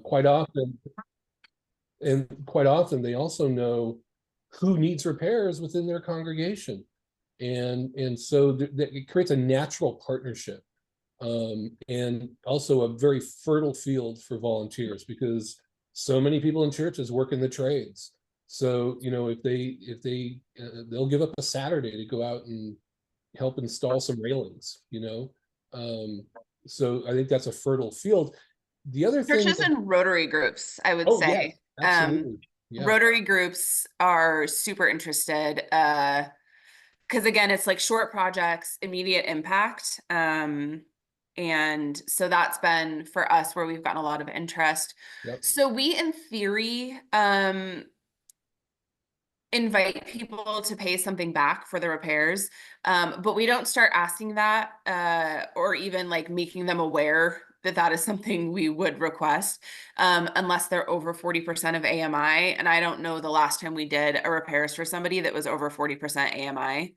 Quite often, and quite often they also know who needs repairs within their congregation, and so it creates a natural partnership, and also a very fertile field for volunteers, because so many people in churches work in the trades. So if they they'll give up a Saturday to go out and help install some railings. um, so I think that's a fertile field. The other thing Churches and Rotary groups, I would oh yes, say. absolutely. Yeah. Rotary groups are super interested because again, it's like short projects, immediate impact. And so that's been for us where we've gotten a lot of interest. Yep. So we, in theory, invite people to pay something back for the repairs, but we don't start asking that or even like making them aware that that is something we would request unless they're over 40% of AMI. And I don't know the last time we did a repairs for somebody that was over 40% AMI.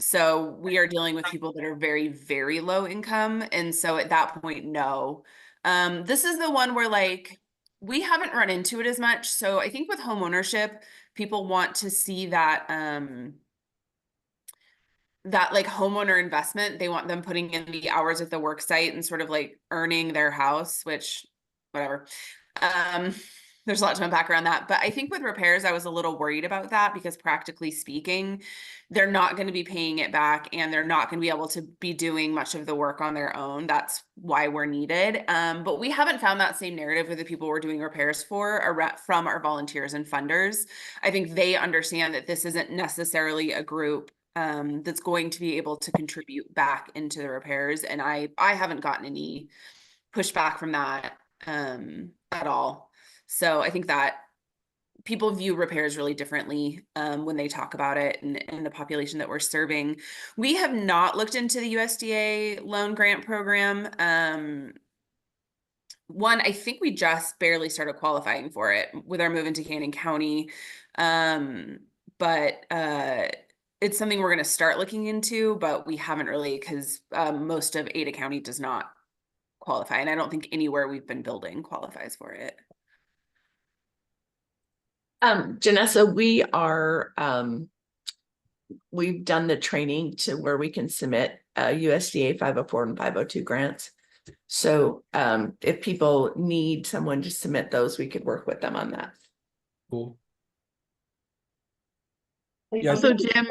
So we are dealing with people that are very, very low income. And so at that point, no. This is the one where like we haven't run into it as much. So I think with home ownership, people want to see that that like homeowner investment. They want them putting in the hours at the work site and sort of like earning their house, which whatever. Um, there's a lot to unpack around that. But I think with repairs, I was a little worried about that because practically speaking, they're not going to be paying it back and they're not going to be able to be doing much of the work on their own. That's why we're needed. But we haven't found that same narrative with the people we're doing repairs for from our volunteers and funders. I think they understand that this isn't necessarily a group that's going to be able to contribute back into the repairs. And I haven't gotten any pushback from that at all. So I think that people view repairs really differently when they talk about it and the population that we're serving. We have not looked into the USDA loan grant program. One, I think we just barely started qualifying for it with our move into Cannon County. But it's something we're going to start looking into, but we haven't really because most of Ada County does not qualify. And I don't think anywhere we've been building qualifies for it. Janessa, we've done the training to where we can submit USDA 504 and 502 grants. So if people need someone to submit those, we could work with them on that. Cool. Yeah, so Jim,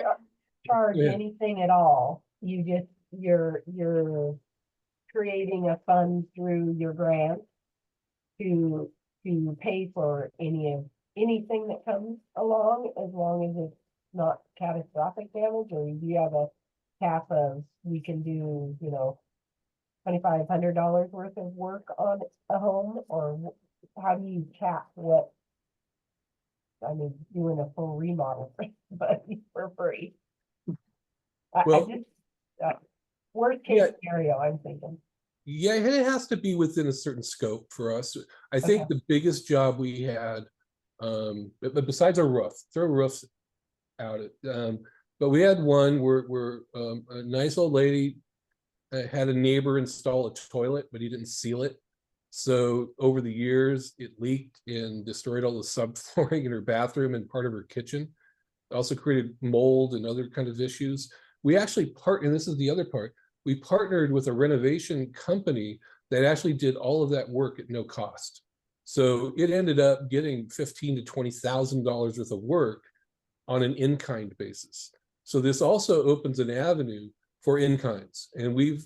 charge anything at all. You're creating a fund through your grant to pay for anything that comes along, as long as it's not catastrophic damage. Or do you have a cap of we can do $2,500 worth of work on a home, or how do you cap what? I mean, doing a full remodel but for free. Well, worst case scenario, I'm thinking. Yeah, it has to be within a certain scope for us. I think the biggest job we had, but besides our roof, throw roofs out it. But we had one where a nice old lady had a neighbor install a toilet, but he didn't seal it. So over the years, it leaked and destroyed all the subflooring in her bathroom and part of her kitchen. It also created mold and other kind of issues. We actually and this is the other part, we partnered with a renovation company that actually did all of that work at no cost. So it ended up getting $15,000 to $20,000 worth of work on an in-kind basis. So this also opens an avenue for in-kinds. And we've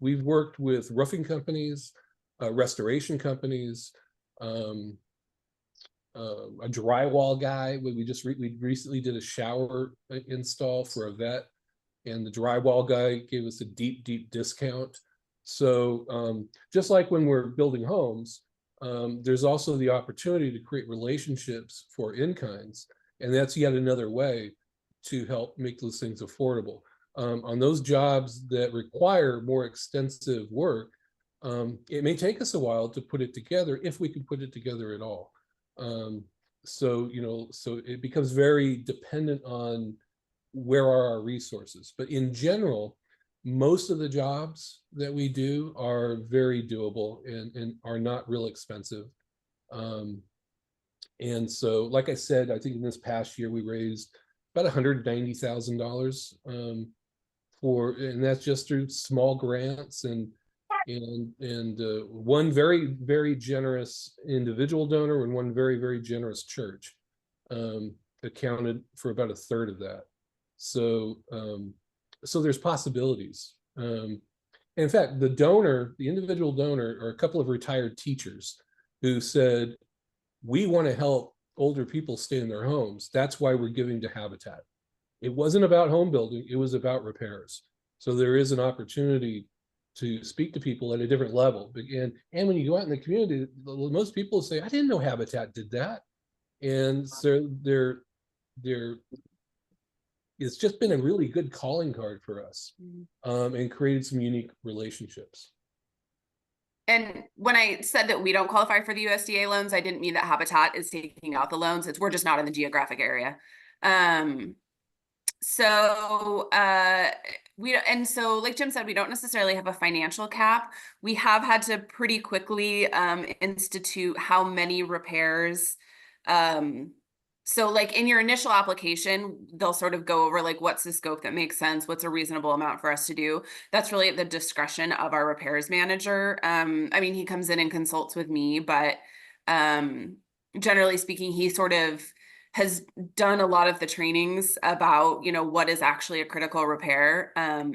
worked with roofing companies, restoration companies, a drywall guy. We recently did a shower install for a vet, and the drywall guy gave us a deep discount. So just like when we're building homes, there's also the opportunity to create relationships for in-kinds, and that's yet another way to help make those things affordable. On those jobs that require more extensive work, it may take us a while to put it together, if we can put it together at all. So it becomes very dependent on where are our resources. But in general, most of the jobs that we do are very doable and are not real expensive. And so, like I said, I think in this past year we raised about $190,000 and that's just through small grants and one very generous individual donor and one very generous church accounted for about a third of that. So so there's possibilities. In fact, the individual donor are a couple of retired teachers who said, we want to help older people stay in their homes. That's why we're giving to Habitat. It wasn't about home building, it was about repairs. So there is an opportunity to speak to people at a different level. And when you go out in the community, most people say, I didn't know Habitat did that. And so it's just been a really good calling card for us, and created some unique relationships. And when I said that we don't qualify for the USDA loans, I didn't mean that Habitat is taking out the loans. We're just not in the geographic area. So like Jim said, we don't necessarily have a financial cap. We have had to pretty quickly institute how many repairs. So like in your initial application, they'll sort of go over like, what's the scope that makes sense? What's a reasonable amount for us to do? That's really at the discretion of our repairs manager. I mean, he comes in and consults with me, but generally speaking, he sort of has done a lot of the trainings about, what is actually a critical repair.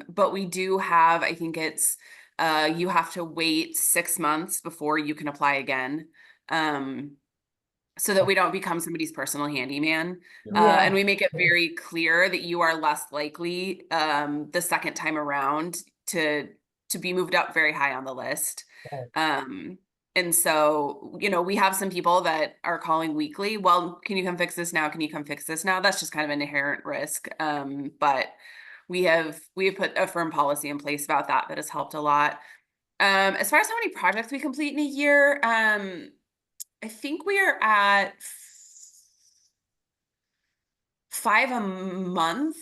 But we do have, I think it's, you have to wait 6 months before you can apply again. So that we don't become somebody's personal handyman. And we make it very clear that you are less likely the second time around to be moved up very high on the list. And so, we have some people that are calling weekly. Well, can you come fix this now? Can you come fix this now? That's just kind of an inherent risk. But we have put a firm policy in place about that has helped a lot. As far as how many projects we complete in a year, I think we are at 5 a month.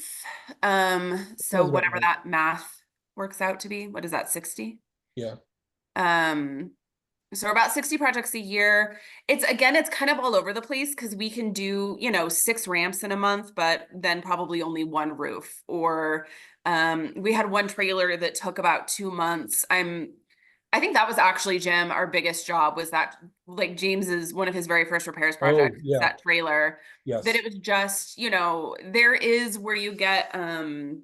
So whatever that math works out to be, what is that, 60? Yeah. So about 60 projects a year. It's kind of all over the place because we can do, 6 ramps in a month, but then probably only 1 roof. Or we had 1 trailer that took about 2 months. I think that was actually, Jim, our biggest job was that, like, James's one of his very first repairs projects, that trailer. Yes. That it was just, there is where you get into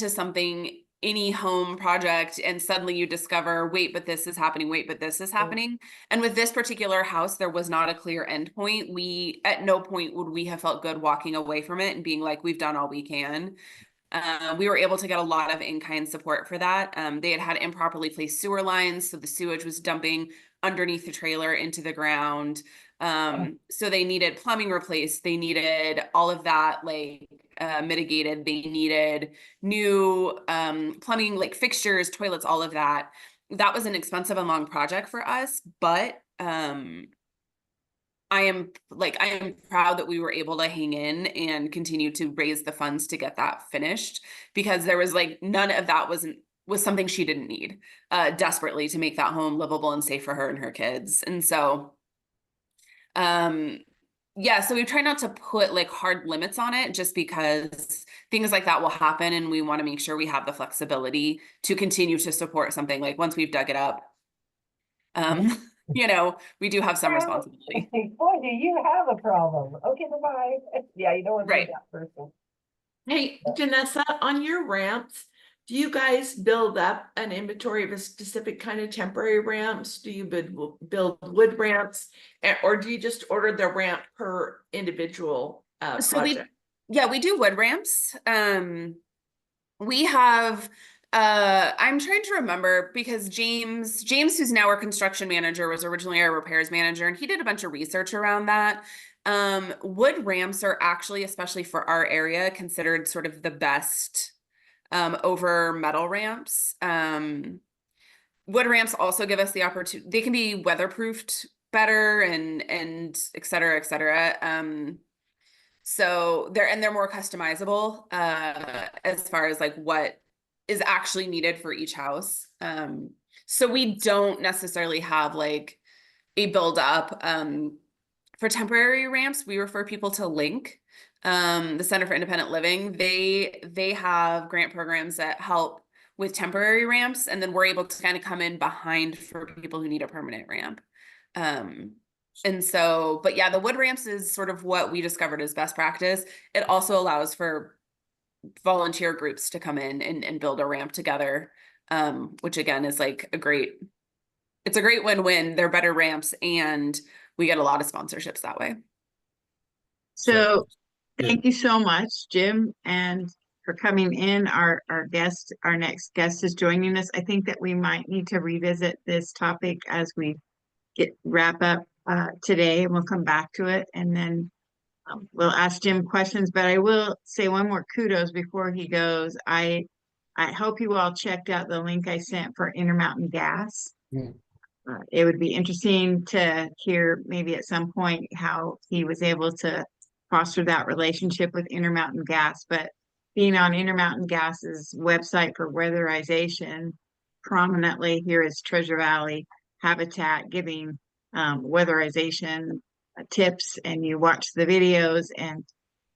something, any home project, and suddenly you discover, wait, but this is happening, wait, but this is happening. And with this particular house, there was not a clear endpoint. At no point would we have felt good walking away from it and being like, we've done all we can. We were able to get a lot of in-kind support for that. They had improperly placed sewer lines, so the sewage was dumping underneath the trailer into the ground. So they needed plumbing replaced. They needed all of that, mitigated. They needed new plumbing, like fixtures, toilets, all of that. That was an expensive and long project for us, but I am proud that we were able to hang in and continue to raise the funds to get that finished, because there was none of that was something she didn't need desperately to make that home livable and safe for her and her kids. And so, so we try not to put hard limits on it, just because things like that will happen. And we want to make sure we have the flexibility to continue to support something once we've dug it up. We do have some responsibility. Boy, do you have a problem. Okay, bye-bye. Yeah, you don't want to be Right. that person. Hey, Janessa, on your ramps, do you guys build up an inventory of a specific kind of temporary ramps? Do you build wood ramps, or do you just order the ramp per individual project? We do wood ramps. We have I'm trying to remember, because James, who's now our construction manager, was originally our repairs manager, and he did a bunch of research around that. Wood ramps are actually, especially for our area, considered sort of the best over metal ramps. Wood ramps also give us the opportunity, they can be weatherproofed better and et cetera, et cetera. So they're more customizable as far as what is actually needed for each house. So we don't necessarily have like a build up. For temporary ramps, we refer people to Link, the Center for Independent Living. They have grant programs that help with temporary ramps, and then we're able to kind of come in behind for people who need a permanent ramp. And so, but yeah, the wood ramps is sort of what we discovered as best practice. It also allows for volunteer groups to come in and build a ramp together, which again is like it's a great win-win. They're better ramps and we get a lot of sponsorships that way. So thank you so much, Jim, and for coming in. Our next guest is joining us. I think that we might need to revisit this topic as we wrap up today, and we'll come back to it, and then we'll ask Jim questions. But I will say one more kudos before he goes. I hope you all checked out the link I sent for Intermountain Gas. It would be interesting to hear maybe at some point how he was able to foster that relationship with Intermountain Gas. But being on Intermountain Gas's website for weatherization, prominently here is Treasure Valley Habitat giving weatherization tips, and you watch the videos,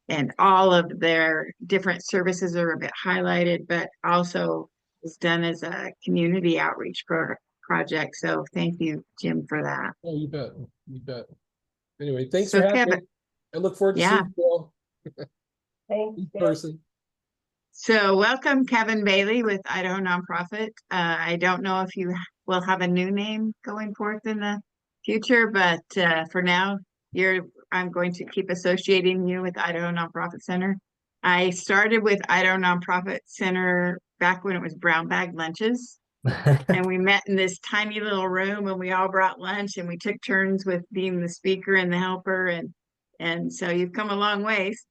and all of their different services are a bit highlighted, but also is done as a community outreach project. So thank you, Jim, for that. Oh, you bet. You bet. Anyway, thanks So for having me. Kevin, I look forward to yeah. seeing you all Thanks. in Deb. person. So welcome, Kevin Bailey with Idaho Nonprofit. I don't know if you will have a new name going forth in the future, but for now, I'm going to keep associating you with Idaho Nonprofit Center. I started with Idaho Nonprofit Center back when it was brown bag lunches. And we met in this tiny little room, and we all brought lunch, and we took turns with being the speaker and the helper. And so you've come a long ways,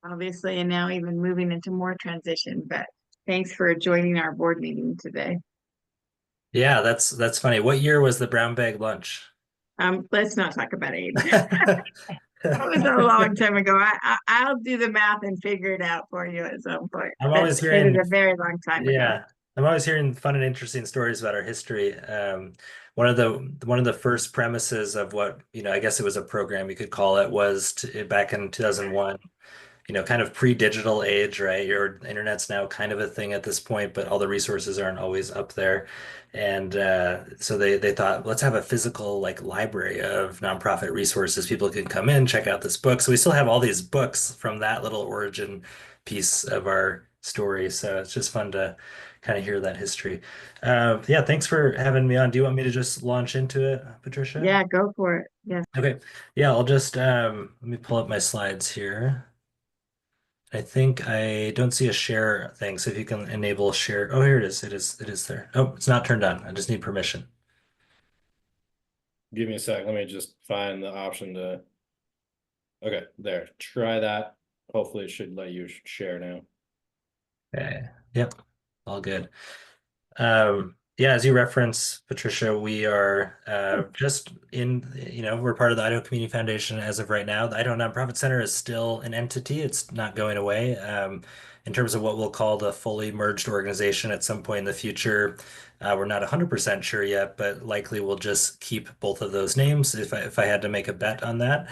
obviously, and now even moving into more transition. But thanks for joining our board meeting today. Yeah, that's funny. What year was the brown bag lunch? Let's not talk about age. That was a long time ago. I'll do the math and figure it out for you at some point. I'm always It hearing, is a very long time ago. yeah, I'm always hearing fun and interesting stories about our history. One of the first premises of what, I guess it was a program you could call it, was back in 2001. Kind of pre-digital age, right? Your internet's now kind of a thing at this point, but all the resources aren't always up there. And so they thought, let's have a physical like library of nonprofit resources. People can come in, check out this book. So we still have all these books from that little origin piece of our story. So it's just fun to kind of hear that history. Yeah, thanks for having me on. Do you want me to just launch into it, Patricia? Yeah, go for it. Yes. Okay. Yeah, I'll just let me pull up my slides here. I think I don't see a share thing, so if you can enable share. Oh, here it is. It is there. Oh, it's not turned on. I just need permission. Give me a sec. Let me just find the option to. Okay, there. Try that. Hopefully it should let you share now. Okay. Yep. All good. Yeah, as you reference, Patricia, we are just we're part of the Idaho Community Foundation as of right now. The Idaho Nonprofit Center is still an entity. It's not going away. In terms of what we'll call the fully merged organization at some point in the future, we're not 100% sure yet, but likely we'll just keep both of those names if I had to make a bet on that.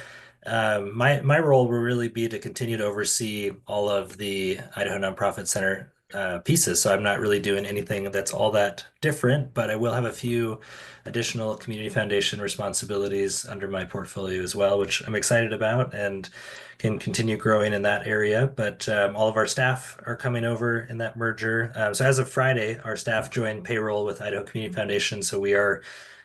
My role will really be to continue to oversee all of the Idaho Nonprofit Center pieces. So I'm not really doing anything that's all that different, but I will have a few additional community foundation responsibilities under my portfolio as well, which I'm excited about and can continue growing in that area. But all of our staff are coming over in that merger. So as of Friday, our staff joined payroll with Idaho Community Foundation. So we are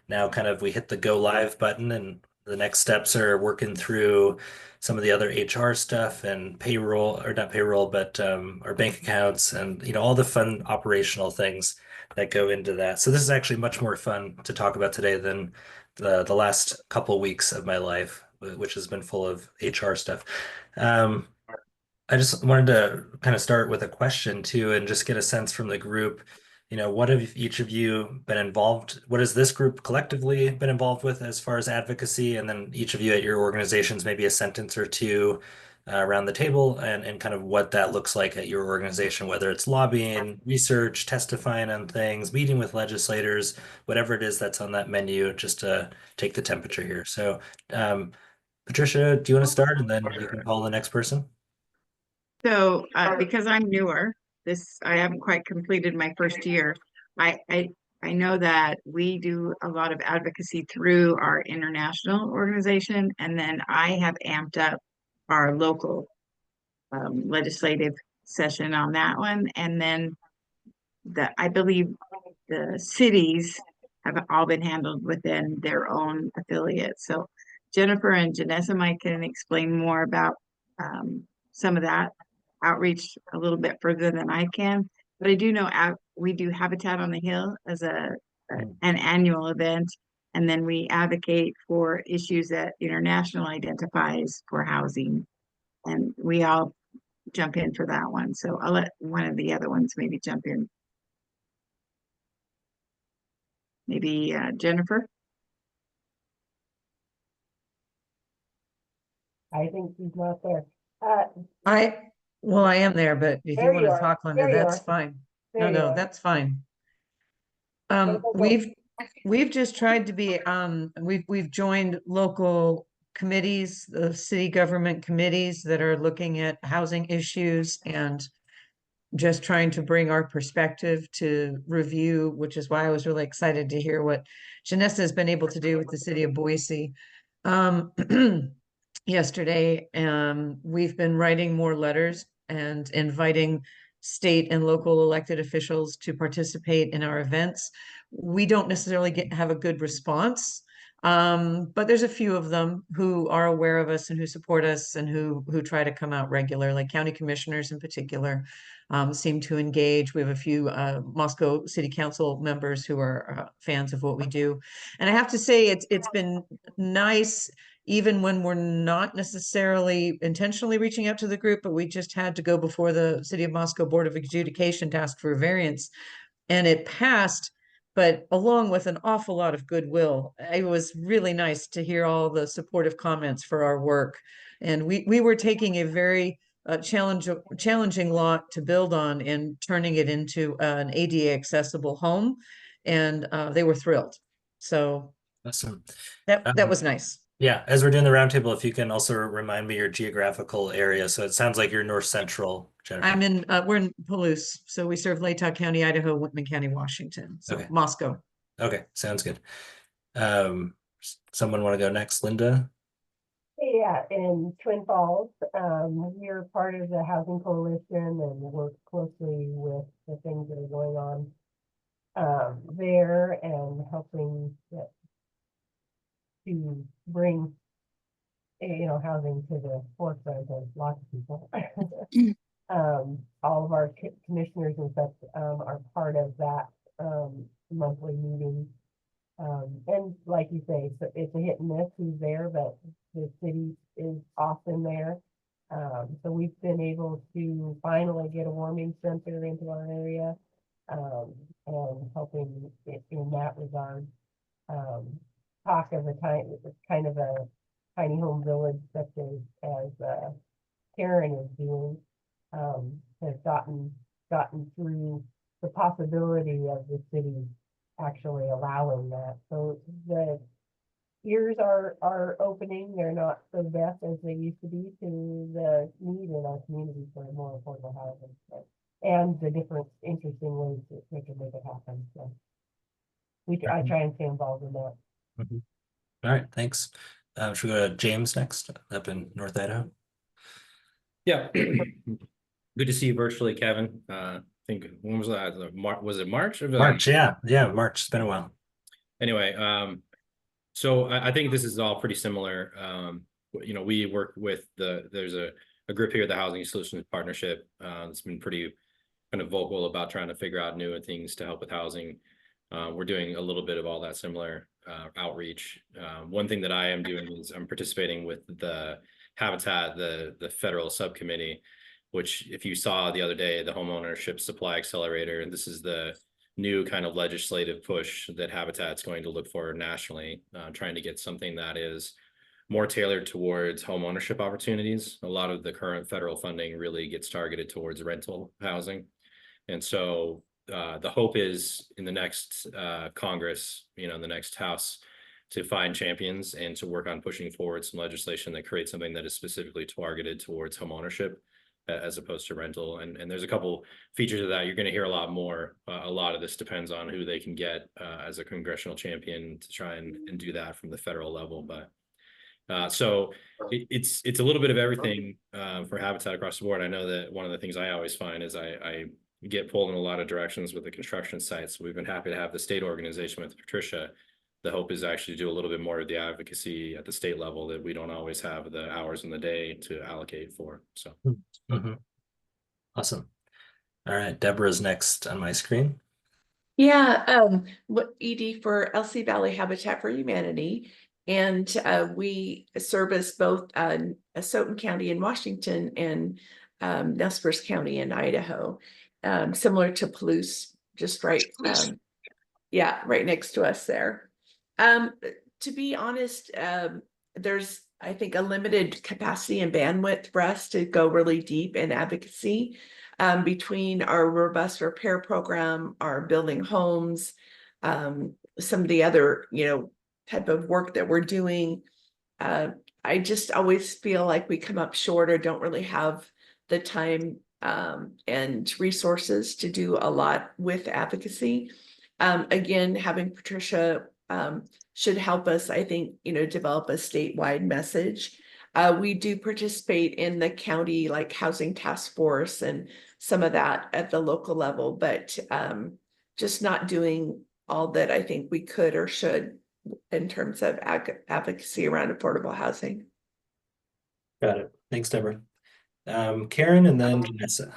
now we hit the go live button, and the next steps are working through some of the other HR stuff and payroll, or not payroll, but our bank accounts and all the fun operational things that go into that. So this is actually much more fun to talk about today than the last couple weeks of my life, which has been full of HR stuff. I just wanted to kind of start with a question too, and just get a sense from the group. What have each of you been involved? What has this group collectively been involved with as far as advocacy? And then each of you at your organizations, maybe a sentence or two around the table and kind of what that looks like at your organization, whether it's lobbying, research, testifying on things, meeting with legislators, whatever it is that's on that menu, just to take the temperature here. So, Patricia, do you want to start, and then you can call the next person? So, because I'm newer, I haven't quite completed my first year. I know that we do a lot of advocacy through our international organization, and then I have amped up our local legislative session on that one. And then I believe the cities have all been handled within their own affiliates. So Jennifer and Janessa might can explain more about some of that outreach a little bit further than I can. But I do know we do Habitat on the Hill as an annual event. And then we advocate for issues that international identifies for housing. And we all jump in for that one. So I'll let one of the other ones maybe jump in. Maybe Jennifer? I think she's not there. Well, I am there, but if you There want you to are. talk, There Linda, you that's are. fine. There you No, are. that's fine. go. We've just tried to be, we've joined local committees, the city government committees that are looking at housing issues and just trying to bring our perspective to review, which is why I was really excited to hear what Janessa has been able to do with the city of Boise. Yesterday, we've been writing more letters and inviting state and local elected officials to participate in our events. We don't necessarily have a good response, but there's a few of them who are aware of us and who support us and who try to come out regularly. County commissioners in particular seem to engage. We have a few Moscow City Council members who are fans of what we do, and I have to say it's been nice. Even when we're not necessarily intentionally reaching out to the group, but we just had to go before the City of Moscow Board of Adjudication to ask for a variance, and it passed, but along with an awful lot of goodwill. It was really nice to hear all the supportive comments for our work. And we were taking a very challenging lot to build on and turning it into an ADA accessible home. And they were thrilled. So Awesome. that was nice. Yeah, as we're doing the roundtable, if you can also remind me your geographical area. So it sounds like you're north central, Jennifer. We're in Palouse, so we serve Latah County, Idaho, Whitman County, Washington. So Okay. Moscow. Okay, sounds good. Someone want to go next, Linda? Yeah, in Twin Falls, we're part of the Housing Coalition and work closely with the things that are going on there and helping to bring housing to the forefront of lots of people. All of our commissioners and such are part of that monthly meeting. And like you say, so it's a hit and miss who's there, but the city is often there. So we've been able to finally get a warming center into our area and helping in that regard. Talk of a kind of a tiny home village such as Karen is doing has gotten through the possibility of the city actually allowing that. So the ears are opening. They're not so deaf as they used to be to the need in our community for more affordable housing. So, and the different interesting ways that they can make it happen. So I try and stay involved in that. Mm-hmm. All right, thanks. Should we go to James next, up in North Idaho? Yeah. Good to see you virtually, Kevin. I think, when was that? Was it March? March, yeah, March. It's been a while. Anyway, so I think this is all pretty similar. We work with there's a group here, the Housing Solutions Partnership, that's been pretty kind of vocal about trying to figure out new things to help with housing. We're doing a little bit of all that similar outreach. One thing that I am doing is I'm participating with the Habitat, the federal subcommittee, which if you saw the other day, the Homeownership Supply Accelerator, and this is the new kind of legislative push that Habitat's going to look for nationally, trying to get something that is more tailored towards home ownership opportunities. A lot of the current federal funding really gets targeted towards rental housing. And so the hope is in the next Congress, in the next House, to find champions and to work on pushing forward some legislation that creates something that is specifically targeted towards home ownership as opposed to rental. And there's a couple features of that. You're going to hear a lot more. A lot of this depends on who they can get as a congressional champion to try and do that from the federal level. But so it's a little bit of everything for Habitat across the board. I know that one of the things I always find is I get pulled in a lot of directions with the construction sites. We've been happy to have the state organization with Patricia. The hope is actually to do a little bit more of the advocacy at the state level that we don't always have the hours in the day to allocate for. So. Awesome. All right, Deborah's next on my screen. Yeah, what ED for LC Valley Habitat for Humanity. And we service both Asotin County in Washington and Nez Perce County in Idaho. Similar to Palouse, just right, right next to us there. To be honest, there's, I think, a limited capacity and bandwidth for us to go really deep in advocacy between our robust repair program, our building homes, some of the other, type of work that we're doing. I just always feel like we come up short or don't really have the time and resources to do a lot with advocacy. Again, having Patricia should help us, I think, develop a statewide message. We do participate in the county like housing task force and some of that at the local level, but just not doing all that I think we could or should in terms of advocacy around affordable housing. Got it. Thanks, Deborah. Karen and then Janessa.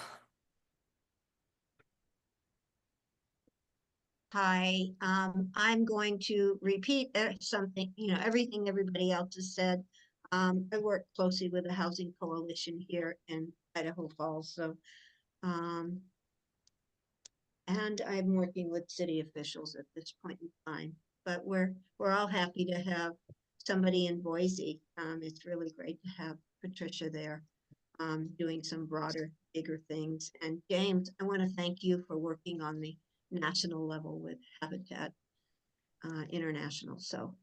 Hi, I'm going to repeat something, everything everybody else has said. I work closely with the Housing Coalition here in Idaho Falls, so and I'm working with city officials at this point in time. But we're all happy to have somebody in Boise. It's really great to have Patricia there, doing some broader, bigger things. And James, I want to thank you for working on the national level with Habitat International. So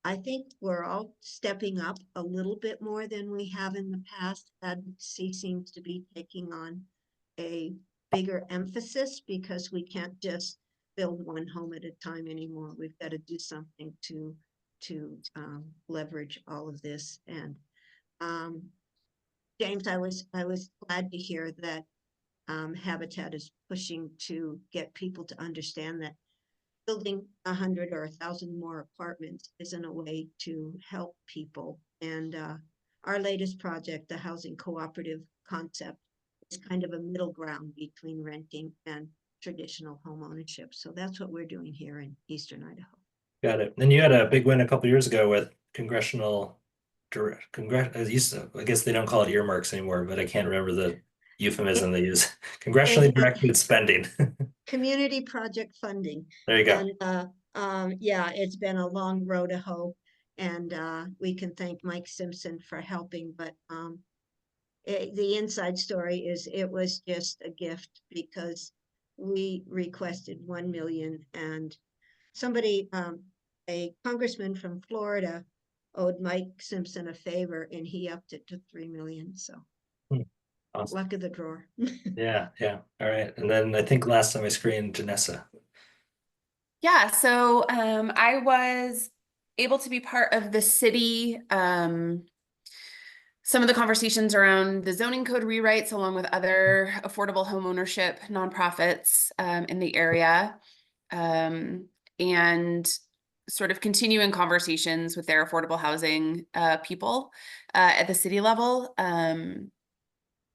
I think we're all stepping up a little bit more than we have in the past. Advocacy seems to be taking on a bigger emphasis because we can't just build one home at a time anymore. We've got to do something to leverage all of this. And James, I was glad to hear that Habitat is pushing to get people to understand that building 100 or 1,000 more apartments isn't a way to help people. And our latest project, the housing cooperative concept, is kind of a middle ground between renting and traditional home ownership. So that's what we're doing here in Eastern Idaho. Got it. And you had a big win a couple of years ago with congressional I guess they don't call it earmarks anymore, but I can't remember the euphemism they use. Congressionally directed spending. Community project funding. There you go. And yeah, it's been a long road to hoe, and we can thank Mike Simpson for helping. But the inside story is it was just a gift because we requested 1 million, and somebody, a congressman from Florida, owed Mike Simpson a favor, and he upped it to 3 million. So. Awesome. Luck of the drawer. Yeah. All right. And then I think last time I screened Janessa. Yeah, so I was able to be part of the city, some of the conversations around the zoning code rewrites along with other affordable homeownership nonprofits in the area, and sort of continuing conversations with their affordable housing people at the city level.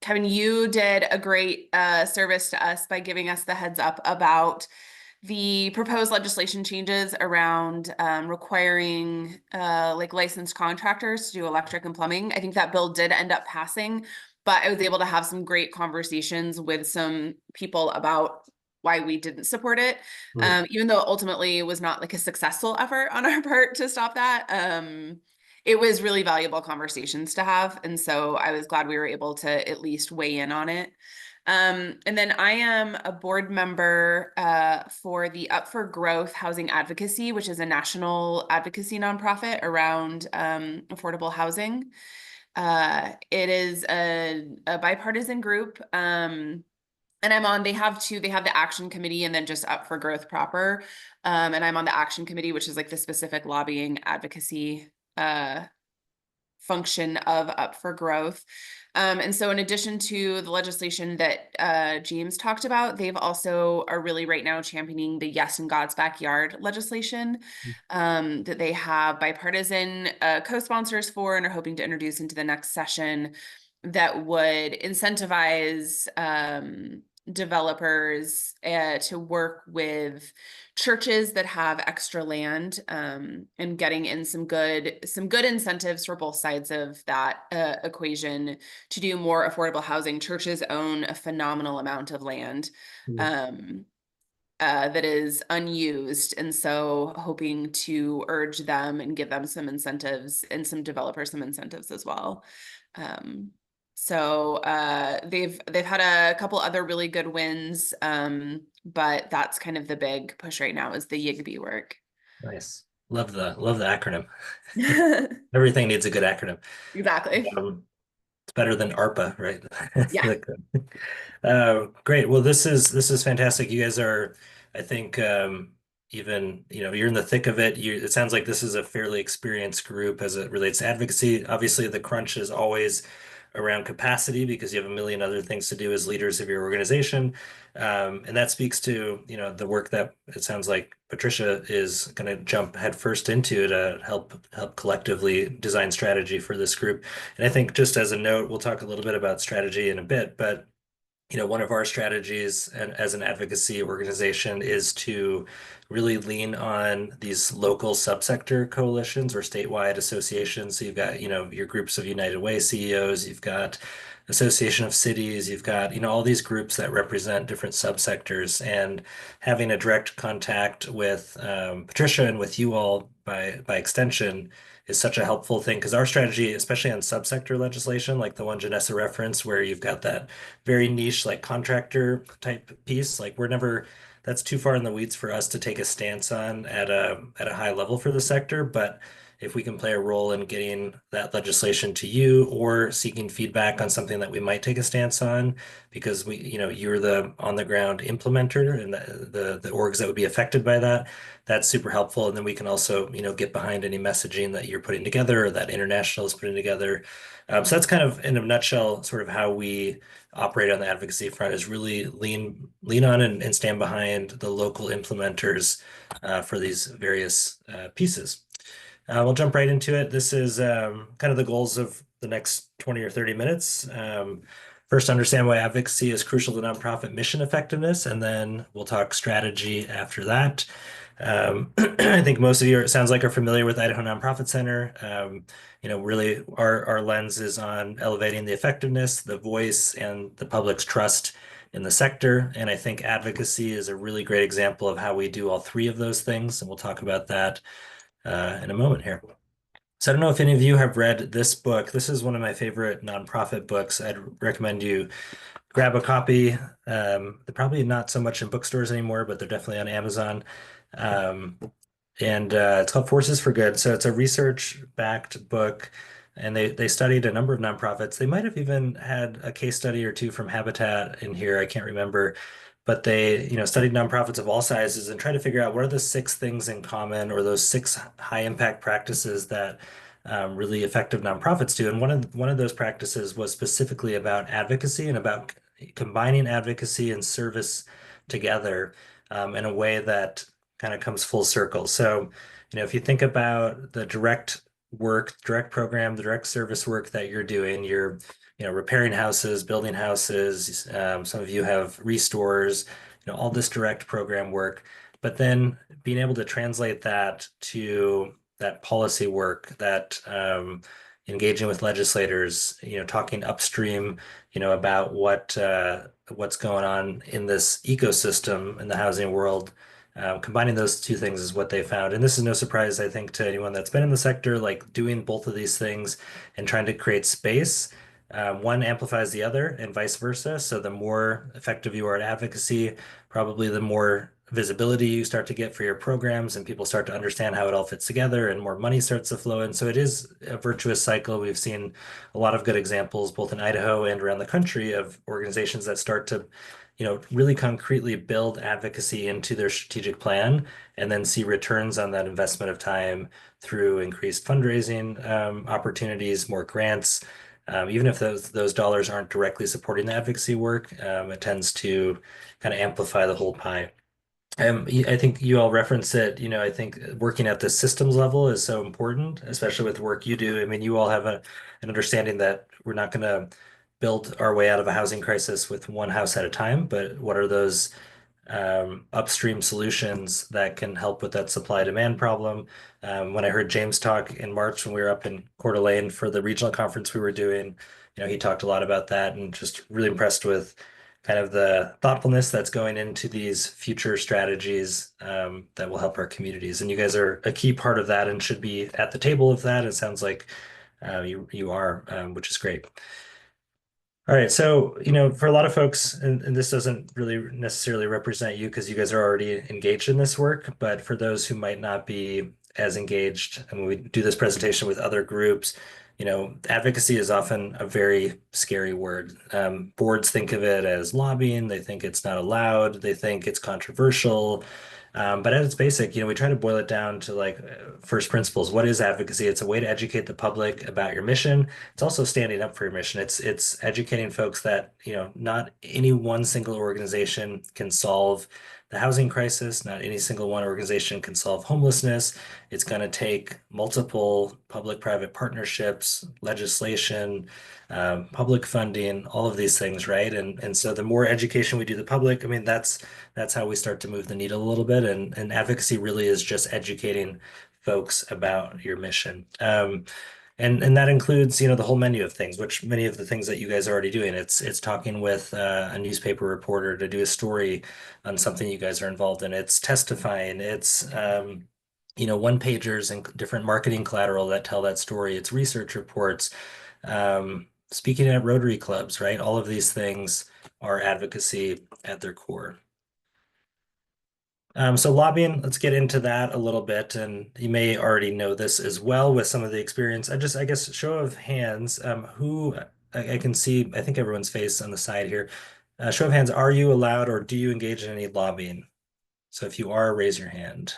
Kevin, you did a great service to us by giving us the heads up about the proposed legislation changes around requiring like licensed contractors to do electric and plumbing. I think that bill did end up passing, but I was able to have some great conversations with some people about why we didn't support it, even though ultimately it was not like a successful effort on our part to stop that. it was really valuable conversations to have. And so I was glad we were able to at least weigh in on it. And then I am a board member for the Up for Growth Housing Advocacy, which is a national advocacy nonprofit around affordable housing. It is a bipartisan group. And I'm on, they have the action committee and then just Up for Growth proper. And I'm on the action committee, which is like the specific lobbying advocacy function of Up for Growth. And so in addition to the legislation that James talked about, they've also are really right now championing the Yes in God's Backyard legislation that they have bipartisan co-sponsors for and are hoping to introduce into the next session that would incentivize developers to work with churches that have extra land and getting in some good incentives for both sides of that equation to do more affordable housing. Churches own a phenomenal amount of land that is unused, and so hoping to urge them and give them some incentives and some developers some incentives as well. So they've had a couple other really good wins, but that's kind of the big push right now is the YIGB work. Nice. Love the acronym. Everything needs a good acronym. Exactly. It's better than ARPA, right? Yeah. Great. Well, this is fantastic. You guys are, I think, even, you're in the thick of it. It sounds like this is a fairly experienced group as it relates to advocacy. Obviously, the crunch is always around capacity because you have a million other things to do as leaders of your organization. And that speaks to, the work that it sounds like Patricia is going to jump headfirst into to help collectively design strategy for this group. And I think just as a note, we'll talk a little bit about strategy in a bit, but one of our strategies and as an advocacy organization is to really lean on these local subsector coalitions or statewide associations. So you've got, your groups of United Way CEOs, you've got Association of Cities, you've got, all these groups that represent different subsectors, and having a direct contact with Patricia and with you all by extension is such a helpful thing, because our strategy, especially on subsector legislation, like the one Janessa referenced, where you've got that very niche, like contractor type piece, like that's too far in the weeds for us to take a stance on at a high level for the sector. But if we can play a role in getting that legislation to you or seeking feedback on something that we might take a stance on, because you're the on the ground implementer and the orgs that would be affected by that, that's super helpful. And then we can also, get behind any messaging that you're putting together or that International is putting together. So that's kind of in a nutshell, sort of how we operate on the advocacy front, is really lean on and stand behind the local implementers for these various pieces. We'll jump right into it. This is kind of the goals of the next 20 or 30 minutes. First, understand why advocacy is crucial to nonprofit mission effectiveness, and then we'll talk strategy after that. I think most of you, it sounds like, are familiar with Idaho Nonprofit Center. Really our lens is on elevating the effectiveness, the voice, and the public's trust in the sector. And I think advocacy is a really great example of how we do all three of those things. And we'll talk about that in a moment here. So I don't know if any of you have read this book. This is one of my favorite nonprofit books. I'd recommend you grab a copy. They're probably not so much in bookstores anymore, but they're definitely on Amazon. And it's called Forces for Good. So it's a research-backed book, and they studied a number of nonprofits. They might have even had a case study or two from Habitat in here. I can't remember. But they, studied nonprofits of all sizes and tried to figure out what are the 6 things in common, or those 6 high impact practices that really effective nonprofits do. And one of those practices was specifically about advocacy and about combining advocacy and service together in a way that kind of comes full circle. So, if you think about the direct program, the direct service work that you're doing, you're repairing houses, building houses. Some of you have restores, all this direct program work, but then being able to translate that to that policy work, that engaging with legislators, talking upstream, about what's going on in this ecosystem in the housing world, Combining those two things is what they found. And this is no surprise, I think, to anyone that's been in the sector, like doing both of these things and trying to create space. One amplifies the other and vice versa. So the more effective you are at advocacy, probably the more visibility you start to get for your programs and people start to understand how it all fits together and more money starts to flow in. So it is a virtuous cycle. We've seen a lot of good examples both in Idaho and around the country of organizations that start to really concretely build advocacy into their strategic plan and then see returns on that investment of time through increased fundraising opportunities, more grants. Even if those dollars aren't directly supporting the advocacy work, it tends to kind of amplify the whole pie. I think you all reference it. I think working at the systems level is so important, especially with the work you do. I mean, you all have an understanding that we're not going to build our way out of a housing crisis with one house at a time, but what are those upstream solutions that can help with that supply demand problem? When I heard James talk in March when we were up in Coeur d'Alene for the regional conference we were doing, he talked a lot about that and just really impressed with kind of the thoughtfulness that's going into these future strategies that will help our communities. And you guys are a key part of that and should be at the table of that. It sounds like you are, which is great. All right, so for a lot of folks, and this doesn't really necessarily represent you because you guys are already engaged in this work, but for those who might not be as engaged, and when we do this presentation with other groups, advocacy is often a very scary word. Boards think of it as lobbying, they think it's not allowed, they think it's controversial. But at its basic, we try to boil it down to like first principles. What is advocacy? It's a way to educate the public about your mission. It's also standing up for your mission. It's educating folks that, not any one single organization can solve the housing crisis. Not any single one organization can solve homelessness. It's going to take multiple public-private partnerships, legislation, public funding, all of these things, right? And so the more education we do the public, I mean, that's how we start to move the needle a little bit. And advocacy really is just educating folks about your mission. And that includes, the whole menu of things, which many of the things that you guys are already doing. It's talking with a newspaper reporter to do a story on something you guys are involved in. It's testifying. It's one pagers and different marketing collateral that tell that story. It's research reports. Speaking at Rotary clubs, right? All of these things are advocacy at their core. So lobbying, let's get into that a little bit. And you may already know this as well with some of the experience. I guess, show of hands, who I can see, I think everyone's face on the side here. Show of hands, are you allowed or do you engage in any lobbying? So if you are, raise your hand.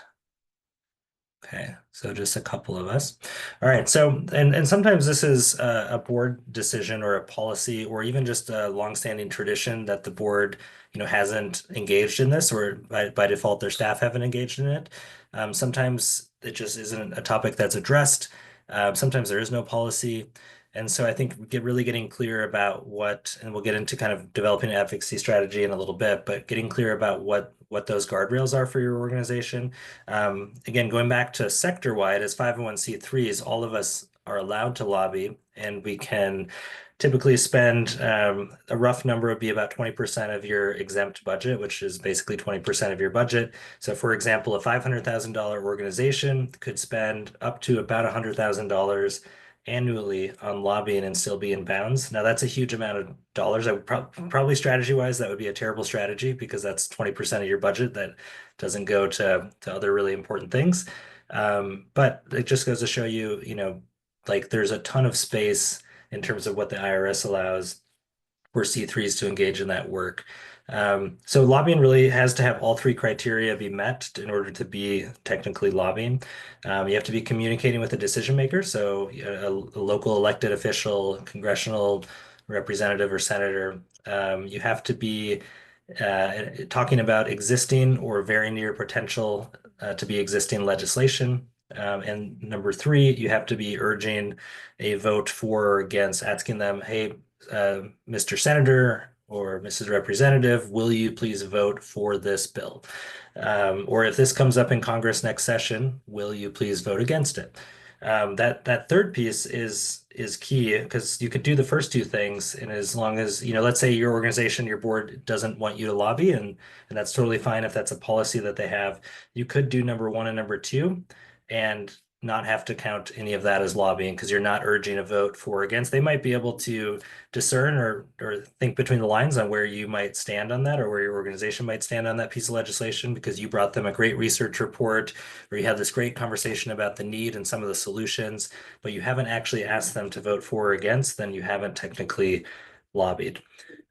Okay, so just a couple of us. All right, so and sometimes this is a board decision or a policy or even just a longstanding tradition that the board, hasn't engaged in this, or by default their staff haven't engaged in it. Sometimes it just isn't a topic that's addressed. Sometimes there is no policy. And so I think getting clear about what, and we'll get into kind of developing an advocacy strategy in a little bit, but getting clear about what those guardrails are for your organization. Again, going back to sector-wide, as 501c3s, all of us are allowed to lobby, and we can typically spend a rough number would be about 20% of your exempt budget, which is basically 20% of your budget. So for example, a $500,000 organization could spend up to about $100,000 annually on lobbying and still be in bounds. Now that's a huge amount of dollars. I would probably strategy-wise, that would be a terrible strategy because that's 20% of your budget that doesn't go to other really important things. But it just goes to show you, like there's a ton of space in terms of what the IRS allows for C3s to engage in that work. So lobbying really has to have all three criteria be met in order to be technically lobbying. You have to be communicating with a decision maker, so a local elected official, congressional representative or senator. You have to be talking about existing or very near potential to be existing legislation. And number three, you have to be urging a vote for or against, asking them, hey, Mr. Senator or Mrs. Representative, will you please vote for this bill? Or if this comes up in Congress next session, will you please vote against it? That third piece is key because you could do the first two things, and as long as, let's say your organization, your board doesn't want you to lobby, and that's totally fine if that's a policy that they have. You could do number one and number two, and not have to count any of that as lobbying because you're not urging a vote for or against. They might be able to discern or think between the lines on where you might stand on that or where your organization might stand on that piece of legislation because you brought them a great research report or you had this great conversation about the need and some of the solutions, but you haven't actually asked them to vote for or against, then you haven't technically lobbied.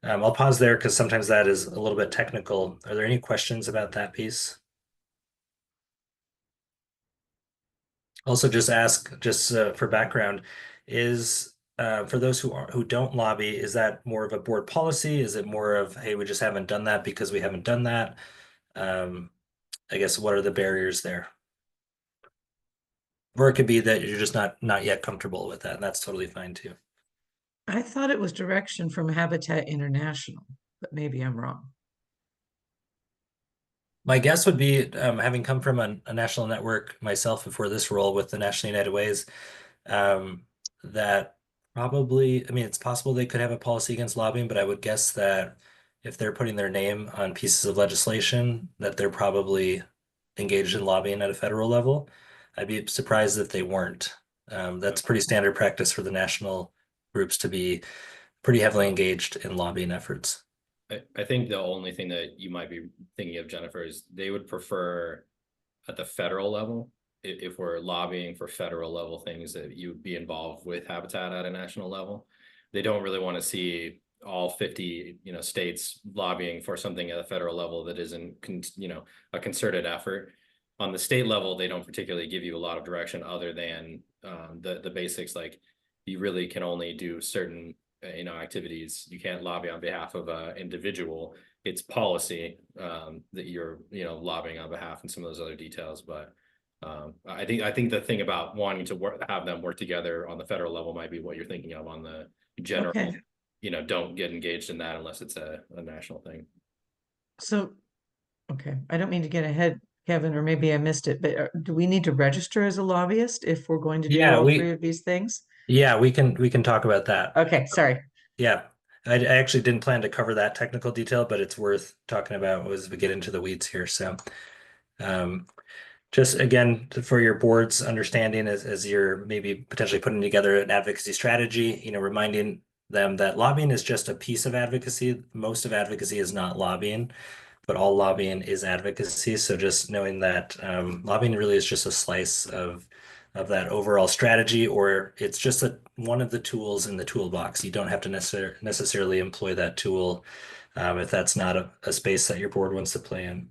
I'll pause there because sometimes that is a little bit technical. Are there any questions about that piece? Also, just ask, for background, is for those who don't lobby, is that more of a board policy? Is it more of, hey, we just haven't done that because we haven't done that? I guess what are the barriers there? Or it could be that you're just not yet comfortable with that, and that's totally fine too. I thought it was direction from Habitat International, but maybe I'm wrong. My guess would be, having come from a national network myself before this role with the National United Ways, that probably, I mean, it's possible they could have a policy against lobbying, but I would guess that if they're putting their name on pieces of legislation, that they're probably engaged in lobbying at a federal level. I'd be surprised if they weren't. That's pretty standard practice for the national groups to be pretty heavily engaged in lobbying efforts. I think the only thing that you might be thinking of, Jennifer, is they would prefer at the federal level, if we're lobbying for federal level things, that you would be involved with Habitat at a national level. They don't really want to see all 50, states lobbying for something at a federal level that isn't, a concerted effort. On the state level, they don't particularly give you a lot of direction other than the basics, like you really can only do certain activities. You can't lobby on behalf of an individual. It's policy that you're lobbying on behalf, and some of those other details. But I think the thing about wanting to have them work together on the federal level might be what you're thinking of on the general. Okay. Don't get engaged in that unless it's a national thing. So, okay, I don't mean to get ahead, Kevin, or maybe I missed it, but do we need to register as a lobbyist if we're going to do Yeah, all three of these things? Yeah, we can talk about that. Okay, sorry. Yeah, I actually didn't plan to cover that technical detail, but it's worth talking about as we get into the weeds here. So, just again, for your board's understanding, as you're maybe potentially putting together an advocacy strategy, reminding them that lobbying is just a piece of advocacy. Most of advocacy is not lobbying, but all lobbying is advocacy. So just knowing that lobbying really is just a slice of that overall strategy, or it's just one of the tools in the toolbox. You don't have to necessarily employ that tool if that's not a space that your board wants to play in.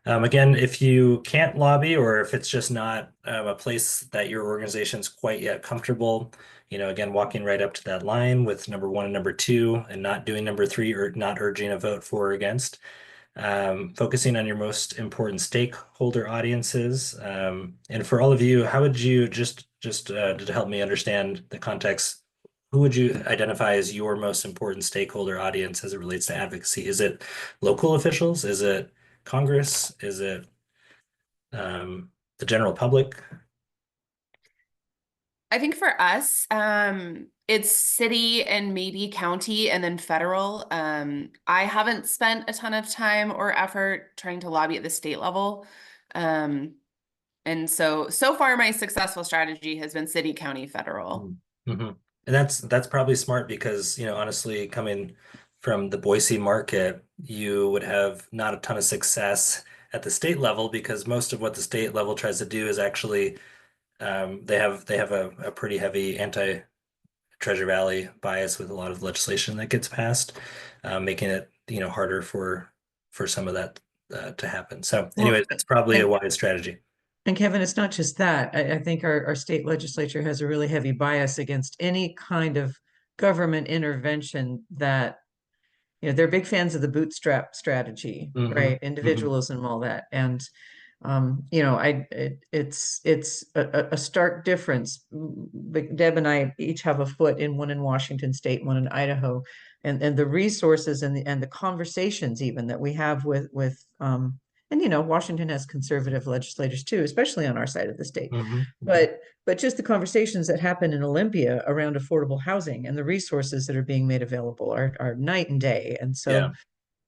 Again, if you can't lobby or if it's just not a place that your organization's quite yet comfortable, again, walking right up to that line with number one and number two and not doing number three or not urging a vote for or against, focusing on your most important stakeholder audiences. And for all of you, how would you just to help me understand the context, who would you identify as your most important stakeholder audience as it relates to advocacy? Is it local officials? Is it Congress? Is it the general public? I think for us, it's city and maybe county and then federal. I haven't spent a ton of time or effort trying to lobby at the state level. And so far my successful strategy has been city, county, federal. Mm-hmm. And that's probably smart because, honestly, coming from the Boise market, you would have not a ton of success at the state level because most of what the state level tries to do is actually they have a pretty heavy anti-Treasure Valley bias with a lot of legislation that gets passed, making it harder for some of that to happen. So anyway, that's probably a wise strategy. And Kevin, it's not just that. I think our state legislature has a really heavy bias against any kind of government intervention that, they're big fans of the bootstrap strategy, right? Individualism, all that. And it's a stark difference. Deb and I each have a foot in one in Washington State, one in Idaho, and the resources and the conversations even that we have with And, Washington has conservative legislators too, especially on our side of the state. Mhm. But just the conversations that happen in Olympia around affordable housing and the resources that are being made available are night and day. And so Yeah.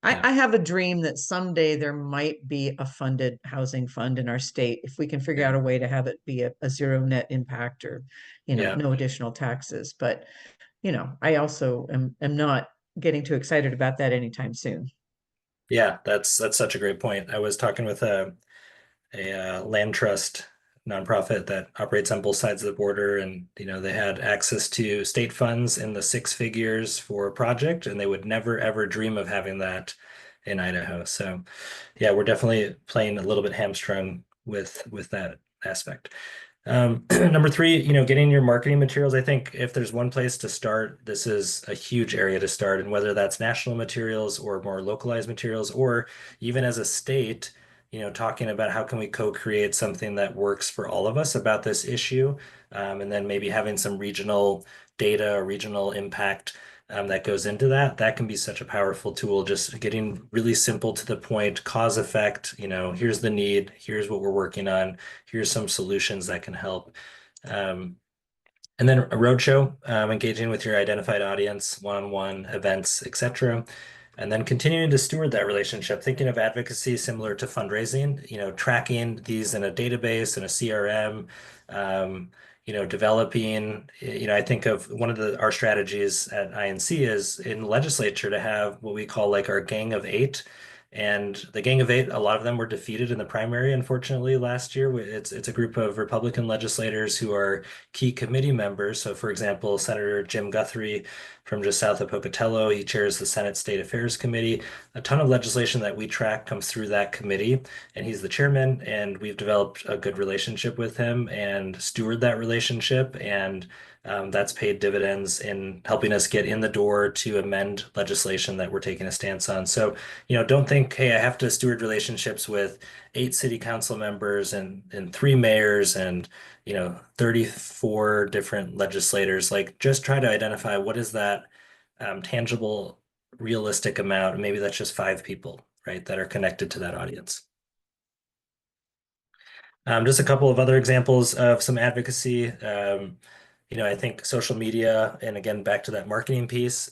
Yeah. I have a dream that someday there might be a funded housing fund in our state if we can figure out a way to have it be a zero net impact or, Yeah. no additional taxes. But, I also am not getting too excited about that anytime soon. Yeah, that's such a great point. I was talking with a land trust nonprofit that operates on both sides of the border, and they had access to state funds in the six figures for a project, and they would never ever dream of having that in Idaho. So yeah, we're definitely playing a little bit hamstrung with that aspect. Number three, getting your marketing materials. I think if there's one place to start, this is a huge area to start. And whether that's national materials or more localized materials, or even as a state, talking about how can we co-create something that works for all of us about this issue, and then maybe having some regional data or regional impact that goes into that. That can be such a powerful tool, just getting really simple to the point, cause effect, here's the need, here's what we're working on, here's some solutions that can help. And then a roadshow, engaging with your identified audience, one-on-one events, etc. And then continuing to steward that relationship, thinking of advocacy similar to fundraising, tracking these in a database and a CRM, developing, I think of one of our strategies at INC is in the legislature to have what we call like our gang of eight. And the Gang of Eight, a lot of them were defeated in the primary, unfortunately, last year. It's a group of Republican legislators who are key committee members. So, for example, Senator Jim Guthrie from just south of Pocatello, he chairs the Senate State Affairs Committee. A ton of legislation that we track comes through that committee, and he's the chairman. And we've developed a good relationship with him and steward that relationship. And that's paid dividends in helping us get in the door to amend legislation that we're taking a stance on. So, don't think, hey, I have to steward relationships with 8 city council members and 3 mayors and 34 different legislators. Like, just try to identify what is that tangible, realistic amount. And maybe that's just 5 people, right, that are connected to that audience. Just a couple of other examples of some advocacy. I think social media, and again, back to that marketing piece,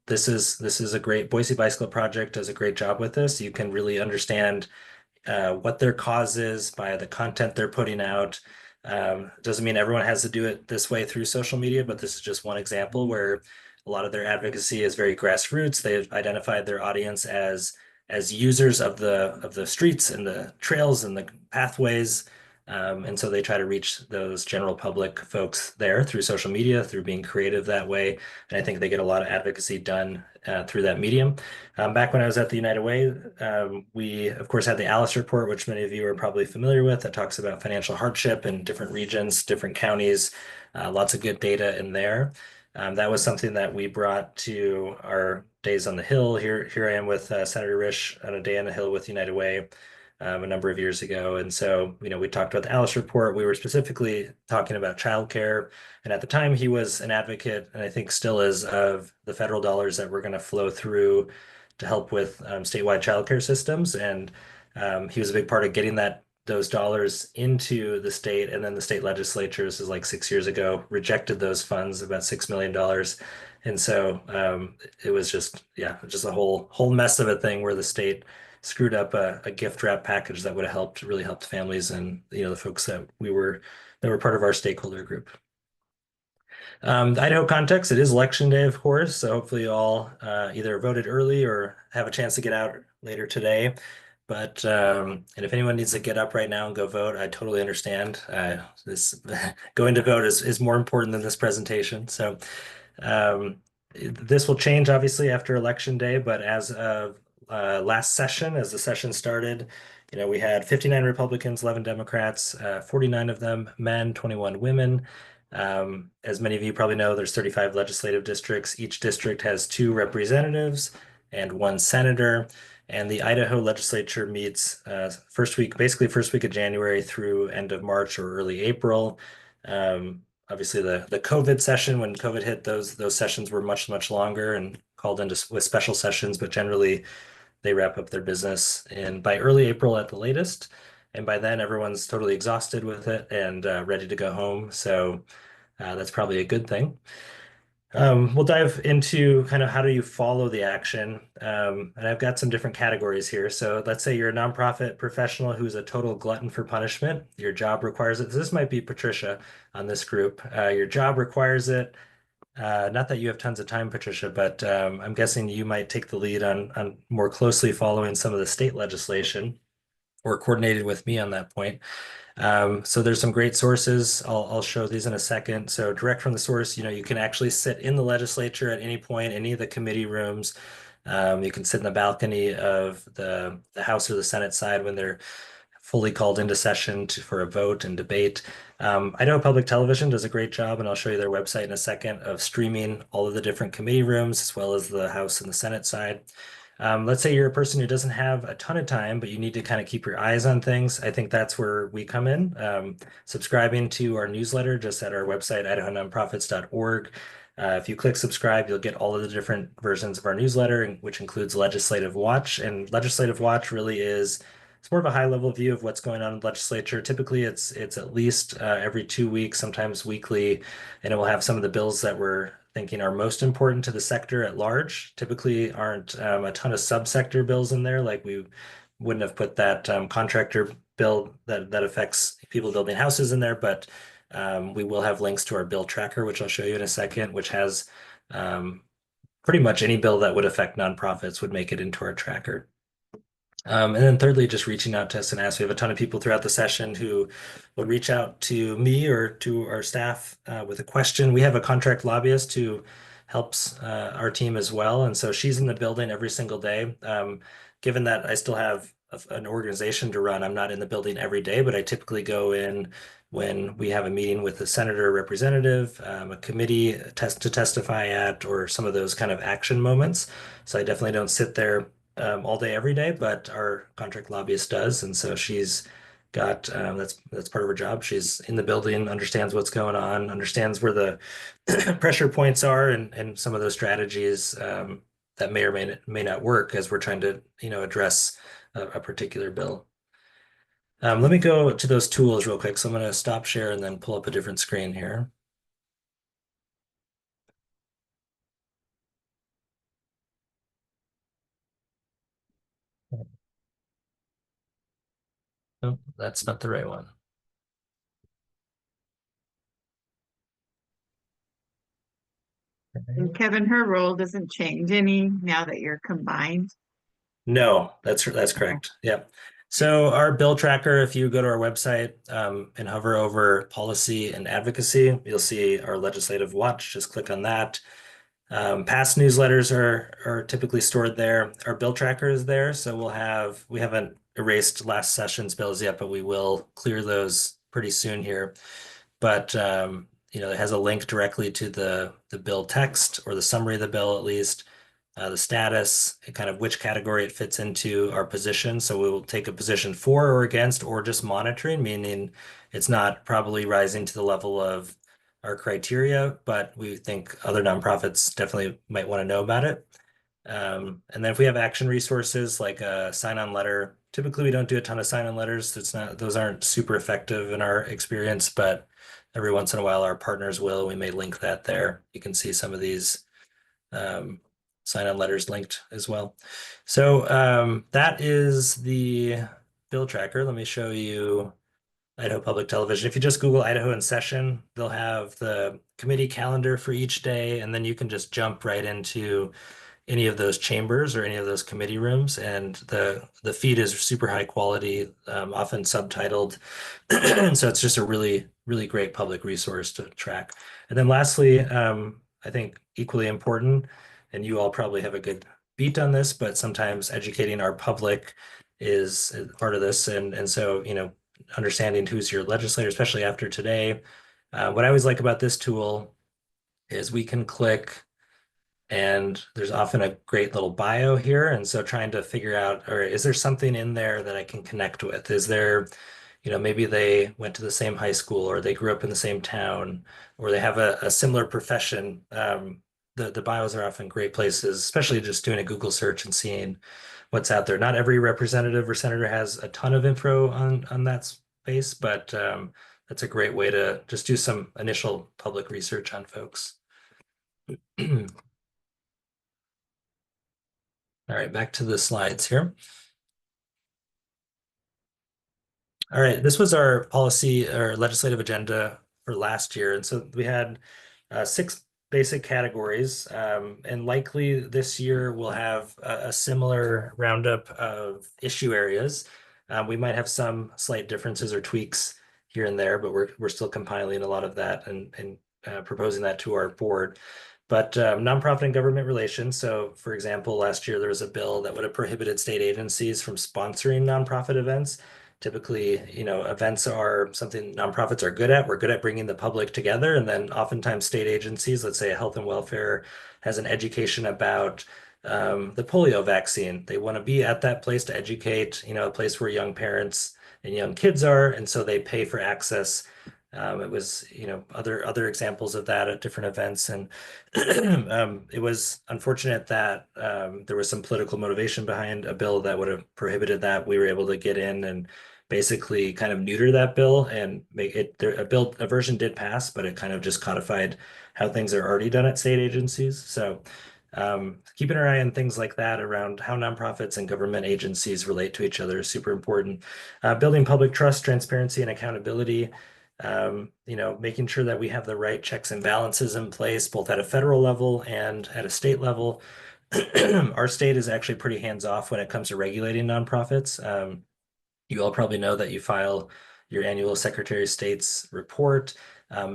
this is a great Boise Bicycle Project does a great job with this. You can really understand what their cause is by the content they're putting out. Doesn't mean everyone has to do it this way through social media, but this is just one example where a lot of their advocacy is very grassroots. They've identified their audience as users of the streets and the trails and the pathways. And so they try to reach those general public folks there through social media, through being creative that way. And I think they get a lot of advocacy done through that medium. Back when I was at the United Way, we, of course, had the Alice Report, which many of you are probably familiar with, that talks about financial hardship in different regions, different counties, lots of good data in there. That was something that we brought to our days on the Hill. Here I am with Senator Risch on a day on the Hill with United Way a number of years ago. And so, we talked about the Alice Report. We were specifically talking about childcare. And at the time, he was an advocate, and I think still is, of the federal dollars that were going to flow through to help with statewide childcare systems. And he was a big part of getting those dollars into the state. And then the state legislature, this is like 6 years ago, rejected those funds, about $6 million. And so it was just a whole mess of a thing where the state screwed up a gift wrap package that would have really helped families and the folks that were part of our stakeholder group. The Idaho context, it is election day, of course, so hopefully you all either voted early or have a chance to get out later today. But and if anyone needs to get up right now and go vote, I totally understand. This going to vote is more important than this presentation. So this will change obviously after election day, but as of last session, as the session started, we had 59 Republicans, 11 Democrats, 49 of them men, 21 women. As many of you probably know, there's 35 legislative districts. Each district has 2 representatives and 1 senator. And the Idaho legislature meets first week of January through end of March or early April. Obviously, the COVID session, when COVID hit, those sessions were much, much longer and called into with special sessions, but generally they wrap up their business by early April at the latest. And by then, everyone's totally exhausted with it and ready to go home. So that's probably a good thing. We'll dive into kind of how do you follow the action. And I've got some different categories here. So let's say you're a nonprofit professional who's a total glutton for punishment. Your job requires it. This might be Patricia on this group. Your job requires it. Not that you have tons of time, Patricia, but I'm guessing you might take the lead on more closely following some of the state legislation or coordinated with me on that point. So there's some great sources. I'll show these in a second. So direct from the source, you can actually sit in the legislature at any point, any of the committee rooms. You can sit in the balcony of the House or the Senate side when they're fully called into session for a vote and debate. I know Public Television does a great job, and I'll show you their website in a second, of streaming all of the different committee rooms as well as the House and the Senate side. Let's say you're a person who doesn't have a ton of time, but you need to kind of keep your eyes on things. I think that's where we come in. Subscribing to our newsletter just at our website, idahononprofits.org. If you click subscribe, you'll get all of the different versions of our newsletter, which includes Legislative Watch. And Legislative Watch really it's more of a high level view of what's going on in the legislature. Typically, it's at least every 2 weeks, sometimes weekly, and it will have some of the bills that we're thinking are most important to the sector at large. Typically aren't a ton of subsector bills in there, like we wouldn't have put that contractor bill that affects people building houses in there, but we will have links to our bill tracker, which I'll show you in a second, which has pretty much any bill that would affect nonprofits would make it into our tracker. And then thirdly, just reaching out to us and ask. We have a ton of people throughout the session who would reach out to me or to our staff with a question. We have a contract lobbyist who helps our team as well. And so she's in the building every single day. Given that I still have an organization to run, I'm not in the building every day, but I typically go in when we have a meeting with a senator or representative, a committee to testify at, or some of those kind of action moments. So I definitely don't sit there all day, every day, but our contract lobbyist does. And so she's got, that's part of her job. She's in the building, understands what's going on, understands where the pressure points are and some of those strategies that may or may not work as we're trying to, address a particular bill. Let me go to those tools real quick. So I'm going to stop share and then pull up a different screen here. Oh, that's not the right one. And Kevin, her role doesn't change any now that you're combined. No, that's correct. Yep. So our bill tracker, if you go to our website and hover over policy and advocacy, you'll see our legislative watch. Just click on that. Past newsletters are typically stored there. Our bill tracker is there. So we haven't erased last session's bills yet, but we will clear those pretty soon here. But it has a link directly to the bill text or the summary of the bill, at least. The status, and kind of which category it fits into our position. So we will take a position for or against, or just monitoring, meaning it's not probably rising to the level of our criteria, but we think other nonprofits definitely might want to know about it. And then if we have action resources like a sign-on letter, typically we don't do a ton of sign-on letters. Those aren't super effective in our experience, but every once in a while our partners will. We may link that there. You can see some of these sign-on letters linked as well. So that is the bill tracker. Let me show you Idaho Public Television. If you just Google Idaho in session, they'll have the committee calendar for each day, and then you can just jump right into any of those chambers or any of those committee rooms. And the feed is super high quality, often subtitled. And so it's just a really, really great public resource to track. And then lastly, I think equally important, and you all probably have a good beat on this, but sometimes educating our public is part of this. And so, understanding who's your legislator, especially after today. What I always like about this tool is we can click and there's often a great little bio here. And so trying to figure out, or is there something in there that I can connect with? Is there, maybe they went to the same high school or they grew up in the same town or they have a similar profession. the bios are often great places, especially just doing a Google search and seeing what's out there. Not every representative or senator has a ton of info on that space, but that's a great way to just do some initial public research on folks. All right, back to the slides here. All right, this was our policy or legislative agenda for last year. And so we had 6 basic categories, and likely this year we'll have a similar roundup of issue areas. We might have some slight differences or tweaks here and there, but we're still compiling a lot of that and proposing that to our board. But nonprofit and government relations. So, for example, last year there was a bill that would have prohibited state agencies from sponsoring nonprofit events. Typically, events are something nonprofits are good at. We're good at bringing the public together. And then oftentimes state agencies, let's say health and welfare, has an education about the polio vaccine. They want to be at that place to educate, a place where young parents and young kids are. And so they pay for access. It was, other examples of that at different events. And it was unfortunate that there was some political motivation behind a bill that would have prohibited that. We were able to get in and basically kind of neuter that bill and make it a version did pass, but it kind of just codified how things are already done at state agencies. So keeping our eye on things like that around how nonprofits and government agencies relate to each other is super important. Building public trust, transparency, and accountability. Making sure that we have the right checks and balances in place, both at a federal level and at a state level. Our state is actually pretty hands-off when it comes to regulating nonprofits. You all probably know that you file your annual Secretary of State's report.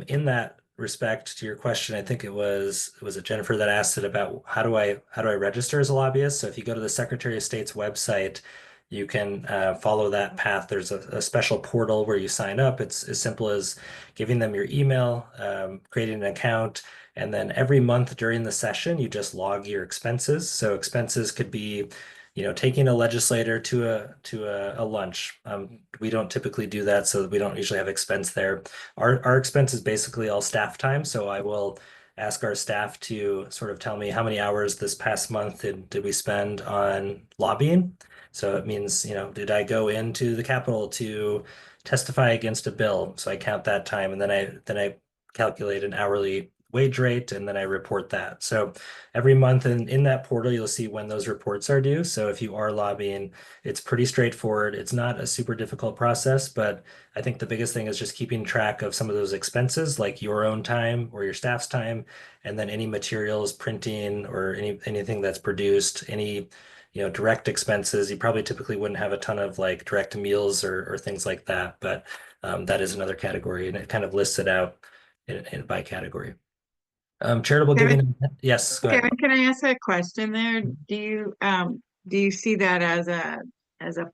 In that respect, to your question, I think was it Jennifer that asked it about how do I register as a lobbyist? So if you go to the Secretary of State's website, you can follow that path. There's a special portal where you sign up. It's as simple as giving them your email, creating an account, and then every month during the session, you just log your expenses. So expenses could be, taking a legislator to a lunch. We don't typically do that, so we don't usually have expense there. Our expense is basically all staff time. So I will ask our staff to sort of tell me how many hours this past month did we spend on lobbying. So it means, did I go into the Capitol to testify against a bill? So I count that time, and then I calculate an hourly wage rate, and then I report that. So every month in that portal, you'll see when those reports are due. So if you are lobbying, it's pretty straightforward. It's not a super difficult process, but I think the biggest thing is just keeping track of some of those expenses, like your own time or your staff's time, and then any materials, printing, or anything that's produced, any direct expenses. You probably typically wouldn't have a ton of like direct meals or things like that, but that is another category, and it kind of lists it out by category. Charitable Kevin? giving, yes, go ahead. Kevin, can I ask a question there? Do you see that as an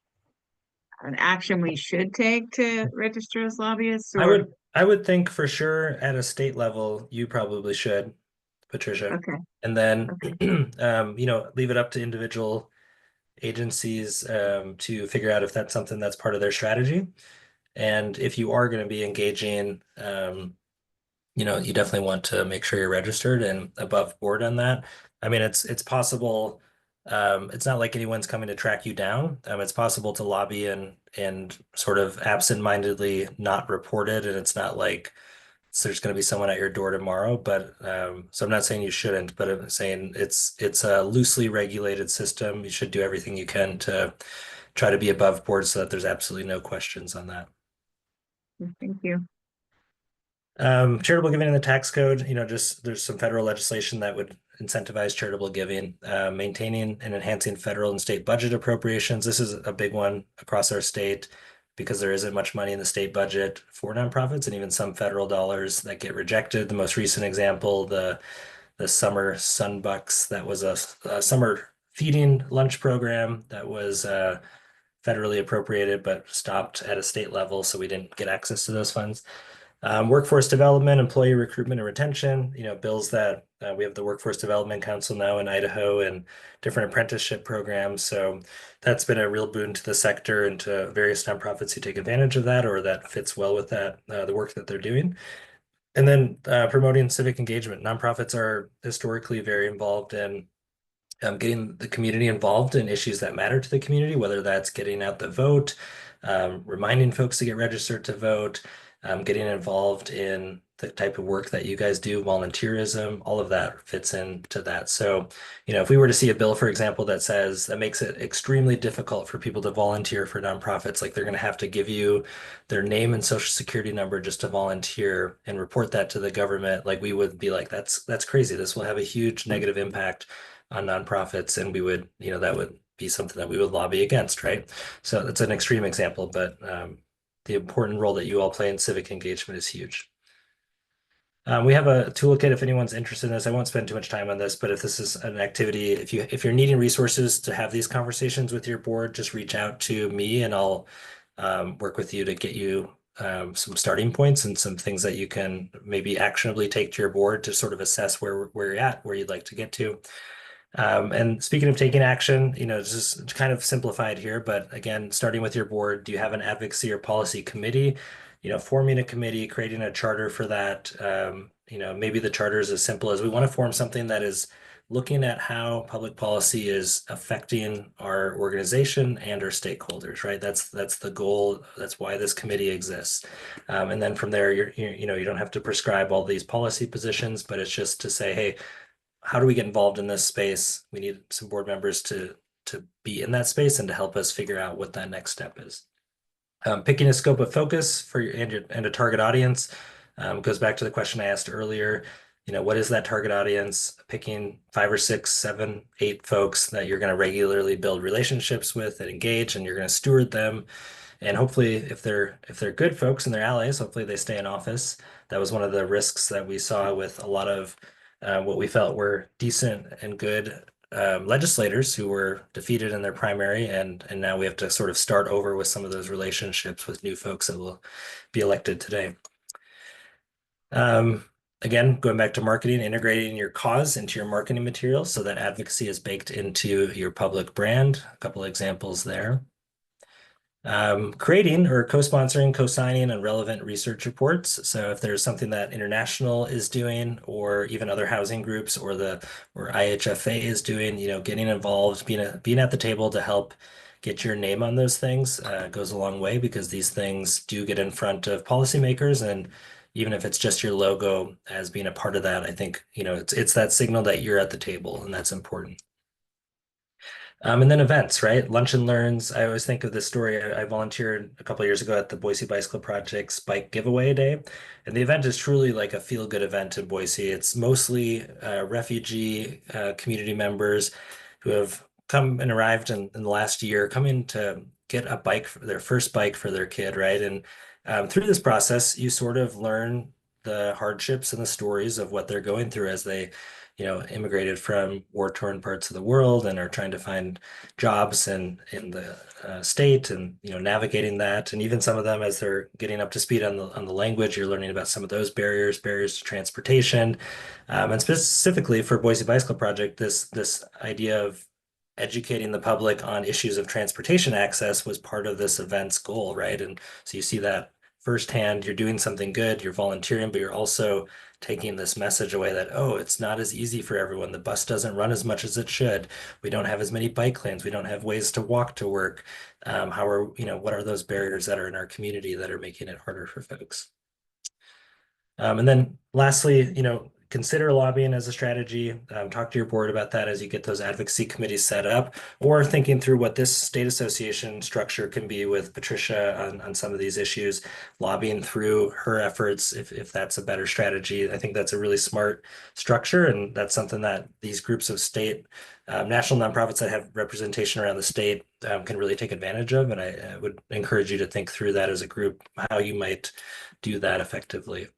action we should take to register as lobbyists? Or I would think for sure at a state level, you probably should, Patricia. okay, And then, okay. leave it up to individual agencies to figure out if that's something that's part of their strategy. And if you are going to be engaging, you definitely want to make sure you're registered and above board on that. I mean, it's possible. It's not like anyone's coming to track you down. It's possible to lobby and sort of absent-mindedly not report it, and it's not like there's going to be someone at your door tomorrow. But so I'm not saying you shouldn't, but I'm saying it's a loosely regulated system. You should do everything you can to try to be above board so that there's absolutely no questions on that. Thank you. Charitable giving in the tax code, just there's some federal legislation that would incentivize charitable giving, maintaining and enhancing federal and state budget appropriations. This is a big one across our state because there isn't much money in the state budget for nonprofits, and even some federal dollars that get rejected. The most recent example, the summer Sunbucks, that was a summer feeding lunch program that was federally appropriated but stopped at a state level, so we didn't get access to those funds. Workforce development, employee recruitment and retention, bills that we have the Workforce Development Council now in Idaho and different apprenticeship programs. So that's been a real boon to the sector and to various nonprofits who take advantage of that or that fits well with that, the work that they're doing. And then promoting civic engagement. Nonprofits are historically very involved in getting the community involved in issues that matter to the community, whether that's getting out the vote, reminding folks to get registered to vote, getting involved in the type of work that you guys do, volunteerism, all of that fits into that. So, if we were to see a bill, for example, that makes it extremely difficult for people to volunteer for nonprofits, like they're going to have to give you their name and social security number just to volunteer and report that to the government, like we would be like, that's crazy. This will have a huge negative impact on nonprofits, and we would, that would be something that we would lobby against, right? So that's an extreme example, but the important role that you all play in civic engagement is huge. We have a toolkit if anyone's interested in this. I won't spend too much time on this, but if this is an activity, if you're needing resources to have these conversations with your board, just reach out to me and I'll work with you to get you some starting points and some things that you can maybe actionably take to your board to sort of assess where you're at, where you'd like to get to. And speaking of taking action, this is kind of simplified here, but again, starting with your board, do you have an advocacy or policy committee? Forming a committee, creating a charter for that. Maybe the charter is as simple as we want to form something that is looking at how public policy is affecting our organization and our stakeholders, right? That's the goal. That's why this committee exists. And then from there, you don't have to prescribe all these policy positions, but it's just to say, hey, how do we get involved in this space? We need some board members to be in that space and to help us figure out what that next step is. Picking a scope of focus for and a target audience goes back to the question I asked earlier. What is that target audience? Picking 5 or 6, 7, 8 folks that you're going to regularly build relationships with and engage, and you're going to steward them. And hopefully, if they're good folks and they're allies, hopefully they stay in office. That was one of the risks that we saw with a lot of what we felt were decent and good legislators who were defeated in their primary, and now we have to sort of start over with some of those relationships with new folks that will be elected today. Again, going back to marketing, integrating your cause into your marketing materials so that advocacy is baked into your public brand. A couple of examples there. Creating or co-sponsoring, co-signing on relevant research reports. So if there's something that International is doing, or even other housing groups, or IHFA is doing, getting involved, being at the table to help get your name on those things goes a long way, because these things do get in front of policymakers, and even if it's just your logo as being a part of that, I think it's that signal that you're at the table, and that's important. And then events, right? Lunch and Learns. I always think of this story. I volunteered a couple of years ago at the Boise Bicycle Project's Bike Giveaway Day. And the event is truly like a feel-good event in Boise. It's mostly refugee community members who have come and arrived in the last year, coming to get a bike, their first bike for their kid, right? And through this process, you sort of learn the hardships and the stories of what they're going through as they immigrated from war-torn parts of the world and are trying to find jobs in the state, and navigating that. And even some of them, as they're getting up to speed on the language, you're learning about some of those barriers to transportation. And specifically for Boise Bicycle Project, this idea of educating the public on issues of transportation access was part of this event's goal, right? And so you see that firsthand. You're doing something good, you're volunteering, but you're also taking this message away that, oh, it's not as easy for everyone. The bus doesn't run as much as it should. We don't have as many bike lanes. We don't have ways to walk to work. What are those barriers that are in our community that are making it harder for folks? And then lastly, consider lobbying as a strategy. Talk to your board about that as you get those advocacy committees set up, or thinking through what this state association structure can be with Patricia on some of these issues, lobbying through her efforts if that's a better strategy. I think that's a really smart structure, and that's something that these groups of state national nonprofits that have representation around the state can really take advantage of. And I would encourage you to think through that as a group, how you might do that effectively.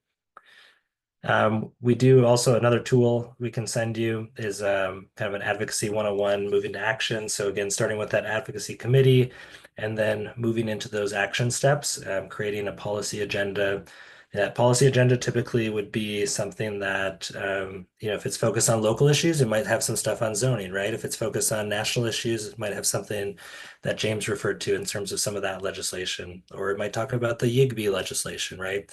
We do also, another tool we can send you is kind of an advocacy 101, moving to action. So again, starting with that advocacy committee and then moving into those action steps, creating a policy agenda. That policy agenda typically would be something that, if it's focused on local issues, it might have some stuff on zoning, right? If it's focused on national issues, it might have something that James referred to in terms of some of that legislation, or it might talk about the YIGBY legislation, right?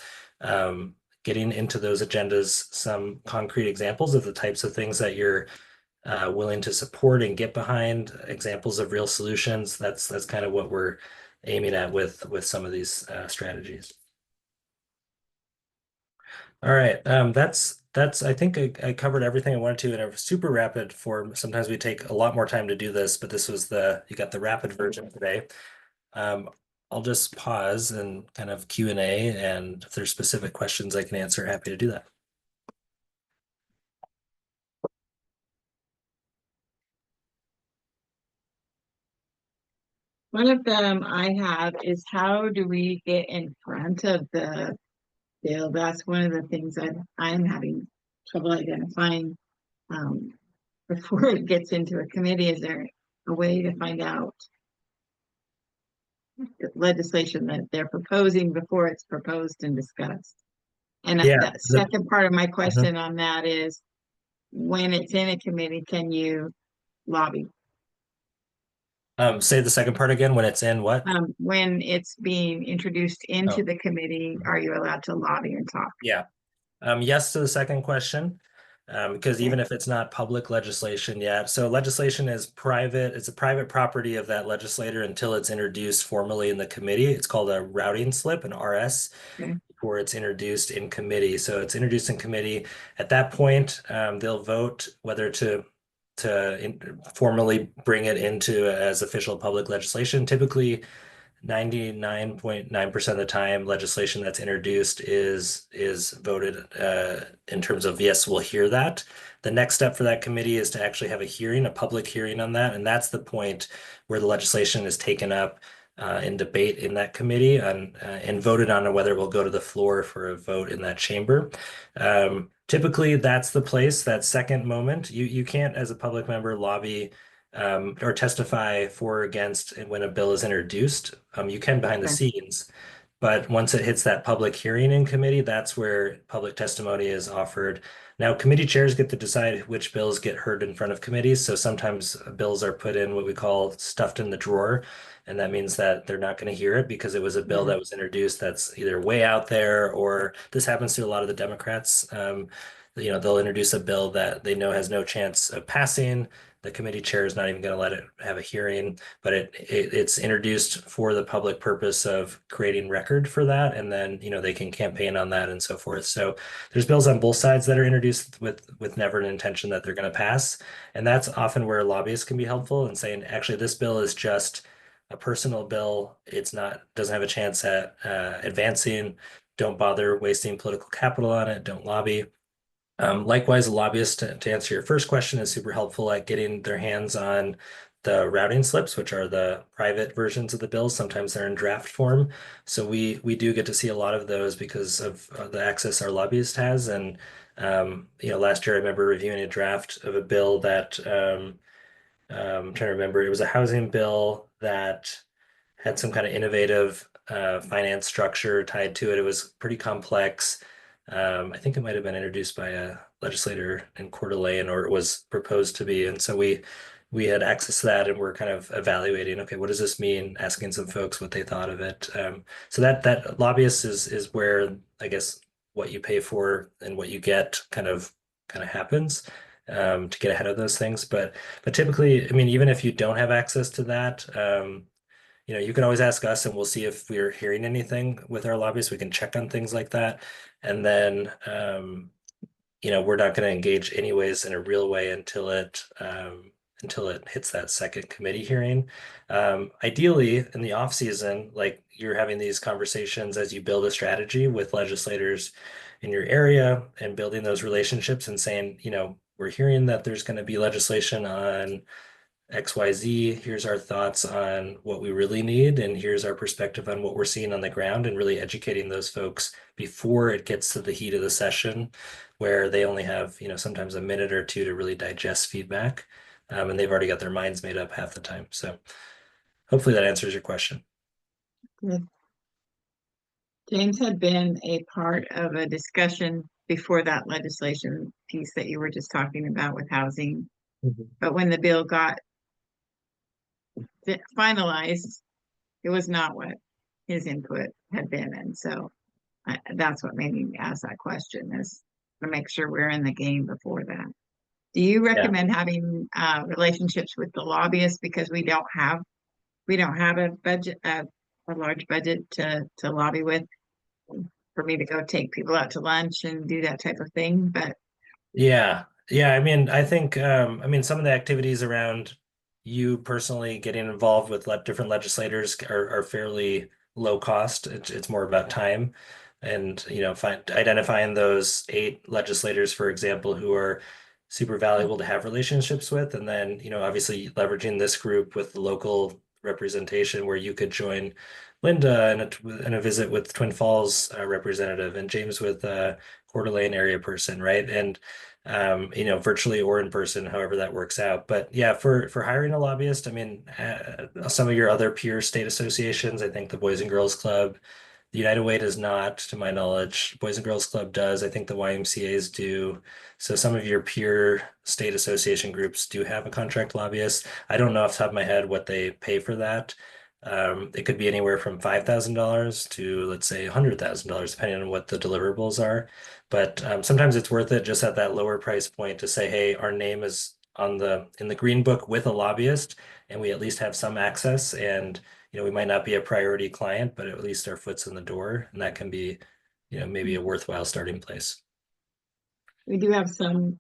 getting into those agendas some concrete examples of the types of things that you're willing to support and get behind, examples of real solutions. That's kind of what we're aiming at with some of these strategies. All right, that's I think I covered everything I wanted to in a super rapid form. Sometimes we take a lot more time to do this, but this was you got the rapid version today. I'll just pause and kind of Q&A, and if there's specific questions I can answer, happy to do that. One of them I have is, how do we get in front of the bill? That's one of the things that I'm having trouble identifying before it gets into a committee. Is there a way to find out the legislation that they're proposing before it's proposed and discussed? And Yeah, the second part of my question on that is, when it's in a committee, can you lobby? Say the second part again. When it's in what? When it's being introduced into the committee, are you allowed to lobby and talk? Yeah. Yes to the second question, because even if it's not public legislation yet, so legislation is private, it's a private property of that legislator until it's introduced formally in the committee. It's called a routing slip, an RS, before it's introduced in committee. So it's introduced in committee. At that point, they'll vote whether to formally bring it into as official public legislation. Typically, 99.9% of the time, legislation that's introduced is voted in terms of, yes, we'll hear that. The next step for that committee is to actually have a hearing, a public hearing on that. And that's the point where the legislation is taken up in debate in that committee and voted on whether it will go to the floor for a vote in that chamber. Typically, that's the place, that second moment. You can't, as a public member, lobby or testify for or against when a bill is introduced. You can behind the scenes, but once it hits that public hearing in committee, that's where public testimony is offered. Now, committee chairs get to decide which bills get heard in front of committees. So sometimes bills are put in what we call stuffed in the drawer. And that means that they're not going to hear it because it was a bill that was introduced that's either way out there, or this happens to a lot of the Democrats. They'll introduce a bill that they know has no chance of passing. The committee chair is not even going to let it have a hearing, but it's introduced for the public purpose of creating record for that, and then they can campaign on that and so forth. So there's bills on both sides that are introduced with never an intention that they're going to pass, and that's often where lobbyists can be helpful in saying, actually, this bill is just a personal bill. It's not doesn't have a chance at advancing. Don't bother wasting political capital on it. Don't lobby. Likewise, a lobbyist, to answer your first question, is super helpful at getting their hands on the routing slips, which are the private versions of the bills. Sometimes they're in draft form. So we do get to see a lot of those because of the access our lobbyist has. And last year I remember reviewing a draft of a bill that I'm trying to remember. It was a housing bill that had some kind of innovative finance structure tied to it. It was pretty complex. I think it might have been introduced by a legislator in Coeur d'Alene, or it was proposed to be. And so we had access to that, and we're kind of evaluating, okay, what does this mean? Asking some folks what they thought of it. So that lobbyist is where, I guess, what you pay for and what you get kind of happens to get ahead of those things. But typically, I mean, even if you don't have access to that, you can always ask us, and we'll see if we're hearing anything with our lobbyists. We can check on things like that. And then, we're not going to engage anyways in a real way until it hits that second committee hearing. Ideally, in the off season, like you're having these conversations as you build a strategy with legislators in your area and building those relationships and saying, we're hearing that there's going to be legislation on XYZ. Here's our thoughts on what we really need, and here's our perspective on what we're seeing on the ground, and really educating those folks before it gets to the heat of the session, where they only have, sometimes a minute or two to really digest feedback, and they've already got their minds made up half the time. So hopefully that answers your question. Good. James had been a part of a discussion before that legislation piece that you were just talking about with housing. But when the bill got finalized, it was not what his input had been. And so That's what made me ask that question, is to make sure we're in the game before that. Do you recommend having relationships with the lobbyists, because we don't have a budget, a large budget to lobby with, for me to go take people out to lunch and do that type of thing? But Yeah. Yeah. I mean, I think, I mean, some of the activities around you personally getting involved with different legislators are fairly low cost. It's more about time and, identifying those 8 legislators, for example, who are super valuable to have relationships with. And then, obviously leveraging this group with the local representation where you could join Linda in a visit with Twin Falls representative, and James with Coeur d'Alene area person, right? And virtually or in person, however that works out. But yeah, for hiring a lobbyist, I mean, some of your other peer state associations, I think the Boys and Girls Club, the United Way does not, to my knowledge. Boys and Girls Club does. I think the YMCA's do. So some of your peer state association groups do have a contract lobbyist. I don't know off the top of my head what they pay for that. It could be anywhere from $5,000 to, let's say, $100,000, depending on what the deliverables are. But sometimes it's worth it just at that lower price point to say, hey, our name is in the green book with a lobbyist, and we at least have some access. And we might not be a priority client, but at least our foot's in the door, and that can be, maybe a worthwhile starting place. we do have some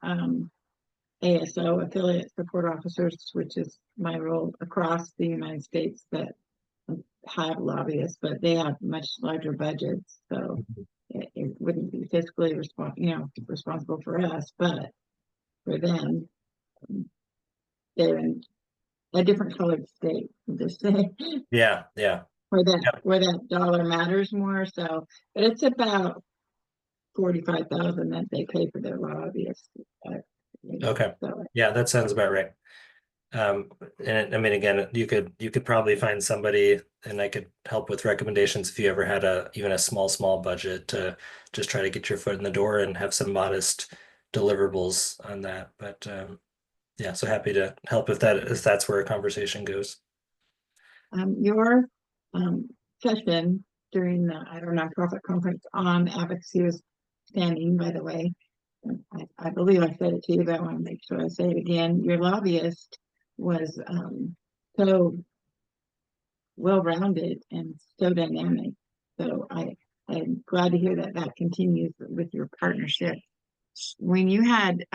ASO, affiliate support officers, which is my role across the United States, that have lobbyists, but they have much larger budgets, so it wouldn't be fiscally responsible for us, but for them, they're in a different colored state, just say, Yeah. where that Yep. where that dollar matters more. So, but it's about 45,000 that they pay for their lobbyists. Okay. So, Yeah, that sounds about right. And I mean, again, you could probably find somebody, and I could help with recommendations if you ever had even a small budget to just try to get your foot in the door and have some modest deliverables on that. But yeah, so happy to help if that's where a conversation goes. your session during the nonprofit conference on advocacy was standing, by the way. I believe I said it to you, but I want to make sure I say it again. Your lobbyist was so well-rounded and so dynamic. So I'm glad to hear that continues with your partnership. When you had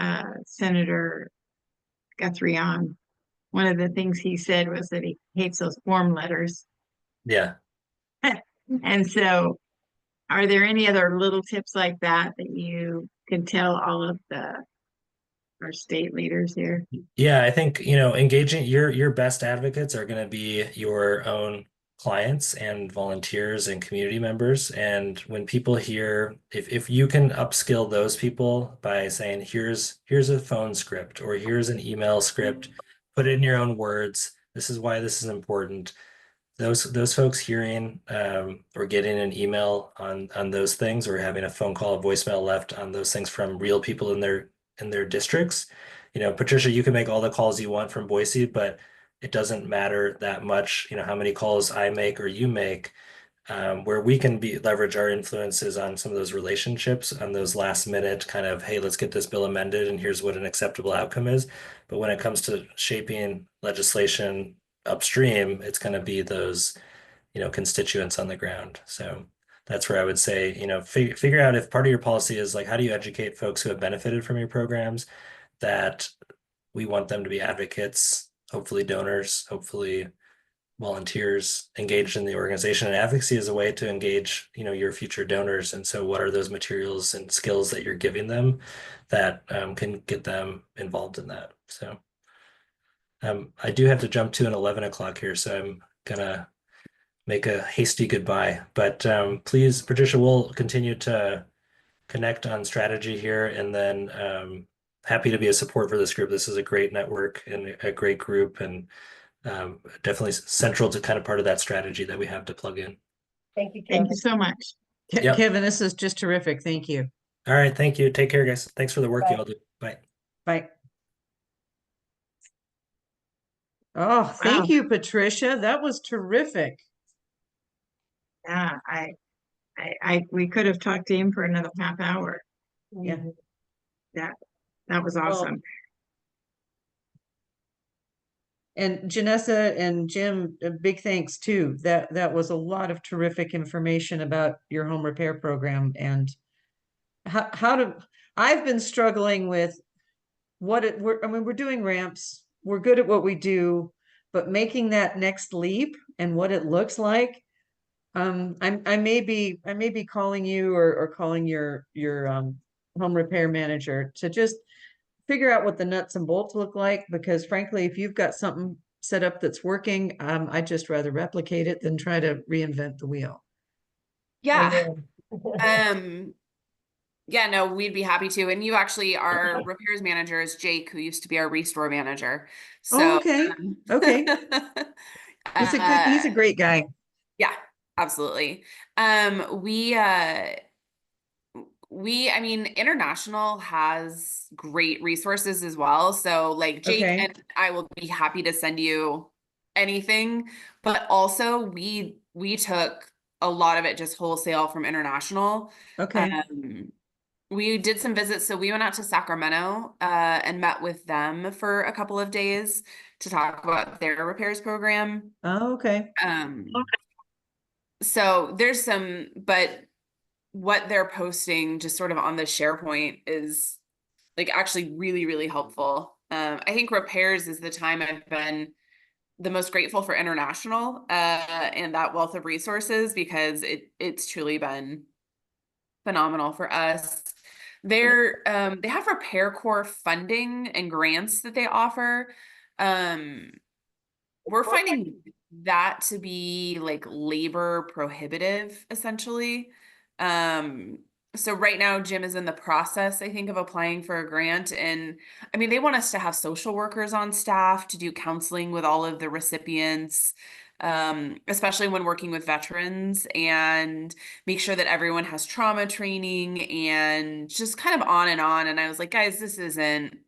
Senator Guthrie on, one of the things he said was that he hates those form letters. Yeah. And so, are there any other little tips like that you can tell all of our state leaders here? Yeah, I think, engaging your best advocates are going to be your own clients and volunteers and community members. And when people hear, if you can upskill those people by saying, here's a phone script, or here's an email script, put it in your own words. This is why this is important. Those folks hearing or getting an email on those things, or having a phone call, a voicemail left on those things from real people in their districts. Patricia, you can make all the calls you want from Boise, but it doesn't matter that much, how many calls I make or you make. Where we can leverage our influences on some of those relationships, on those last minute kind of, hey, let's get this bill amended and here's what an acceptable outcome is. But when it comes to shaping legislation upstream, it's going to be those, constituents on the ground. So that's where I would say, figure out if part of your policy is like, how do you educate folks who have benefited from your programs, that we want them to be advocates, hopefully donors, hopefully volunteers engaged in the organization. And advocacy is a way to engage, your future donors. And so what are those materials and skills that you're giving them that can get them involved in that? So I do have to jump to an 11 o'clock here, so I'm gonna make a hasty goodbye. But please, Patricia, we'll continue to connect on strategy here, and then happy to be a support for this group. This is a great network and a great group, and definitely central to kind of part of that strategy that we have to plug in. Thank you, Thank Kevin. you so much. Yep. Kevin, this is just terrific. Thank you. All right, thank you. Take care, guys. Thanks for the work Bye. you all do. Bye. Bye. Oh, thank Wow. you, Patricia. That was terrific. Yeah, we could have talked to him for another half hour. Yeah. Mhm. That was awesome. And Janessa and Jim, a big thanks too. That was a lot of terrific information about your home repair program and how to, I've been struggling with I mean, we're doing ramps, we're good at what we do, but making that next leap and what it looks like. I may be calling you or calling your home repair manager to just figure out what the nuts and bolts look like, because frankly, if you've got something set up that's working, I'd just rather replicate it than try to reinvent the wheel. Yeah. Amen. Yeah, no, we'd be happy to. And you actually, our repairs manager is Jake, who used to be our restore manager. Oh, So, okay. Okay. He's a uh, great guy. yeah, absolutely. I mean, International has great resources as well. So like Jake Okay. and I will be happy to send you anything, but also we took a lot of it just wholesale from International. Okay. We did some visits. So we went out to Sacramento and met with them for a couple of days to talk about their repairs program. Oh, okay. So there's some, but what they're posting just sort of on the SharePoint is like actually really, really helpful. I think repairs is the time I've been the most grateful for International and that wealth of resources, because it's truly been phenomenal for us. They have Repair Corps funding and grants that they offer. We're finding that to be like labor prohibitive, essentially. So right now, Jim is in the process, I think, of applying for a grant. And I mean, they want us to have social workers on staff to do counseling with all of the recipients, especially when working with veterans, and make sure that everyone has trauma training and just kind of on and on. And I was like, guys, this isn't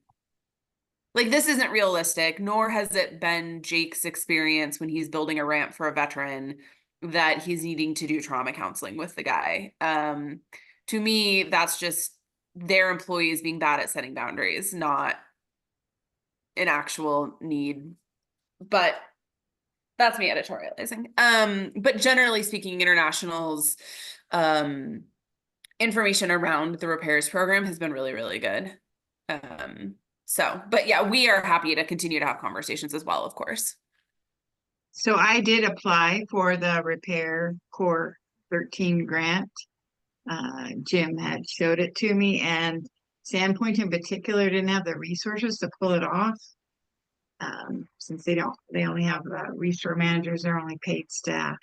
realistic, nor has it been Jake's experience when he's building a ramp for a veteran that he's needing to do trauma counseling with the guy. To me, that's just their employees being bad at setting boundaries, not an actual need. But that's me editorializing. But generally speaking, International's information around the repairs program has been really, really good. But yeah, we are happy to continue to have conversations as well, of course. So I did apply for the Repair Corps 13 grant. Jim had showed it to me, and Sandpoint in particular didn't have the resources to pull it off. Since they only have restore managers, they're only paid staff.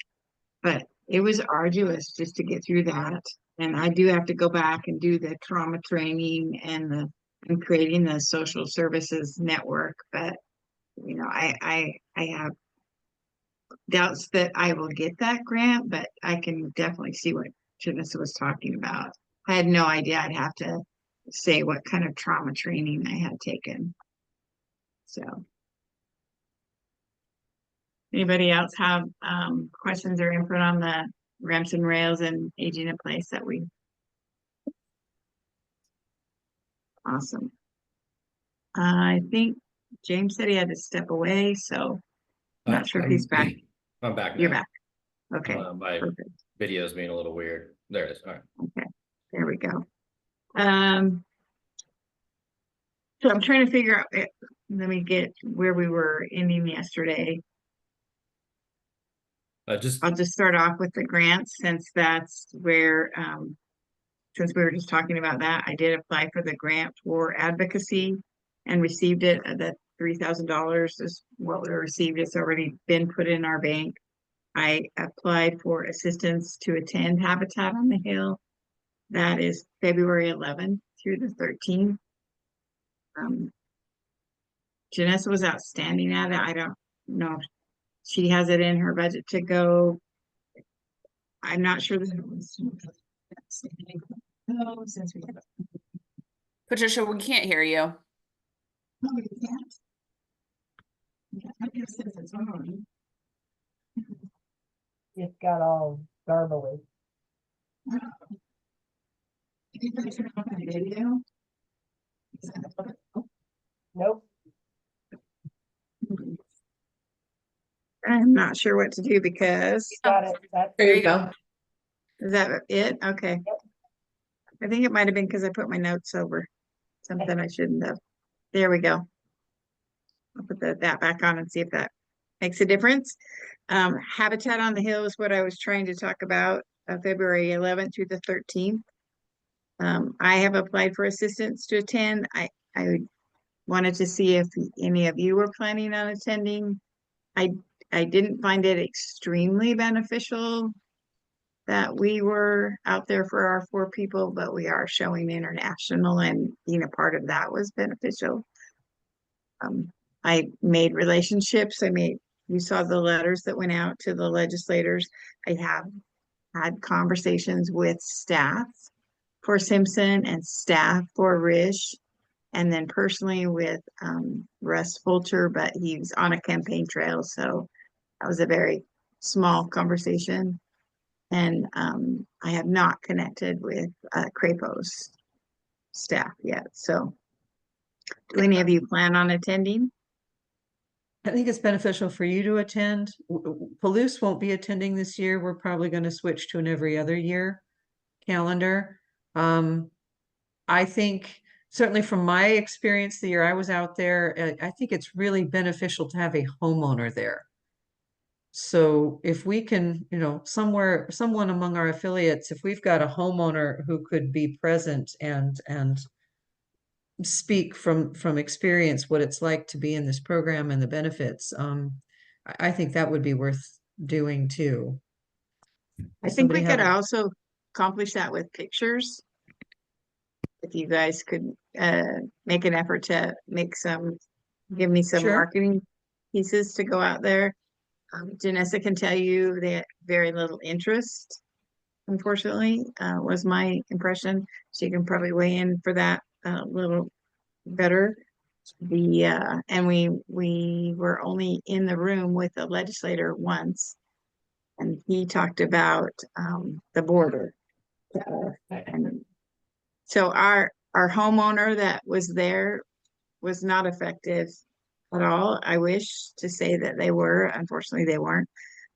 But it was arduous just to get through that. And I do have to go back and do the trauma training and creating the social services network. But you know, I have doubts that I will get that grant, but I can definitely see what Janessa was talking about. I had no idea I'd have to say what kind of trauma training I had taken. So anybody else have questions or input on the ramps and rails and aging in place that we awesome. I think James said he had to step away, so I'm not sure if he's back. I'm back now. You're back. Okay, My perfect. video's being a little weird. There it is. All right. Okay, there we go. So I'm trying to figure out, let me get where we were ending yesterday. I'll just start off with the grants, since that's where, since we were just talking about that, I did apply for the grant for advocacy and received it. That $3,000 is what we received. It's already been put in our bank. I applied for assistance to attend Habitat on the Hill. That is February 11th through the 13th. Janessa was outstanding at it. I don't know if she has it in her budget to go. I'm not sure that it was. No, since we have. Patricia, we can't hear you. No, we can't. Yeah, I guess it's on. It got all garbly. Video. Nope. I'm not sure what to do because, Got it. That's There you go. is that it? Okay. I think it might have been because I put my notes over something I shouldn't have. There we go. I'll put that back on and see if that makes a difference. Habitat on the Hill is what I was trying to talk about, February 11th through the 13th. I have applied for assistance to attend. I wanted to see if any of you were planning on attending. I didn't find it extremely beneficial that we were out there for our 4 people, but we are showing international, and being a part of that was beneficial. I made relationships. You saw the letters that went out to the legislators. I have had conversations with staff for Simpson and staff for Rish, and then personally with Russ Fulcher, but he's on a campaign trail, so that was a very small conversation. And I have not connected with Crapo's staff yet. So do any of you plan on attending? I think it's beneficial for you to attend. Palouse won't be attending this year. We're probably going to switch to an every other year calendar. I think certainly from my experience the year I was out there, I think it's really beneficial to have a homeowner there. So if we can, someone among our affiliates, if we've got a homeowner who could be present and speak from experience what it's like to be in this program and the benefits, I think that would be worth doing too. I think we Somebody could have a- also accomplish that with pictures. If you guys could make an effort to give me some Sure. marketing pieces to go out there. Janessa can tell you that very little interest, unfortunately, was my impression. She can probably weigh in for that a little better. And we were only in the room with the legislator once, and he talked about the border. And so our homeowner that was there was not effective at all. I wish to say that they were. Unfortunately, they weren't,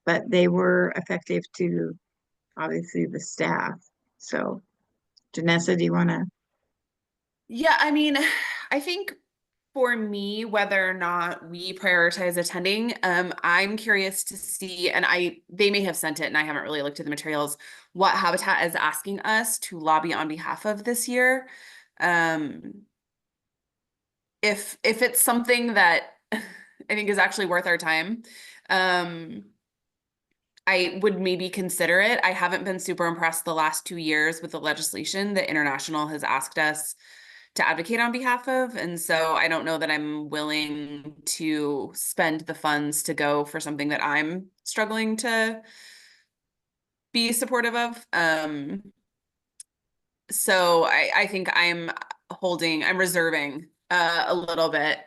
but they were effective to obviously the staff. So, Janessa, do you want to? Yeah, I mean, I think for me, whether or not we prioritize attending, I'm curious to see, and they may have sent it and I haven't really looked at the materials, what Habitat is asking us to lobby on behalf of this year. If it's something that I think is actually worth our time, I would maybe consider it. I haven't been super impressed the last 2 years with the legislation that International has asked us to advocate on behalf of. And so I don't know that I'm willing to spend the funds to go for something that I'm struggling to be supportive of. So I think I'm reserving a little bit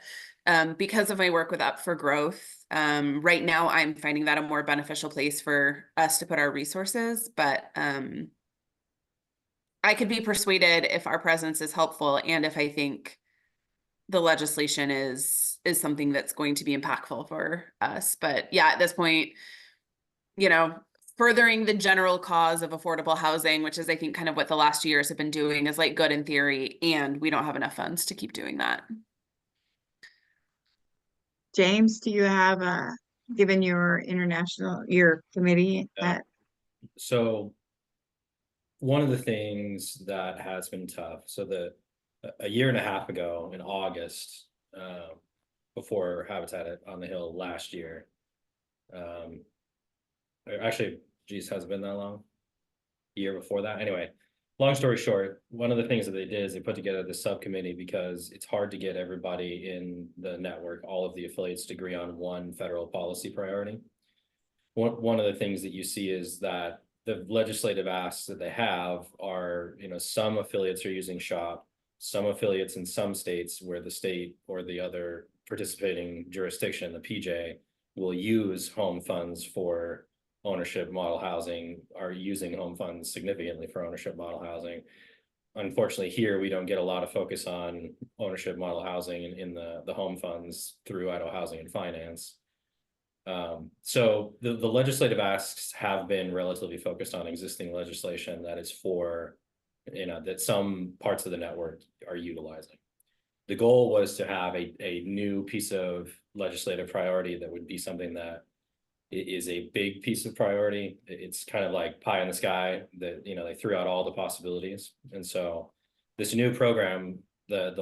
because of my work with Up for Growth. Right now, I'm finding that a more beneficial place for us to put our resources, but I could be persuaded if our presence is helpful and if I think the legislation is something that's going to be impactful for us. But yeah, at this point, furthering the general cause of affordable housing, which is I think kind of what the last 2 years have been doing, is like good in theory, and we don't have enough funds to keep doing that. James, do you have given your committee Yeah. So one of the things that has been tough, so a year and a half ago in August, before Habitat on the Hill last year, actually, geez, has it been that long? A year before that? Anyway, long story short, one of the things that they did is they put together the subcommittee because it's hard to get everybody in the network, all of the affiliates, to agree on one federal policy priority. One of the things that you see is that the legislative asks that they have are, some affiliates are using SHOP, some affiliates in some states where the state or the other participating jurisdiction, the PJ, will use home funds for ownership model housing are using home funds significantly for ownership model housing. Unfortunately, here we don't get a lot of focus on ownership model housing in the home funds through Idaho Housing and Finance. So the legislative asks have been relatively focused on existing legislation that is for, that some parts of the network are utilizing. The goal was to have a new piece of legislative priority that would be something that is a big piece of priority. It's kind of like pie in the sky that, they threw out all the possibilities. And so this new program, the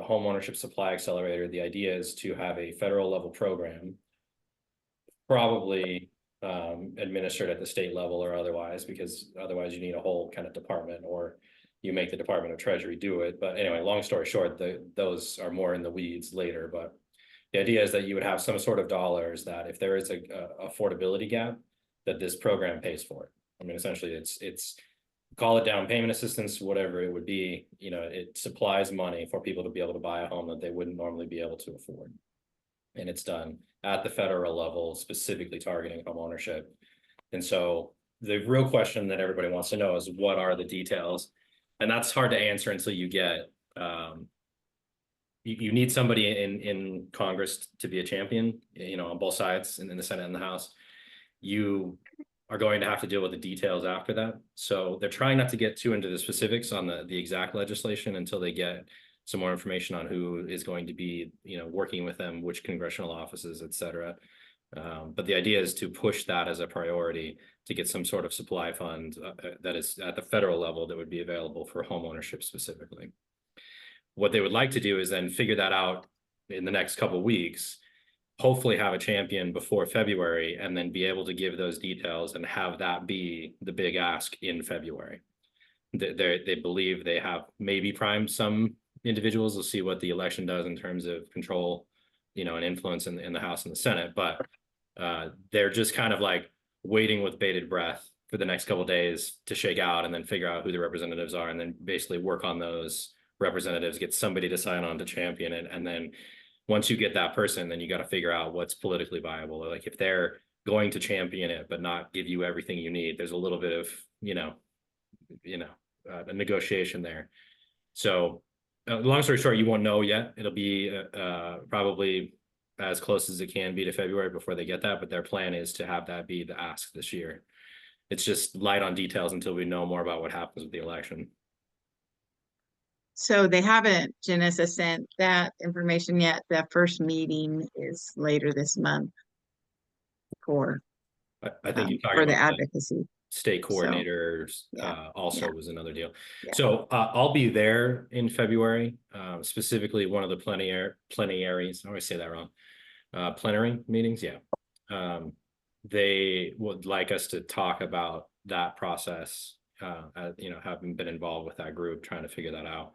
Home Ownership Supply Accelerator, the idea is to have a federal level program, probably administered at the state level or otherwise, because otherwise you need a whole kind of department, or you make the Department of Treasury do it. But anyway, long story short, those are more in the weeds later. But the idea is that you would have some sort of dollars that if there is a affordability gap, that this program pays for it. I mean, essentially it's call it down payment assistance, whatever it would be, it supplies money for people to be able to buy a home that they wouldn't normally be able to afford. And it's done at the federal level, specifically targeting home ownership. And so the real question that everybody wants to know is, what are the details? And that's hard to answer until you get, you need somebody in Congress to be a champion, on both sides, and in the Senate and the House. You are going to have to deal with the details after that. So they're trying not to get too into the specifics on the exact legislation until they get some more information on who is going to be, working with them, which congressional offices, et cetera. But the idea is to push that as a priority to get some sort of supply fund that is at the federal level that would be available for home ownership specifically. What they would like to do is then figure that out in the next couple of weeks, hopefully have a champion before February, and then be able to give those details and have that be the big ask in February. They believe they have maybe primed some individuals. We'll see what the election does in terms of control, and influence in the House and the Senate, but they're just kind of like waiting with bated breath for the next couple of days to shake out and then figure out who the representatives are, and then basically work on those representatives, get somebody to sign on to champion it. And then once you get that person, then you got to figure out what's politically viable. Like if they're going to champion it but not give you everything you need, there's a little bit of a negotiation there. So long story short, you won't know yet. It'll be probably as close as it can be to February before they get that, but their plan is to have that be the ask this year. It's just light on details until we know more about what happens with the election. So they haven't, Janessa, sent that information yet. The first meeting is later this month for I think you're talking for the about advocacy. State coordinators yeah, also was another deal. Yeah. So I'll be there in February, specifically one of the plenaries. I always say that wrong. Plenary meetings. Yeah. They would like us to talk about that process, having been involved with that group, trying to figure that out.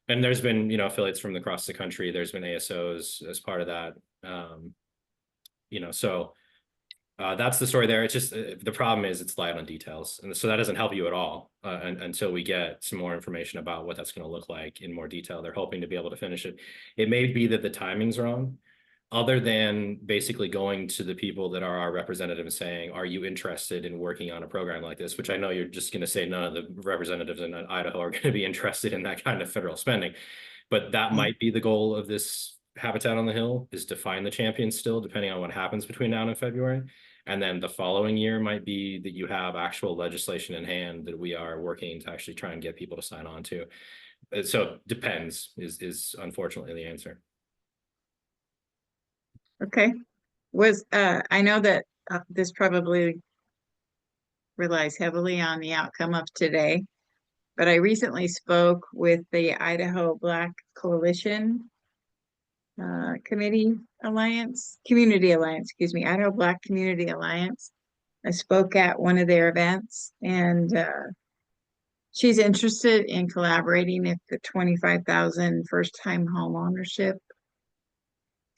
And there's been, affiliates from across the country. There's been ASOs as part of that. So that's the story there. It's just the problem is it's light on details, and so that doesn't help you at all until we get some more information about what that's going to look like in more detail. They're hoping to be able to finish it. It may be that the timing's wrong, other than basically going to the people that are our representative and saying, are you interested in working on a program like this? Which I know you're just going to say none of the representatives in Idaho are going to be interested in that kind of federal spending, but that might be the goal of this Habitat on the Hill, is to find the champions still, depending on what happens between now and February. And then the following year might be that you have actual legislation in hand that we are working to actually try and get people to sign on to. So depends is unfortunately the answer. Okay. I know that this probably relies heavily on the outcome of today, but I recently spoke with the Idaho Black Coalition Community Alliance, Idaho Black Community Alliance. I spoke at one of their events, and she's interested in collaborating if the 25,000 first-time home ownership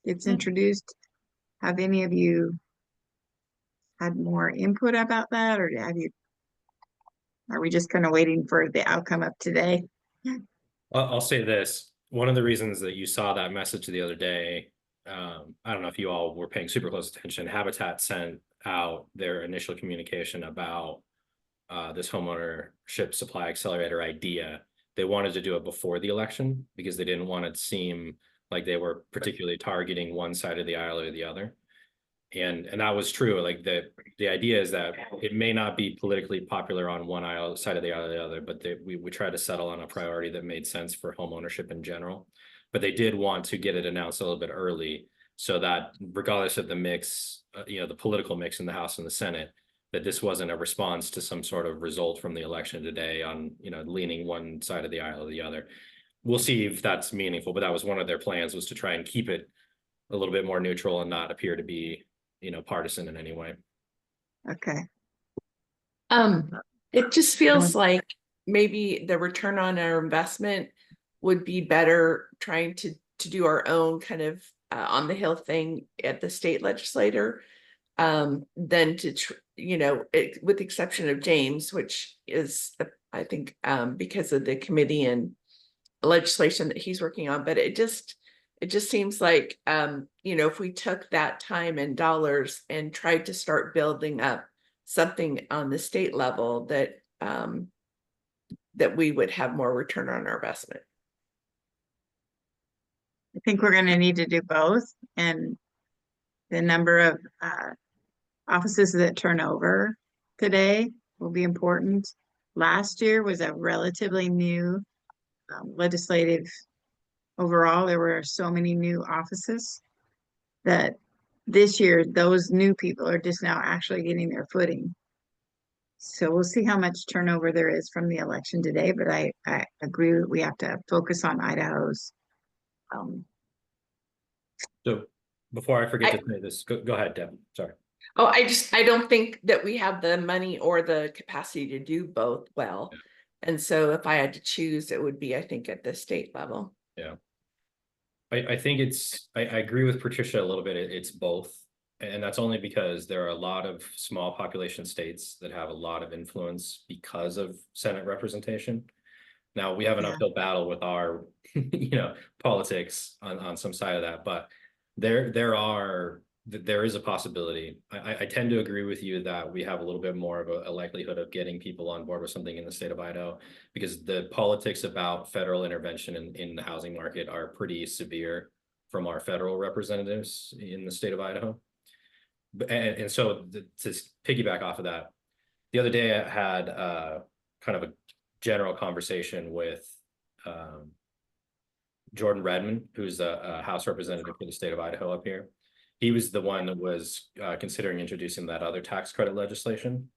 gets introduced. Have any of you had more input about that, or are we just kind of waiting for the outcome of today? I'll say this. One of the reasons that you saw that message the other day I don't know if you all were paying super close attention, Habitat sent out their initial communication about this homeownership supply accelerator idea. They wanted to do it before the election because they didn't want it to seem like they were particularly targeting one side of the aisle or the other. And that was true. Like the idea is that it may not be politically popular on one side of the aisle or the other, but we tried to settle on a priority that made sense for home ownership in general. But they did want to get it announced a little bit early so that regardless of the mix, the political mix in the House and the Senate, that this wasn't a response to some sort of result from the election today on, leaning one side of the aisle or the other. We'll see if that's meaningful, but that was one of their plans, was to try and keep it a little bit more neutral and not appear to be partisan in any way. Okay. It just feels like maybe the return on our investment would be better trying to do our own kind of on the Hill thing at the state legislature than to, with the exception of James, which is, I think, because of the committee and legislation that he's working on, but it just seems like, if we took that time and dollars and tried to start building up something on the state level, that we would have more return on our investment. I think we're going to need to do both, and the number of offices that turn over today will be important. Last year was a relatively new legislative overall. There were so many new offices that this year those new people are just now actually getting their footing. So we'll see how much turnover there is from the election today, but I agree that we have to focus on Idaho's. So before I forget to say this, go ahead, Deb. Sorry. Oh, I don't think that we have the money or the capacity to do both well. Yeah. And so if I had to choose, it would be, I think, at the state level. Yeah. I think I agree with Patricia a little bit. It's both. And that's only because there are a lot of small population states that have a lot of influence because of Senate representation. Now we have an uphill battle with our, politics on some side of that, but there is a possibility. I tend to agree with you that we have a little bit more of a likelihood of getting people on board with something in the state of Idaho, because the politics about federal intervention in the housing market are pretty severe from our federal representatives in the state of Idaho. And so to piggyback off of that, the other day I had kind of a general conversation with Jordan Redmond, who's a House representative for the state of Idaho up here. He was the one that was considering introducing that other tax credit legislation.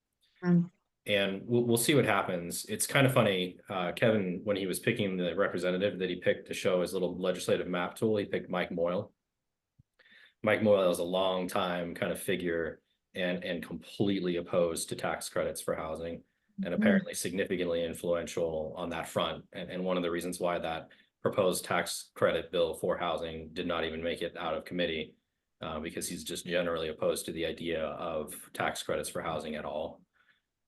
And we'll see what happens. It's kind of funny, Kevin, when he was picking the representative that he picked to show his little legislative map tool, he picked Mike Moyle. Mike Moyle is a long time kind of figure and completely opposed to tax credits for housing, and apparently significantly influential on that front. And one of the reasons why that proposed tax credit bill for housing did not even make it out of committee, because he's just generally opposed to the idea of tax credits for housing at all.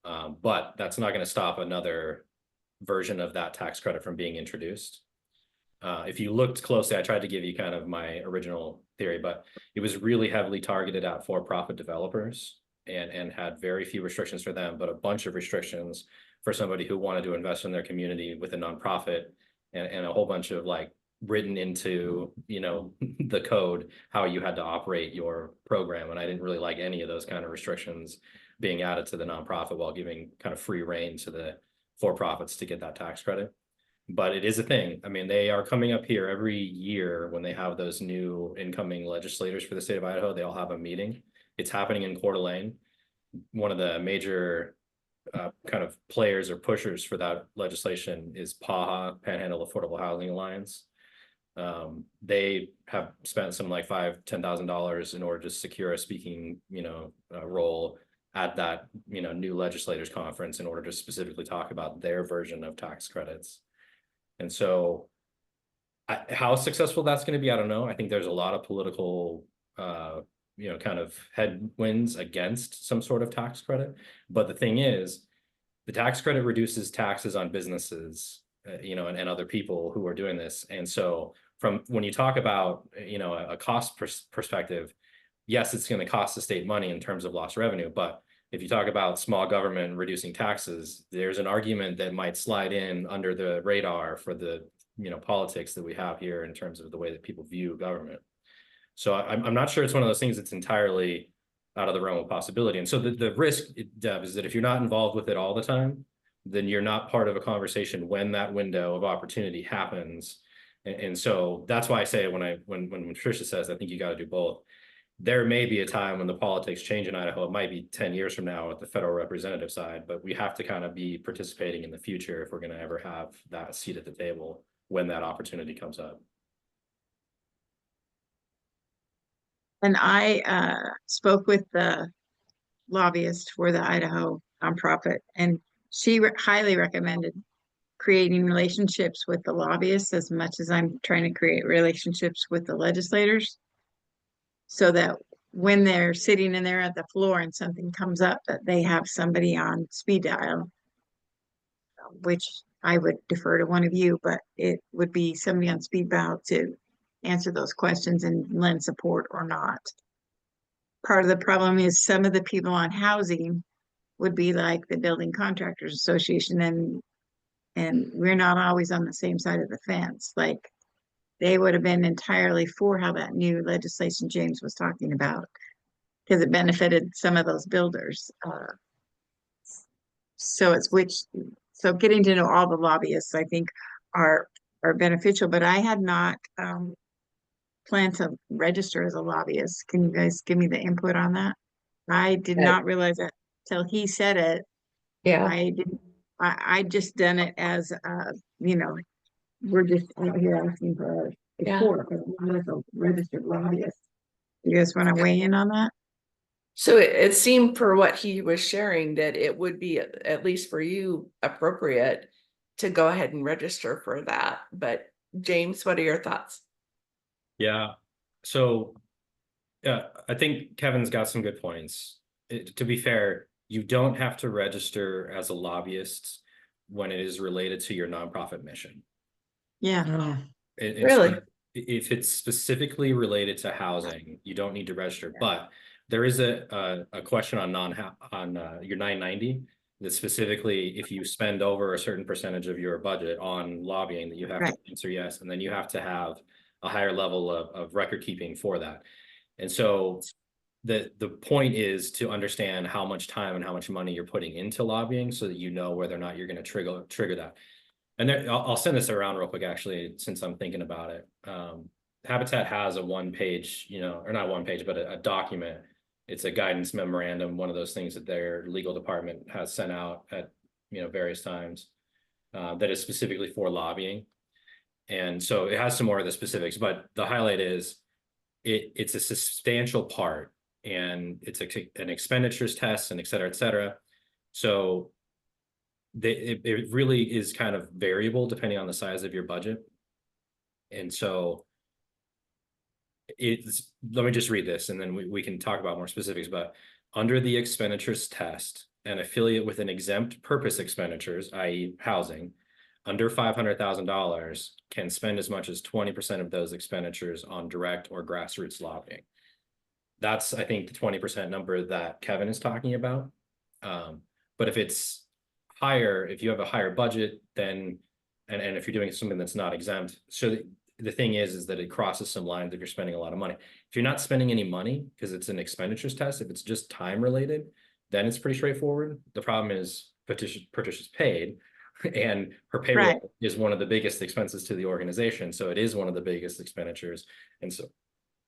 But that's not going to stop another version of that tax credit from being introduced. If you looked closely, I tried to give you kind of my original theory, but it was really heavily targeted at for-profit developers and had very few restrictions for them, but a bunch of restrictions for somebody who wanted to invest in their community with a nonprofit, and a whole bunch of like written into, the code, how you had to operate your program. And I didn't really like any of those kind of restrictions being added to the nonprofit while giving kind of free reign to the for-profits to get that tax credit. But it is a thing. I mean, they are coming up here every year when they have those new incoming legislators for the state of Idaho. They all have a meeting. It's happening in Coeur d'Alene. One of the major kind of players or pushers for that legislation is PAHA, Panhandle Affordable Housing Alliance. They have spent some like $5,000-$10,000 in order to secure a speaking, role at that, new legislators conference in order to specifically talk about their version of tax credits. And so how successful that's going to be, I don't know. I think there's a lot of political, kind of headwinds against some sort of tax credit. But the thing is, the tax credit reduces taxes on businesses, and other people who are doing this. And so from when you talk about, a cost perspective, yes, it's going to cost the state money in terms of lost revenue. But if you talk about small government reducing taxes, there's an argument that might slide in under the radar for the, politics that we have here in terms of the way that people view government. So I'm not sure it's one of those things that's entirely out of the realm of possibility. And so the risk, Deb, is that if you're not involved with it all the time, then you're not part of a conversation when that window of opportunity happens. And so that's why I say when Tricia says, I think you got to do both. There may be a time when the politics change in Idaho. It might be 10 years from now at the federal representative side, but we have to kind of be participating in the future if we're going to ever have that seat at the table when that opportunity comes up. And I spoke with the lobbyist for the Idaho nonprofit, and she highly recommended creating relationships with the lobbyists as much as I'm trying to create relationships with the legislators, so that when they're sitting in there at the floor and something comes up, that they have somebody on speed dial, which I would defer to one of you, but it would be somebody on speed dial to answer those questions and lend support or not. Part of the problem is some of the people on housing would be like the Building Contractors Association, and we're not always on the same side of the fence. Like, they would have been entirely for how that new legislation James was talking about, because it benefited some of those builders. So getting to know all the lobbyists, I think, are beneficial. But I had not planned to register as a lobbyist. Can you guys give me the input on that? I did not realize that till he said it. Yeah. I didn't. I just done it as we're just out here asking for support, but not as a registered lobbyist. You guys want to weigh in on that? So it seemed, for what he was sharing, that it would be, at least for you, appropriate to go ahead and register for that. But James, what are your thoughts? Yeah. So I think Kevin's got some good points. To be fair, you don't have to register as a lobbyist when it is related to your nonprofit mission. Yeah. Really? If it's specifically related to housing, you don't need to register. But there is a question on your 990 that specifically, if you spend over a certain percentage of your budget on lobbying, that you have to answer yes, and then you have to have a higher level of record keeping for that. And so the point is to understand how much time and how much money you're putting into lobbying, so that you know whether or not you're going to trigger that. And then I'll send this around real quick, actually, since I'm thinking about it. Habitat has a one-page, or not one page, but a document. It's a guidance memorandum, one of those things that their legal department has sent out at various times, that is specifically for lobbying. And so it has some more of the specifics, but the highlight is it's a substantial part, and it's an expenditures test, and et cetera, et cetera. So it really is kind of variable depending on the size of your budget. And so let me just read this, and then we can talk about more specifics. But under the expenditures test, an affiliate with an exempt purpose expenditures, i.e. housing, under $500,000 can spend as much as 20% of those expenditures on direct or grassroots lobbying. That's, I think, the 20% number that Kevin is talking about. But if it's higher, if you have a higher budget, then, and if you're doing something that's not exempt, so the thing is that it crosses some lines if you're spending a lot of money. If you're not spending any money, because it's an expenditures test, if it's just time related, then it's pretty straightforward. The problem is Patricia's paid, and her payroll is one of the biggest expenses to the organization. So it is one of the biggest expenditures. And so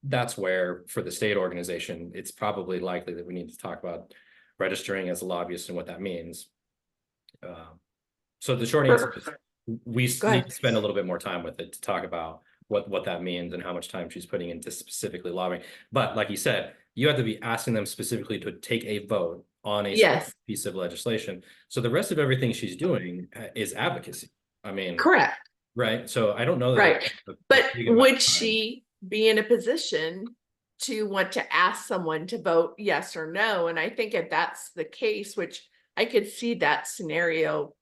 that's where, for the state organization, it's probably likely that we need to talk about registering as a lobbyist and what that means. So the short answer is we need to spend a little bit more time with it to talk about what that means and how much time she's putting into specifically lobbying. But like you said, you have to be asking them specifically to take a vote on a piece of legislation. So the rest of everything she's doing is advocacy. I mean, correct. Right. So I don't know. Right. But would she be in a position to want to ask someone to vote yes or no? And I think if that's the case, which I could see that scenario,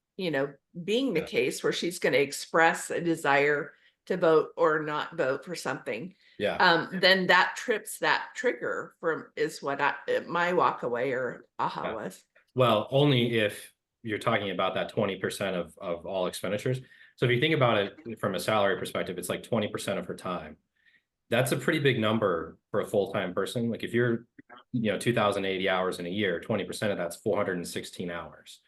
being the case where she's going to express a desire to vote or not vote for something, Yeah. then that trips that trigger is what my walk away or aha Yeah. was. Well, only if you're talking about that 20% of all expenditures. So if you think about it from a salary perspective, it's like 20% of her time. That's a pretty big number for a full-time person. Like if you're, 2,080 hours in a year, 20% of that's 416 hours.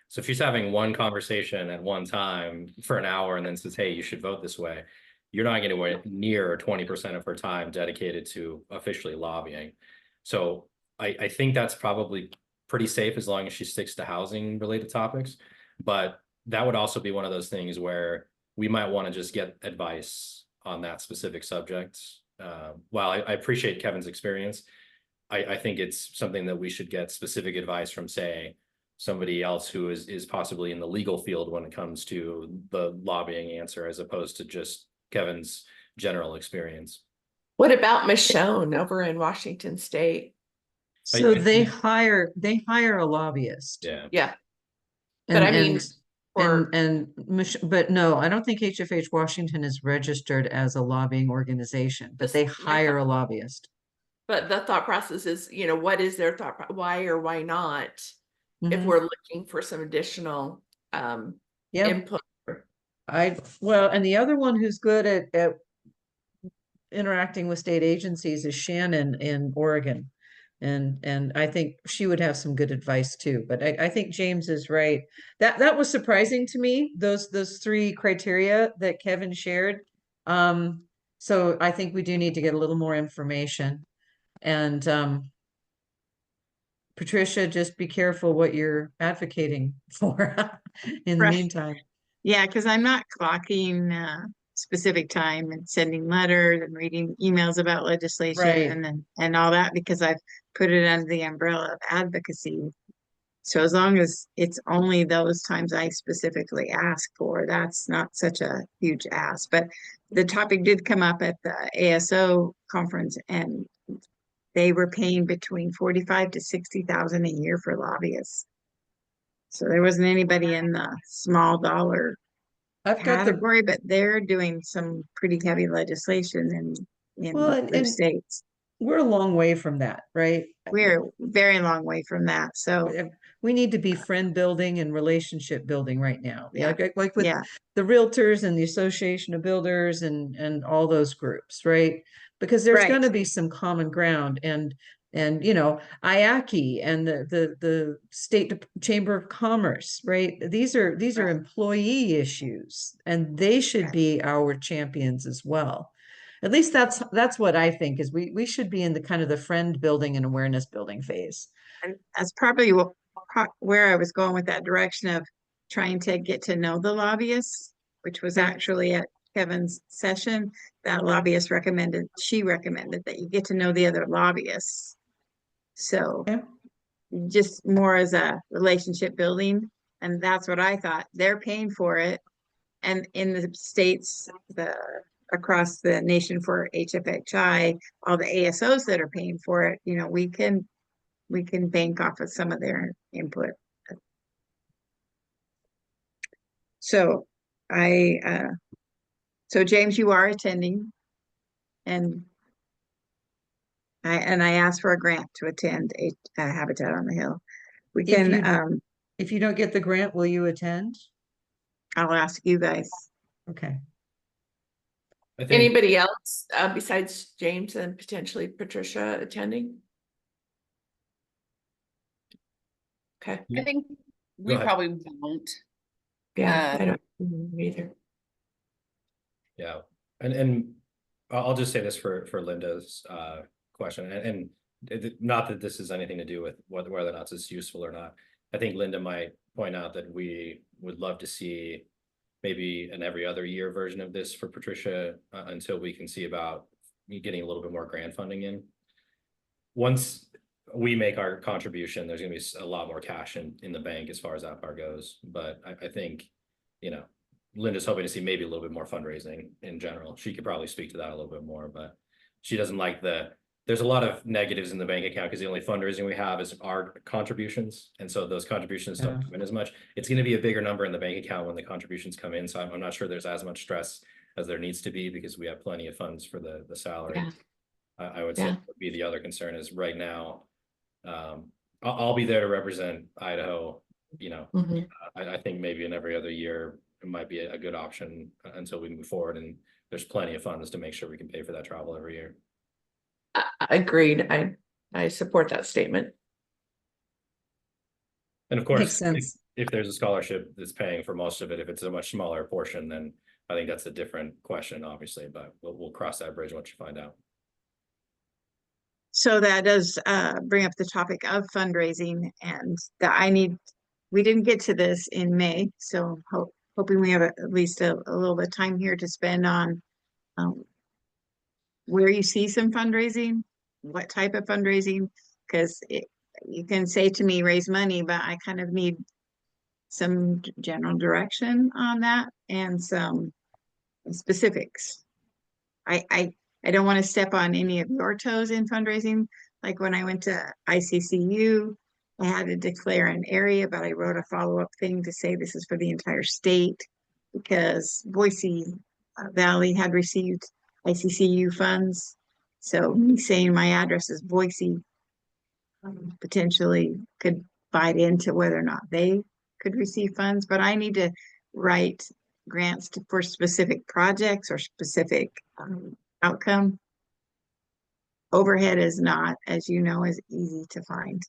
So if she's having one conversation at one time for an hour and then says, hey, you should vote this way, you're not getting near 20% of her time dedicated to officially lobbying. So I think that's probably pretty safe as long as she sticks to housing related topics. But that would also be one of those things where we might want to just get advice on that specific subject. While I appreciate Kevin's experience, I think it's something that we should get specific advice from, say, somebody else who is possibly in the legal field when it comes to the lobbying answer, as opposed to just Kevin's general experience. What about Michonne over in Washington State? So I they think- hire a lobbyist. Yeah. Yeah, but I mean, but no, I don't think HFH Washington is registered as a lobbying organization, but Just they my hire a thought. lobbyist. but the thought process is, what is their why or why not? If Mhm. we're looking for some additional Yeah, input. well, and the other one who's good at interacting with state agencies is Shannon in Oregon. And I think she would have some good advice too. But I think James is right. That was surprising to me, those three criteria that Kevin shared. So I think we do need to get a little more information. And Patricia, just be careful what you're advocating for in the Right. meantime. Yeah, because I'm not clocking specific time and sending letters and reading emails about legislation Right. and all that, because I've put it under the umbrella of advocacy. So as long as it's only those times I specifically ask for, that's not such a huge ask. But the topic did come up at the ASO conference, and they were paying between 45 to 60,000 a year for lobbyists. So there wasn't anybody in the small dollar I've got the category, but they're doing some pretty heavy legislation in Well, their and states. we're a long way from that, right? We're very long way from that. So We need to be friend building and relationship building right now. Yeah. Like with yeah, the realtors and the Association of Builders and all those groups, right? Because there's Right. going to be some common ground and IACI and the State Chamber of Commerce, right? These are Right. employee issues, and they should be our champions as well. At least that's what I think is we should be in the kind of the friend building and awareness building phase. and that's probably where I was going with that direction of trying to get to know the lobbyists, which was Okay. actually at Kevin's session. That lobbyist she recommended that you get to know the other lobbyists. So Okay. just more as a relationship building. And that's what I thought. They're paying for it. And in the states, across the nation for HFHI, all the ASOs that are paying for it, we can bank off of some of their input. So so James, you are attending, and I asked for a grant to attend a Habitat on the Hill. We can, If you don't get the grant, will you attend? I'll ask you guys. Okay. I think Anybody else besides James and potentially Patricia attending? Okay, I think we ahead. probably won't. yeah, I Uh, don't either. Yeah, and I'll just say this for Linda's question, and not that this has anything to do with whether or not it's useful or not. I think Linda might point out that we would love to see maybe an every other year version of this for Patricia until we can see about getting a little bit more grant funding in. Once we make our contribution, there's going to be a lot more cash in the bank as far as that part goes. But I think, Linda's hoping to see maybe a little bit more fundraising in general. She could probably speak to that a little bit more, but she doesn't like there's a lot of negatives in the bank account because the only fundraising we have is our contributions. And so those contributions don't come in as much. It's going to be a bigger number in the bank account when the contributions come in. So I'm not sure there's as much stress as there needs to be, because we have plenty of funds for the salary. Yeah. I would say Yeah. would be the other concern is right now, I'll be there to represent Idaho, you know. Mhm. I think maybe in every other year, it might be a good option until we move forward, and there's plenty of funds to make sure we can pay for that travel every year. Agreed. I support that statement. And of Makes course, sense. if there's a scholarship that's paying for most of it, if it's a much smaller portion, then I think that's a different question, obviously, but we'll cross that bridge once you find out. So that does bring up the topic of fundraising, and that we didn't get to this in May, so hoping we have at least a little bit of time here to spend on where you see some fundraising, what type of fundraising, because you can say to me, raise money, but I kind of need some general direction on that and some specifics. I don't want to step on any of your toes in fundraising. Like when I went to ICCU, I had to declare an area, but I wrote a follow-up thing to say this is for the entire state because Boise Valley had received ICCU funds. So me saying my address is Boise potentially could bite into whether or not they could receive funds, but I need to write grants for specific projects or specific outcome. Overhead is not, as you know, as easy to find.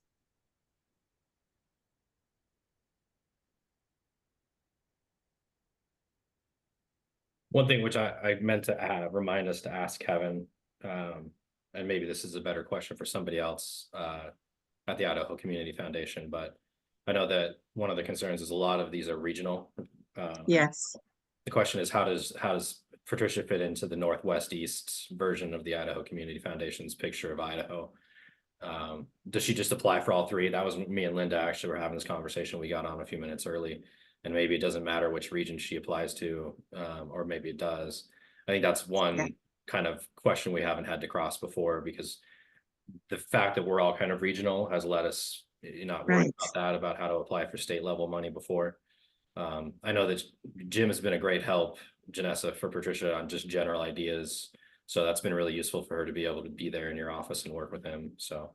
One thing which I meant to remind us to ask Kevin, and maybe this is a better question for somebody else at the Idaho Community Foundation, but I know that one of the concerns is a lot of these are regional. Yes. The question is how does Patricia fit into the Northwest East version of the Idaho Community Foundation's picture of Idaho? Does she just apply for all three? That was me and Linda actually were having this conversation. We got on a few minutes early, and maybe it doesn't matter which region she applies to, or maybe it does. I think that's one kind of question we haven't had to cross before, because the fact that we're all kind of regional has let us not worry about that, about how to apply for state level money before. I know that Jim has been a great help, Janessa, for Patricia on just general ideas. So that's been really useful for her to be able to be there in your office and work with him. So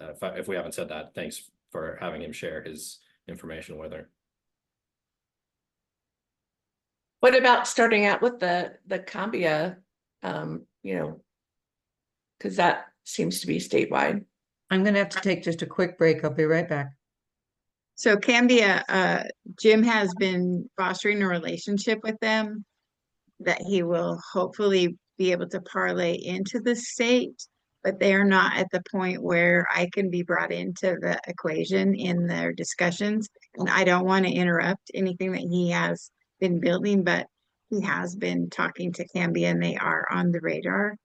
if we haven't said that, thanks for having him share his information with her. What about starting out with the Cambia, because that seems to be statewide. I'm going to have to take just a quick break. I'll be right back. So Cambia, Jim has been fostering a relationship with them that he will hopefully be able to parlay into the state, but they are not at the point where I can be brought into the equation in their discussions. And I don't want to interrupt anything that he has been building, but he has been talking to Cambia and they are on the radar.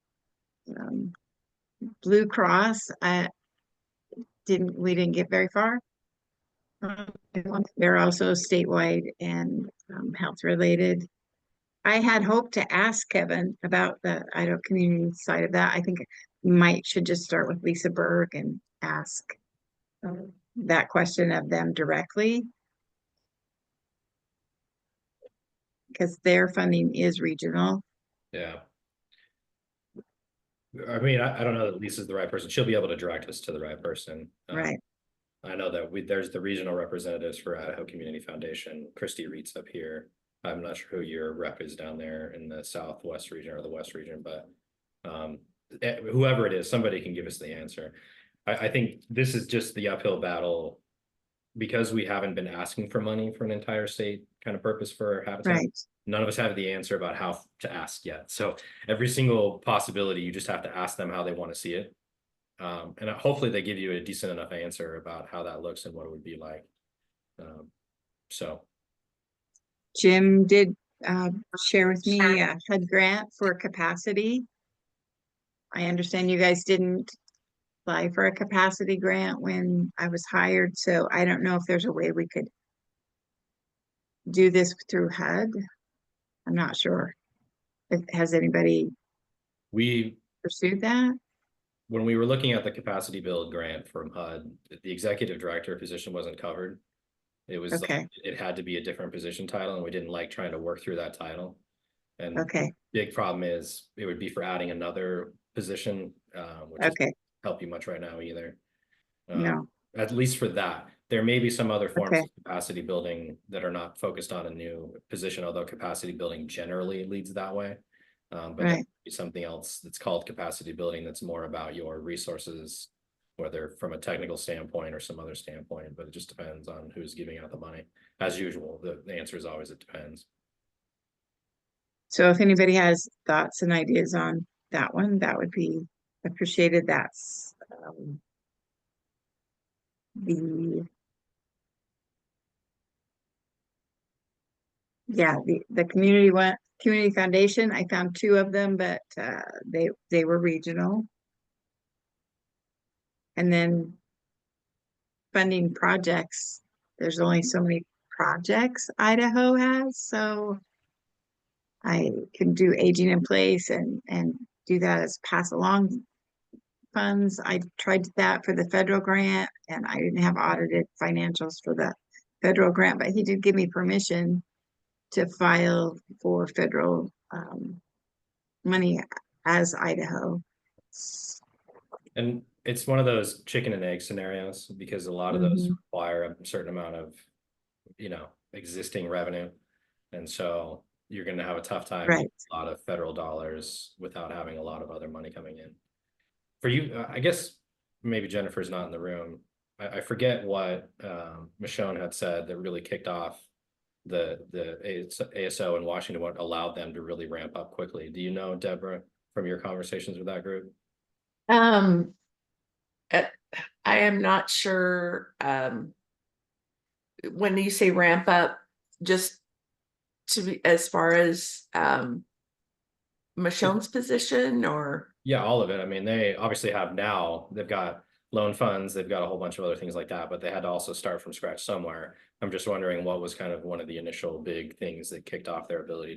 Blue Cross, we didn't get very far. They're also statewide and health related. I had hoped to ask Kevin about the Idaho community side of that. I think should just start with Lisa Berg and ask that question of them directly, because their funding is regional. Yeah. I mean, I don't know that Lisa's the right person. She'll be able to direct us to the right person. Right. I know that there's the regional representatives for Idaho Community Foundation. Christy Reed's up here. I'm not sure who your rep is down there in the Southwest region or the West region, but whoever it is, somebody can give us the answer. I think this is just the uphill battle because we haven't been asking for money for an entire state kind of purpose for habitat. Right. None of us have the answer about how to ask yet. So every single possibility, you just have to ask them how they want to see it. And hopefully they give you a decent enough answer about how that looks and what it would be like. So Jim did share with me a HUD grant for capacity. I understand you guys didn't apply for a capacity grant when I was hired, so I don't know if there's a way we could do this through HUD. I'm not sure. Has anybody pursued that? When we were looking at the capacity build grant from HUD, the executive director position wasn't covered. It was okay. It had to be a different position title, and we didn't like trying to work through that title. And Okay, big problem is it would be for adding another position, which is okay, help you much right now either. no, At least for that. There may be some other forms okay, of capacity building that are not focused on a new position, although capacity building generally leads that way. But there right. may be something else that's called capacity building that's more about your resources, whether from a technical standpoint or some other standpoint, but it just depends on who's giving out the money. As usual, the answer is always it depends. So if anybody has thoughts and ideas on that one, that would be appreciated. That's the yeah, the community foundation. I found 2 of them, but they were regional. And then funding projects, there's only so many projects Idaho has, so I can do aging in place and do that as pass along funds. I tried that for the federal grant, and I didn't have audited financials for the federal grant, but he did give me permission to file for federal money as Idaho. And it's one of those chicken and egg scenarios because a lot of those Mhm. require a certain amount of, existing revenue. And so you're going to have a tough time Right. getting a lot of federal dollars without having a lot of other money coming in. For you, I guess maybe Jennifer's not in the room. I forget what Michonne had said that really kicked off the ASO in Washington, what allowed them to really ramp up quickly. Do you know, Deborah, from your conversations with that group? Um, uh, I am not sure, when you say ramp up, just to be, as far as, Michonne's position or, Yeah, all of it. I mean, they obviously have now, they've got loan funds, they've got a whole bunch of other things like that, but they had to also start from scratch somewhere. I'm just wondering what was kind of one of the initial big things that kicked off their ability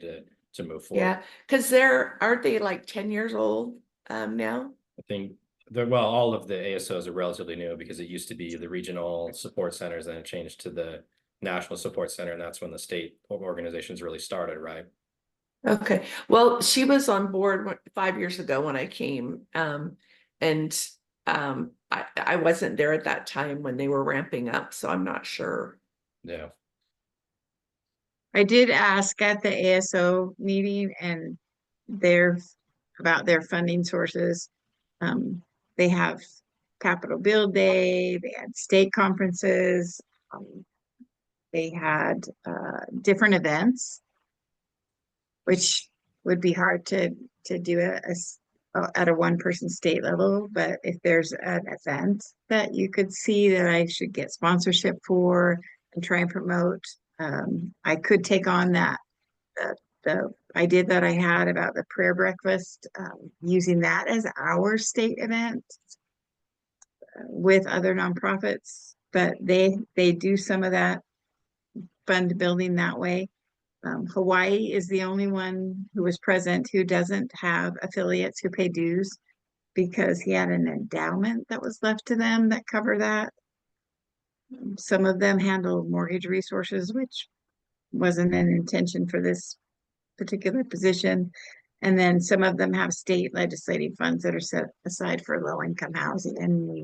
to move forward. yeah, because aren't they like 10 years old, now? I think well, all of the ASOs are relatively new because it used to be the regional support centers, then it changed to the national support center, and that's when the state organizations really started, right? Okay, well, she was on board 5 years ago when I came, and I wasn't there at that time when they were ramping up, so I'm not sure. Yeah. I did ask at the ASO meeting and their about their funding sources. They have Capital Build Day, they had state conferences, they had different events, which would be hard to do it as at a 1-person state level. But if there's an event that you could see that I should get sponsorship for and try and promote, I could take on that the idea that I had about the prayer breakfast, using that as our state event with other nonprofits, but they do some of that fund building that way. Hawaii is the only one who was present who doesn't have affiliates who pay dues because he had an endowment that was left to them that cover that. Some of them handle mortgage resources, which wasn't an intention for this particular position. And then some of them have state legislative funds that are set aside for low income housing. And we,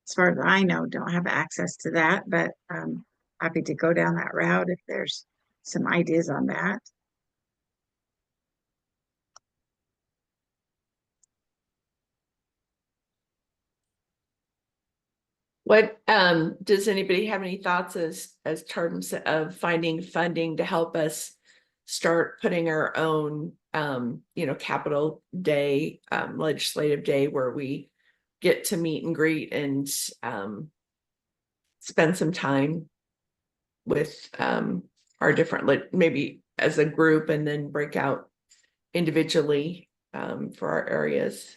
as far as I know, don't have access to that, but I'm happy to go down that route if there's some ideas on that. What, does anybody have any thoughts as terms of finding funding to help us start putting our own, capital day, legislative day where we get to meet and greet and, spend some time with, our different, maybe as a group and then break out individually, for our areas.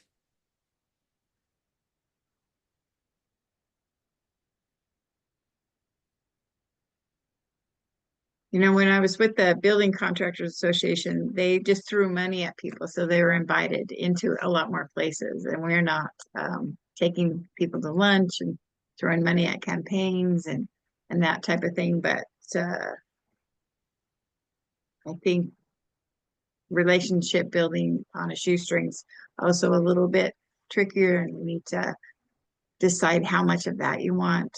You know, when I was with the Building Contractors Association, they just threw money at people, so they were invited into a lot more places, and we're not taking people to lunch and throwing money at campaigns and that type of thing. But I think relationship building on a shoestrings also a little bit trickier, and we need to decide how much of that you want.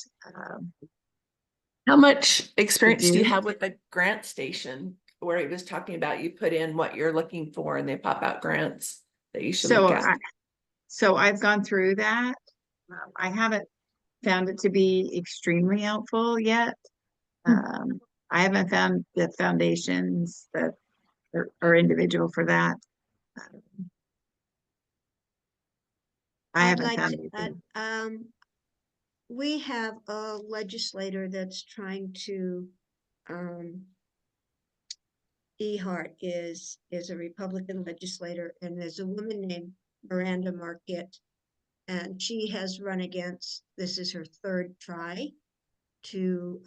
How much experience do you do? have with the grant station where he was talking about you put in what you're looking for and they pop out grants that you should look at? So I've gone through that. I haven't found it to be extremely helpful yet. I haven't found the foundations that are individual for that. I I'd haven't like found to anything. we have a legislator that's trying to, Ehart is a Republican legislator, and there's a woman named Miranda Marquette, and she has run against, this is her third try to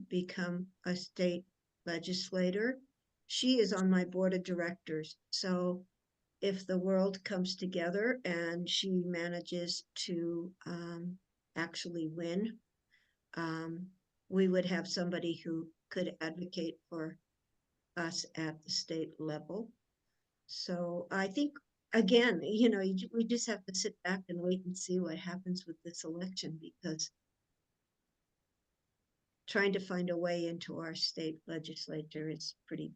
become a state legislator. She is on my board of directors, so if the world comes together and she manages to actually win, we would have somebody who could advocate for us at the state level. So I think, again, we just have to sit back and wait and see what happens with this election, because trying to find a way into our state legislature is pretty.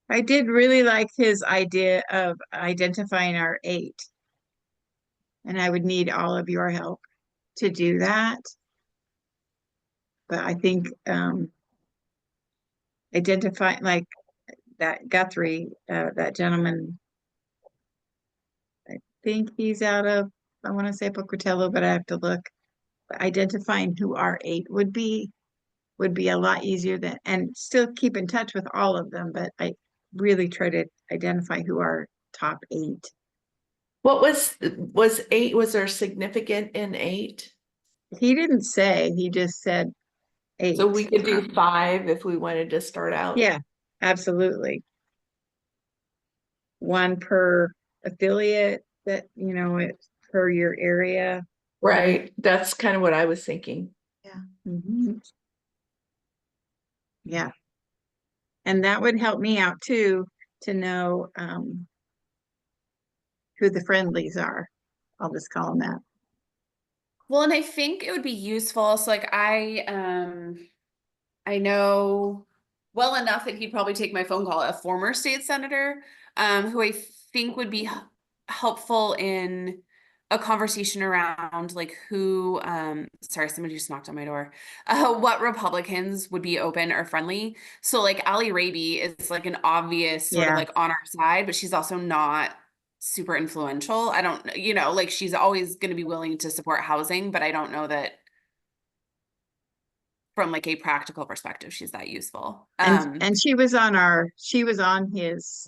I did really like his idea of identifying our 8. And I would need all of your help to do that. But I think identify, like that Guthrie, that gentleman, I think he's out of, I want to say Pocatello, but I have to look. But identifying who our 8 would be a lot easier than, and still keep in touch with all of them, but I really try to identify who our top 8. What was 8? Was there significant in 8? He didn't say, he just said 8. So we could do 5 if we wanted to start out. Yeah, absolutely. 1 per affiliate that, it's per your area. Right. That's kind of what I was thinking. Yeah. Mhm. Yeah. And that would help me out too, to know who the friendlies are. I'll just call them that. Well, and I think it would be useful. So like I know well enough that he'd probably take my phone call, a former state senator, who I think would be helpful in a conversation around like who, sorry, somebody just knocked on my door, what Republicans would be open or friendly. So like Ali Raby is like an obvious sort of like on our side, but she's also not super influential. I don't, like she's always going to be willing to support housing, but I don't know that from like a practical perspective, she's that useful. And she was on his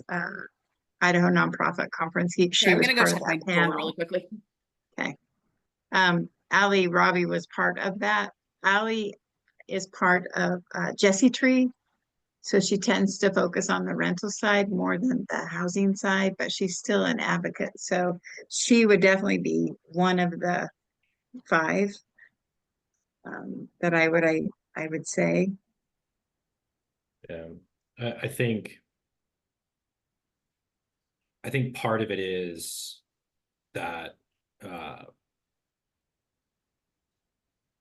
Idaho nonprofit conference. She I'm was gonna go part check of my that phone panel. really quickly. Okay. Ali Robbie was part of that. Ali is part of Jesse Tree. So she tends to focus on the rental side more than the housing side, but she's still an advocate. So she would definitely be one of the 5 that I would say. Yeah, I think part of it is that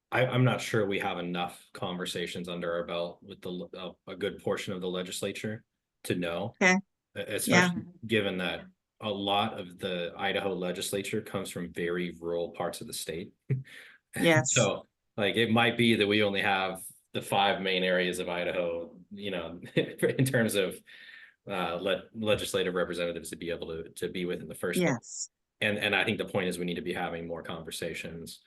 I'm not sure we have enough conversations under our belt with a good portion of the legislature to know. Okay. Especially given that a lot of the Idaho legislature comes from very rural parts of the state. Yes. So like it might be that we only have the 5 main areas of Idaho, in terms of legislative representatives to be able to be with in the first place. Yes. And I think the point is we need to be having more conversations.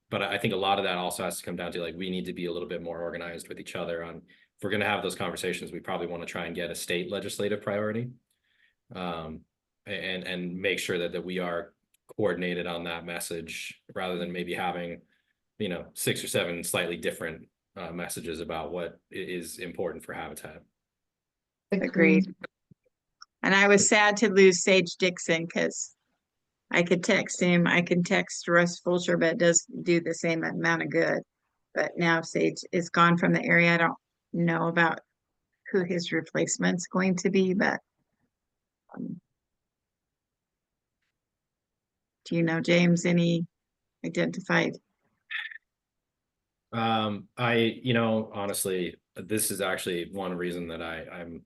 But I think a lot of that also has to come down to like we need to be a little bit more organized with each other on, if we're going to have those conversations, we probably want to try and get a state legislative priority, and make sure that we are coordinated on that message rather than maybe having 6 or 7 slightly different messages about what is important for Habitat. Agreed. And I was sad to lose Sage Dixon because I could text him. I can text Russ Fulcher, but it does do the same amount of good. But now Sage is gone from the area. I don't know about who his replacement's going to be, but do you know, James, any identified? Honestly, this is actually one reason that I'm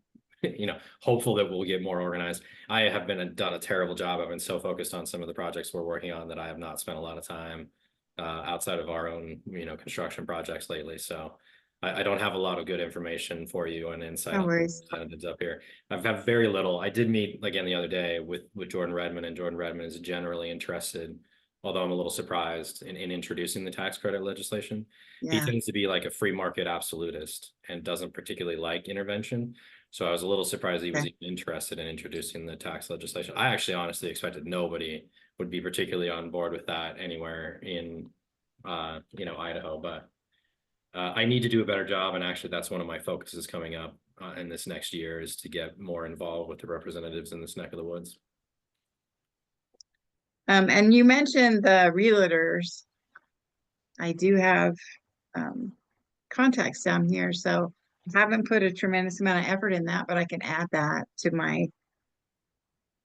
hopeful that we'll get more organized. I have done a terrible job. I've been so focused on some of the projects we're working on that I have not spent a lot of time outside of our own, construction projects lately. So I don't have a lot of good information for you and insight No on the worries. representatives up here. I've had very little. I did meet again the other day with Jordan Redmond, and Jordan Redmond is generally interested, although I'm a little surprised in introducing the tax credit legislation. He Yeah, tends to be like a free market absolutist and doesn't particularly like intervention. So I was a little surprised he was Okay. even interested in introducing the tax legislation. I actually honestly expected nobody would be particularly on board with that anywhere in Idaho, but I need to do a better job. And actually that's one of my focuses coming up in this next year, is to get more involved with the representatives in this neck of the woods. and you mentioned the realtors. I do have contacts down here, so I haven't put a tremendous amount of effort in that, but I can add that to my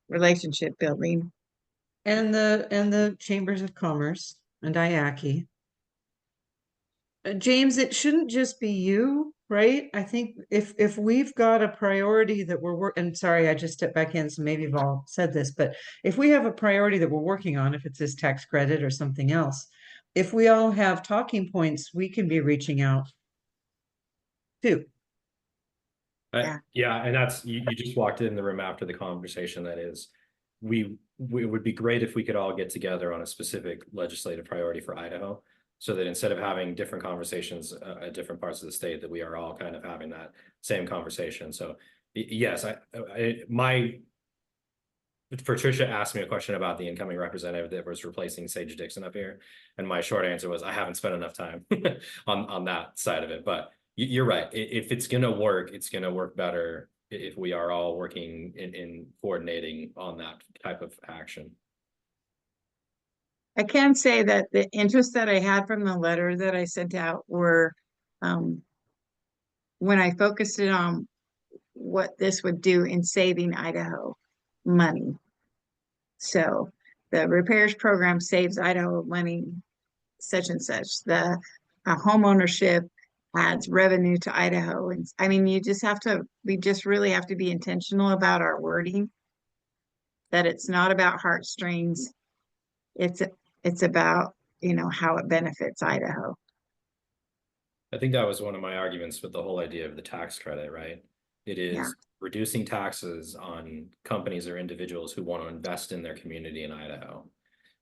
relationship building. And the Chambers of Commerce and IACI. James, it shouldn't just be you, right? I think if we've got a priority that we're working, and sorry, I just stepped back in, so maybe you've all said this, but if we have a priority that we're working on, if it's this tax credit or something else, if we all have talking points, we can be reaching out too. Yeah, and that's you just walked in the room after the conversation. That is, we it would be great if we could all get together on a specific legislative priority for Idaho, so that instead of having different conversations at different parts of the state, that we are all kind of having that same conversation. So yes, Patricia asked me a question about the incoming representative that was replacing Sage Dixon up here, and my short answer was I haven't spent enough time on that side of it. But you're right. If it's going to work, it's going to work better if we are all working in coordinating on that type of action. I can say that the interest that I had from the letter that I sent out were, when I focused it on what this would do in saving Idaho money. So the repairs program saves Idaho money, such and such. The home ownership adds revenue to Idaho. And I mean, we just really have to be intentional about our wording, that it's not about heartstrings. It's about, how it benefits Idaho. I think that was one of my arguments with the whole idea of the tax credit, right? It is Yeah. reducing taxes on companies or individuals who want to invest in their community in Idaho.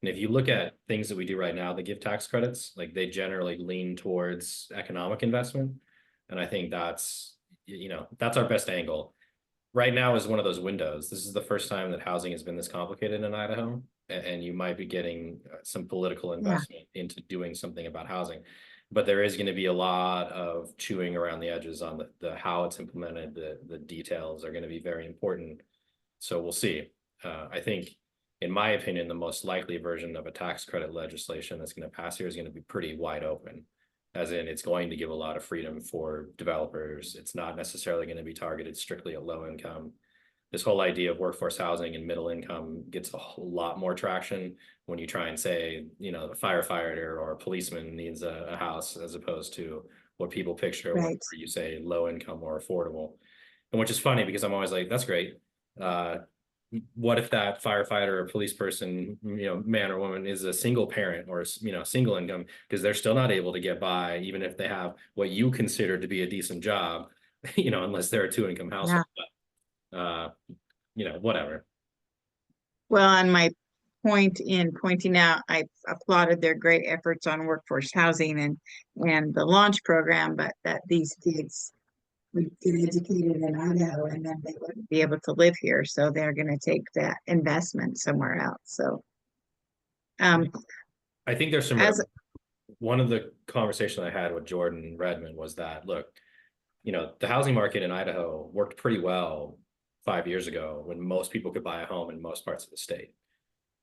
And if you look at things that we do right now that give tax credits, like they generally lean towards economic investment. And I think that's our best angle. Right now is one of those windows. This is the first time that housing has been this complicated in Idaho, and you might be getting some political investment into doing something about housing. But there is going to be a lot of chewing around the edges on the how it's implemented. The details are going to be very important. So we'll see. I think, in my opinion, the most likely version of a tax credit legislation that's going to pass here is going to be pretty wide open, as in it's going to give a lot of freedom for developers. It's not necessarily going to be targeted strictly at low income. This whole idea of workforce housing and middle income gets a whole lot more traction when you try and say, a firefighter or a policeman needs a house, as opposed to what people picture when you say low income or affordable. And which is funny, because I'm always like, that's great. What if that firefighter or police person, man or woman, is a single parent or, single income, because they're still not able to get by, even if they have what you consider to be a decent job, unless they're a 2-income household. But, whatever. Well, on my point in pointing out, I applauded their great efforts on workforce housing and the launch program, but that these kids would get educated in Idaho and then they wouldn't be able to live here. So they're going to take that investment somewhere else. So, I think there's one of the conversations I had with Jordan Redmond was that, look, the housing market in Idaho worked pretty well 5 years ago when most people could buy a home in most parts of the state.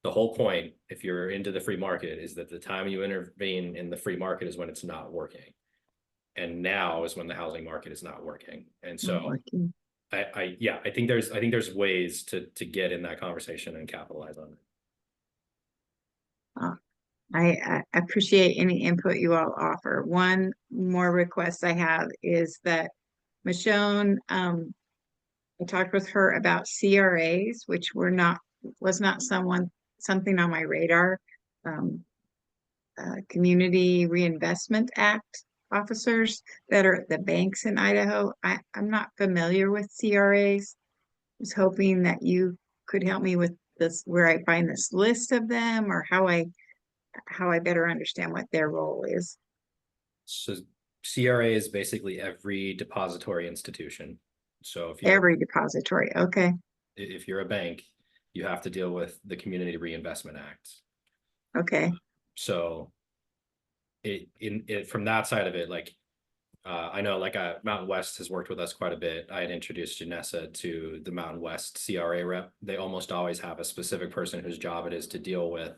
The whole point, if you're into the free market, is that the time you intervene in the free market is when it's not working. And now is when the housing market is not working. And Not so working. I think there's ways to get in that conversation and capitalize on it. I appreciate any input you all offer. One more request I have is that Michonne, I talked with her about CRAs, which was not something on my radar. Community Reinvestment Act officers that are at the banks in Idaho. I'm not familiar with CRAs. I was hoping that you could help me with this, where I find this list of them, or how I better understand what their role is. So CRA is basically every depository institution. So Every depository, okay, if you're a bank, you have to deal with the Community Reinvestment Act. okay, So from that side of it, like I know like Mountain West has worked with us quite a bit. I had introduced Janessa to the Mountain West CRA rep. They almost always have a specific person whose job it is to deal with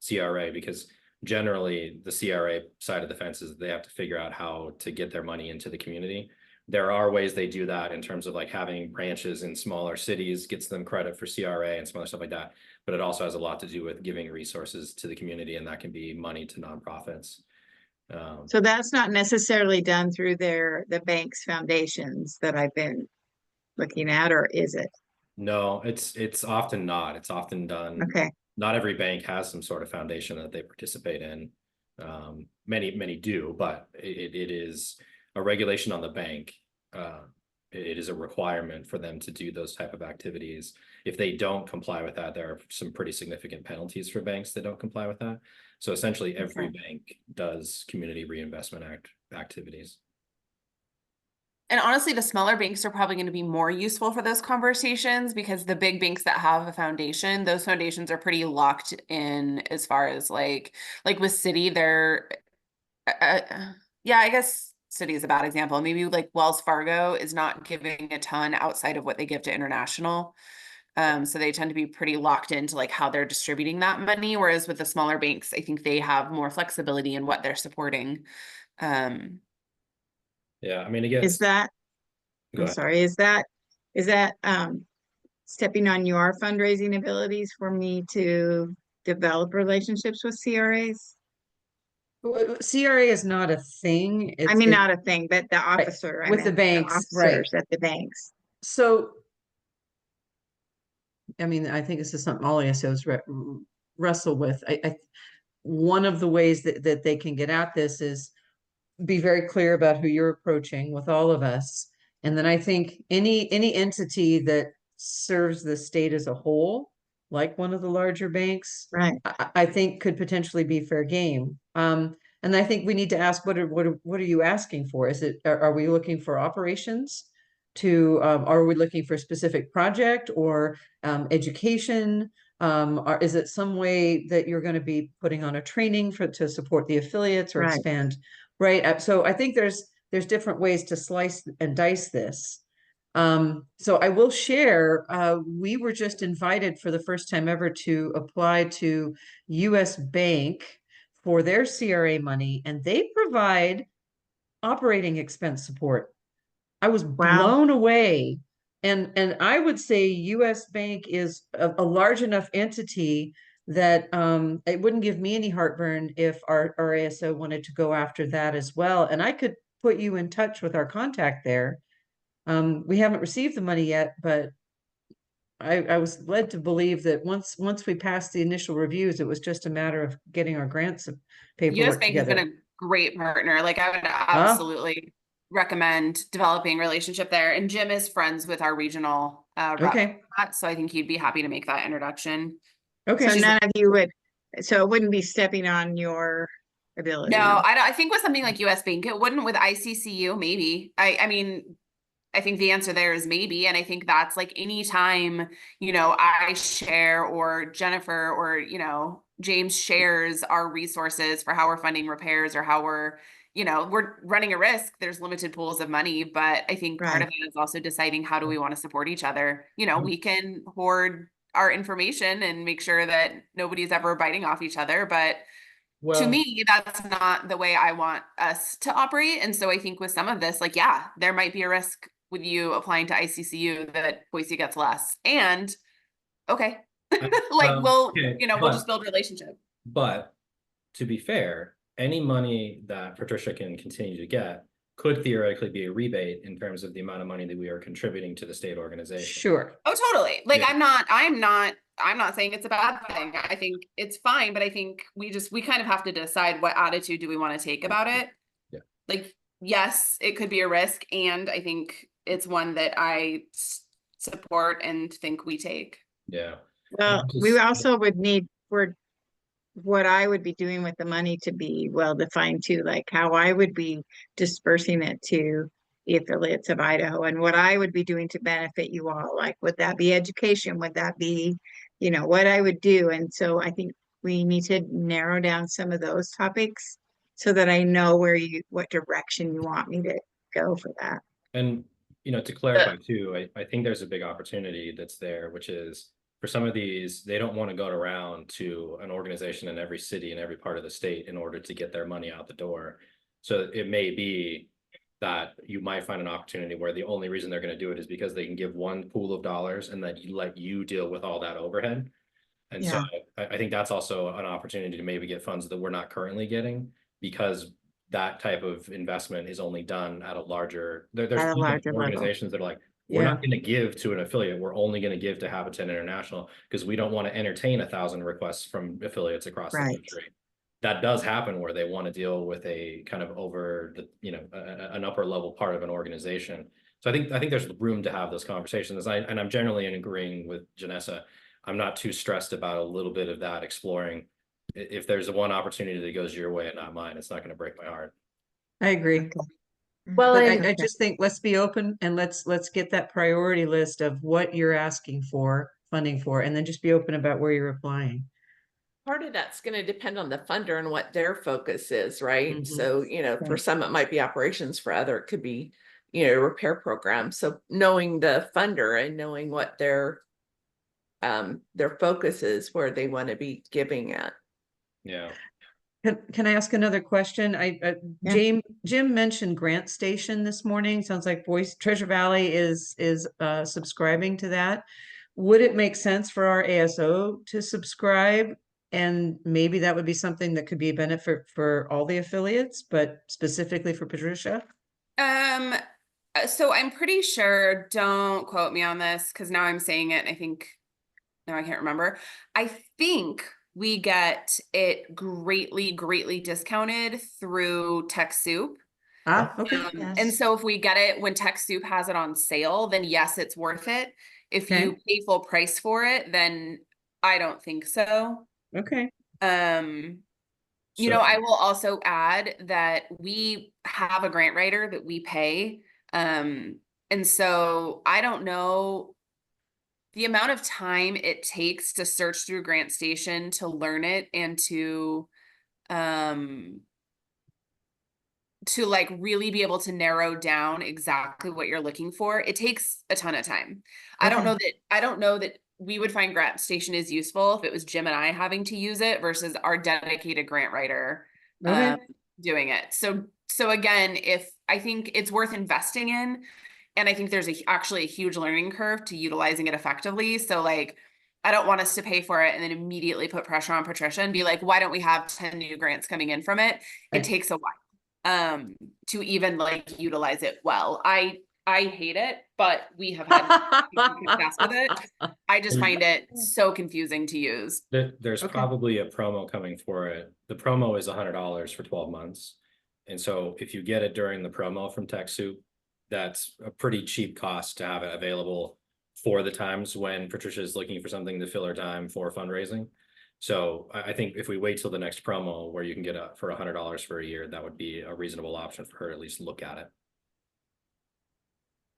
CRA, because generally the CRA side of the fence is they have to figure out how to get their money into the community. There are ways they do that in terms of like having branches in smaller cities gets them credit for CRA and some other stuff like that. But it also has a lot to do with giving resources to the community, and that can be money to nonprofits. so that's not necessarily done through the bank's foundations that I've been looking at, or is it? No, it's often not. It's often done. Okay, Not every bank has some sort of foundation that they participate in. Many do, but it is a regulation on the bank. It is a requirement for them to do those type of activities. If they don't comply with that, there are some pretty significant penalties for banks that don't comply with that. So essentially every bank does Community Reinvestment Act activities. And honestly, the smaller banks are probably going to be more useful for those conversations, because the big banks that have a foundation, those foundations are pretty locked in as far as like with Citi, they're, yeah, I guess Citi is a bad example. Maybe like Wells Fargo is not giving a ton outside of what they give to international. So they tend to be pretty locked into like how they're distributing that money. Whereas with the smaller banks, I think they have more flexibility in what they're supporting. Yeah, I mean, again, is that, go I'm ahead. sorry, is that stepping on your fundraising abilities for me to develop relationships with CRAs? CRA is not a thing. I mean, not a thing, but the officer, I with the meant banks, right. officers at the banks. So, I mean, I think this is something all ASOs wrestle with. One of the ways that they can get at this is be very clear about who you're approaching with all of us. And then I think any entity that serves the state as a whole, like one of the larger banks, Right. I think could potentially be fair game. And I think we need to ask, what are you asking for? Is it, are we looking for operations to, are we looking for a specific project or education? Or is it some way that you're going to be putting on a training to support the affiliates or Right. expand? Right. So I think there's different ways to slice and dice this. So I will share, we were just invited for the first time ever to apply to US Bank for their CRA money, and they provide operating expense support. I was blown away. And I would say US Bank is a large enough entity that it wouldn't give me any heartburn if our ASO wanted to go after that as well. And I could put you in touch with our contact there. We haven't received the money yet, but I was led to believe that once we passed the initial reviews, it was just a matter of getting our grants paperwork US Bank has together. been a great partner. Like I would absolutely recommend developing a relationship there. And Jim is friends with our regional rep, Okay. so I think he'd be happy to make that introduction. Okay. So none of you would, so it wouldn't be stepping on your ability. No, I think with something like US Bank, it wouldn't. With ICCU, maybe. I mean, I think the answer there is maybe. And I think that's like anytime, I share or Jennifer or, James shares our resources for how we're funding repairs or how we're running a risk. There's limited pools of money, but I think part of it is also deciding how do we want to support each other. We can hoard our information and make sure that nobody's ever biting off each other, but to Well, me, that's not the way I want us to operate. And so I think with some of this, like, yeah, there might be a risk with you applying to ICCU that Boise gets less. And okay, like okay, we'll just build relationship. but to be fair, any money that Patricia can continue to get could theoretically be a rebate in terms of the amount of money that we are contributing to the state organization. Sure. Oh, totally. Like, Yeah. I'm not saying it's a bad thing. I think it's fine, but I think we kind of have to decide what attitude do we want to take about it. Yeah. Like, yes, it could be a risk, and I think it's one that I support and think we take. Yeah. Well, Just- we also would need for what I would be doing with the money to be well defined too, like how I would be dispersing it to the affiliates of Idaho and what I would be doing to benefit you all. Like, would that be education? Would that be, what I would do? And so I think we need to narrow down some of those topics so that I know what direction you want me to go for that. And, to clarify too, I think there's a big opportunity that's there, which is for some of these, they don't want to go around to an organization in every city in every part of the state in order to get their money out the door. So it may be that you might find an opportunity where the only reason they're going to do it is because they can give one pool of dollars and that you let you deal with all that overhead. And so I think that's also an opportunity to maybe get funds that we're not currently getting, because that type of investment is only done at a larger, there's At a larger level. organizations that are like, we're not going to give to an affiliate. We're only going to give to Habitat International because we don't want to entertain 1,000 requests from affiliates across the Right. country. That does happen where they want to deal with a kind of over the, an upper level part of an organization. So I think there's room to have those conversations. And I'm generally in agreeing with Janessa. I'm not too stressed about a little bit of that exploring. If there's one opportunity that goes your way and not mine, it's not going to break my heart. I agree. Well, But and I just think let's be open and let's get that priority list of what you're asking for funding for, and then just be open about where you're applying. part of that's going to depend on the funder and what their focus is, right? Mhm. So, for some it might be operations, for other it could be, repair program. So knowing the funder and knowing what their focus is, where they want to be giving at. Yeah. Can I ask another question? Yeah. Jim mentioned Grant Station this morning. Sounds like Treasure Valley is subscribing to that. Would it make sense for our ASO to subscribe? And maybe that would be something that could be a benefit for all the affiliates, but specifically for Patricia? So I'm pretty sure, don't quote me on this because now I'm saying it and I think now I can't remember. I think we get it greatly discounted through TechSoup. Okay. And so if we get it when TechSoup has it on sale, then yes, it's worth it. If you pay full price for it, then I don't think so. Okay. I will also add that we have a grant writer that we pay. And so I don't know the amount of time it takes to search through Grant Station to learn it and to like really be able to narrow down exactly what you're looking for. It takes a ton of time. I don't know that we would find Grant Station is useful if it was Jim and I having to use it versus our dedicated grant writer doing it. So again, if I think it's worth investing in, and I think there's actually a huge learning curve to utilizing it effectively. So like, I don't want us to pay for it and then immediately put pressure on Patricia and be like, why don't we have 10 new grants coming in from it? It takes a while to even like utilize it well. I hate it, but we have had success with it. I just find it so confusing to use. There's probably a promo coming for it. The promo is $100 for 12 months. And so if you get it during the promo from TechSoup, that's a pretty cheap cost to have it available for the times when Patricia is looking for something to fill her time for fundraising. So I think if we wait till the next promo where you can get it for $100 for a year, that would be a reasonable option for her to at least look at it.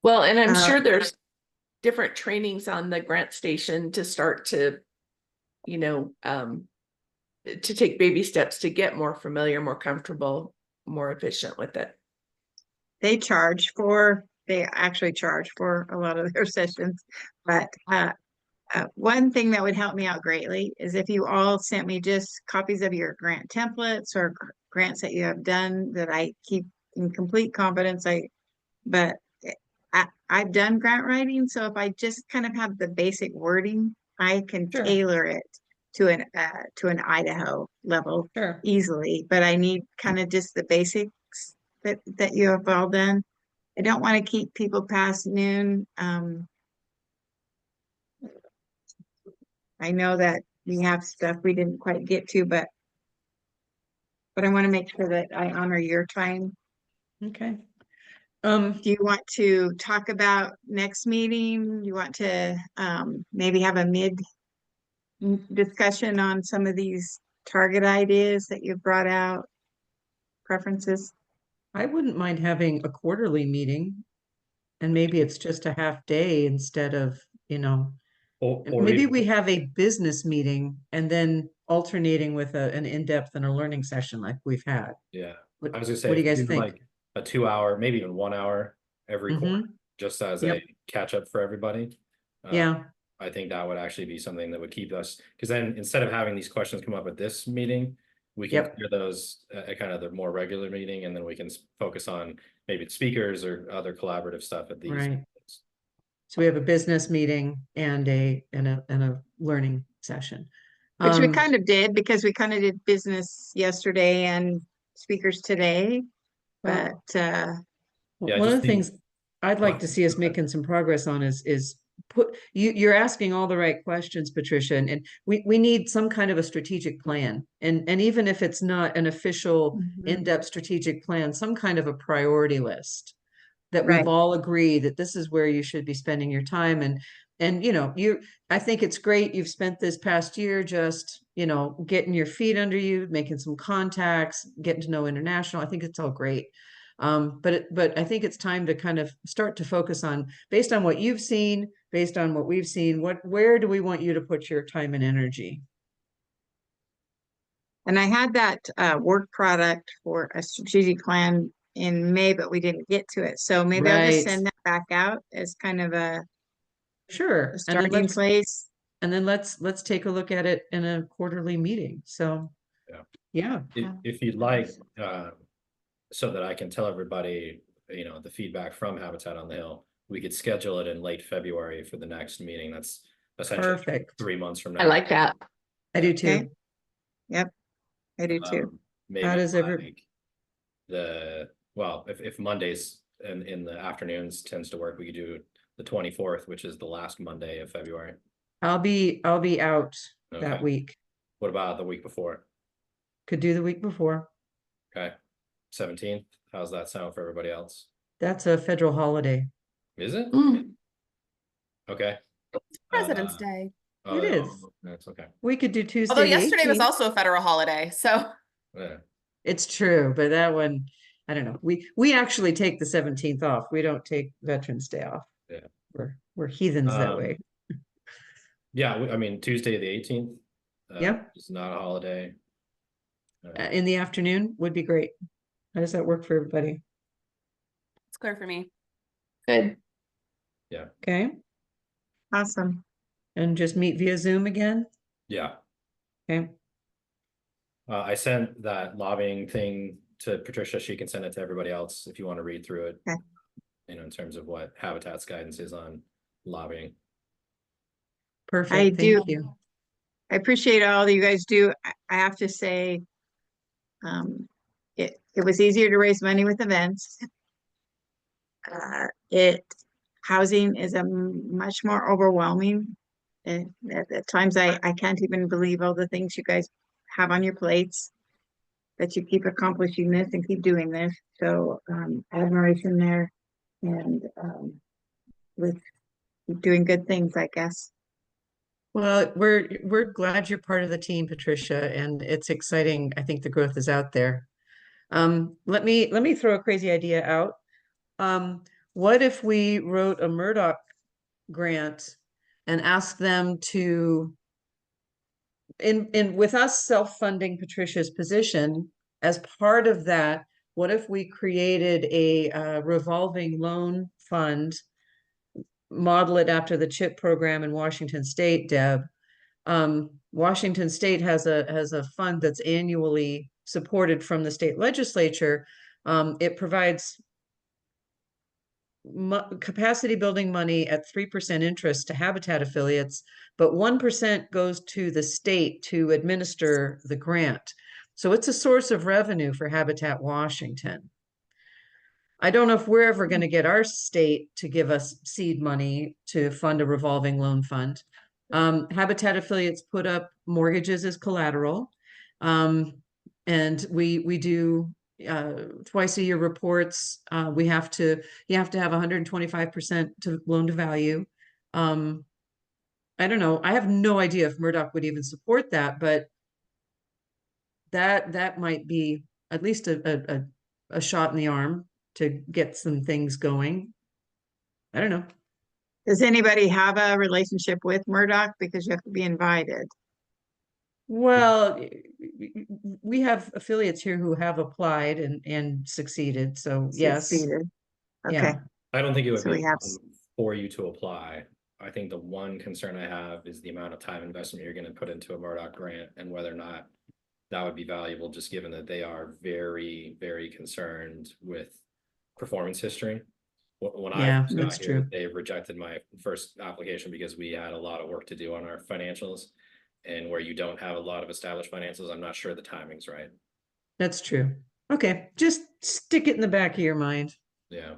Well, and I'm sure there's different trainings on the Grant Station to start to, to take baby steps to get more familiar, more comfortable, more efficient with it. They actually charge for a lot of their sessions, but one thing that would help me out greatly is if you all sent me just copies of your grant templates or grants that you have done that I keep in complete confidence. But I've done grant writing, so if I just kind of have the basic wording, I can Sure. tailor it to an Idaho level Sure. easily. But I need kind of just the basics that you have all done. I don't want to keep people past noon. I know that we have stuff we didn't quite get to, but I want to make sure that I honor your time. Okay. Do you want to talk about next meeting? You want to maybe have a mid discussion on some of these target ideas that you've brought out, preferences? I wouldn't mind having a quarterly meeting, and maybe it's just a half day instead of, Or maybe even- we have a business meeting and then alternating with an in-depth and a learning session like we've had. Yeah, What, I was gonna say, what do you if guys we do think? like a 2 hour, maybe even 1 hour every quarter, Mhm. just as Yep. a catch up for everybody. Yeah, I think that would actually be something that would keep us, because then instead of having these questions come up at this meeting, we can Yep. clear those at kind of the more regular meeting, and then we can focus on maybe speakers or other collaborative stuff at these. right. meetings. So we have a business meeting and a learning session. Which we Um, kind of did because we kind of did business yesterday and speakers today. well, But Yeah, one of just the things I'd like to see us Go ahead. making some progress on is you're asking all the right questions, Patricia, and we need some kind of a strategic plan. And even if it's not an official Mhm. in-depth strategic plan, some kind of a priority list that Right. we've all agreed that this is where you should be spending your time. And I think it's great you've spent this past year just, getting your feet under you, making some contacts, getting to know international. I think it's all great. But I think it's time to kind of start to focus on, based on what you've seen, based on what we've seen, where do we want you to put your time and energy? And I had that work product for a strategic plan in May, but we didn't get to it. So maybe I'll just Right. send that back out as kind of a Sure. starting place. And then let's take a look at it in a quarterly meeting. So, yeah. If you'd like, so that I can tell everybody, the feedback from Habitat on the Hill, we could schedule it in late February for the next meeting. That's essentially Perfect. 3 months from now. I like that. I do Okay. too. Yep, I do too. Maybe How does like if Mondays in the afternoons tends to work, we could do the 24th, which is the last Monday of February. I'll be out that Okay. week. What about the week before? Could do the week before. Okay, 17th. How's that sound for everybody else? That's a federal holiday. Is it? Mm. Okay. President's Day. It is. That's okay. We could do Tuesday. Although the yesterday was 18th. also a federal holiday, so Yeah. It's true, but that one, I don't know. We actually take the 17th off. We don't take Veterans Day off. Yeah. We're heathens that way. Yeah, I mean, Tuesday the 18th. Yep. It's not a holiday. In the afternoon would be great. How does that work for everybody? it's clear for me. Good. Okay. Awesome. And just meet via Zoom again? Yeah. Okay. I sent that lobbying thing to Patricia. She can send it to everybody else if you want to read through it. Okay. In terms of what Habitat's guidance is on lobbying. Perfect. I do. Thank you. I appreciate all that you guys do. I have to say, it was easier to raise money with events. Housing is a much more overwhelming. And at times I can't even believe all the things you guys have on your plates, that you keep accomplishing this and keep doing this. So admiration there, and with doing good things, I guess. Well, we're glad you're part of the team, Patricia, and it's exciting. I think the growth is out there. Let me throw a crazy idea out. What if we wrote a Murdoch grant and asked them to, in with us self-funding Patricia's position, as part of that, what if we created a revolving loan fund model it after the CHIP program in Washington State, Deb. Washington State has a fund that's annually supported from the state legislature. It provides capacity building money at 3% interest to Habitat affiliates, but 1% goes to the state to administer the grant. So it's a source of revenue for Habitat Washington. I don't know if we're ever going to get our state to give us seed money to fund a revolving loan fund. Habitat affiliates put up mortgages as collateral. And we do twice a year reports. You have to have 125% to loan to value. I don't know. I have no idea if Murdoch would even support that, but that might be at least a shot in the arm to get some things going. I don't know. Does anybody have a relationship with Murdoch? Because you have to be invited. Well, we have affiliates here who have applied and succeeded. So yes. Succeeded. Okay. Yeah. I don't think it would So be we have- for you to apply. I think the one concern I have is the amount of time investment you're going to put into a Murdoch grant and whether or not that would be valuable, just given that they are very, very concerned with performance history. When Yeah, I first got that's here, true. they rejected my first application because we had a lot of work to do on our financials. And where you don't have a lot of established financials, I'm not sure the timing's right. That's true. Okay, just stick it in the back of your mind. Yeah.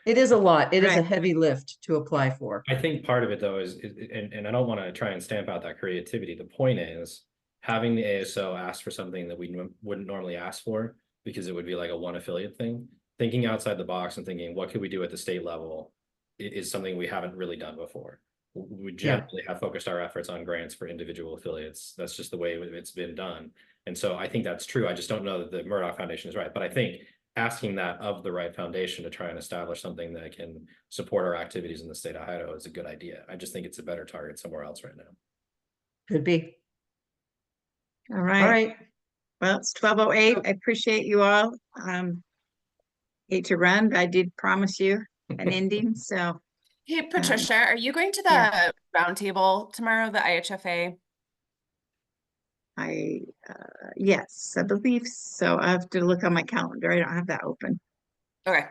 It is a lot. It is a Right. heavy lift to apply for. I think part of it though is, and I don't want to try and stamp out that creativity. The point is having the ASO ask for something that we wouldn't normally ask for because it would be like a one affiliate thing. Thinking outside the box and thinking, what could we do at the state level is something we haven't really done before. We generally have focused our efforts on grants for individual affiliates. That's just the way it's been done. And so I think that's true. I just don't know that the Murdoch Foundation is right. But I think asking that of the right foundation to try and establish something that can support our activities in the state of Idaho is a good idea. I just think it's a better target somewhere else right now. Could be. All right. All right. Well, it's 12:08. I appreciate you all. Hate to run, but I did promise you an ending, so Hey, Patricia, are you going to the yeah. roundtable tomorrow, the IHFA? yes, I believe so. I have to look on my calendar. I don't have that open. Okay.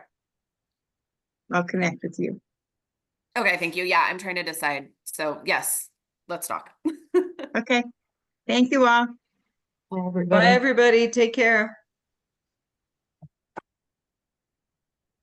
I'll connect with you. Okay, thank you. Yeah, I'm trying to decide. So yes, let's talk. Okay. Thank you all. Bye, everybody. Take care.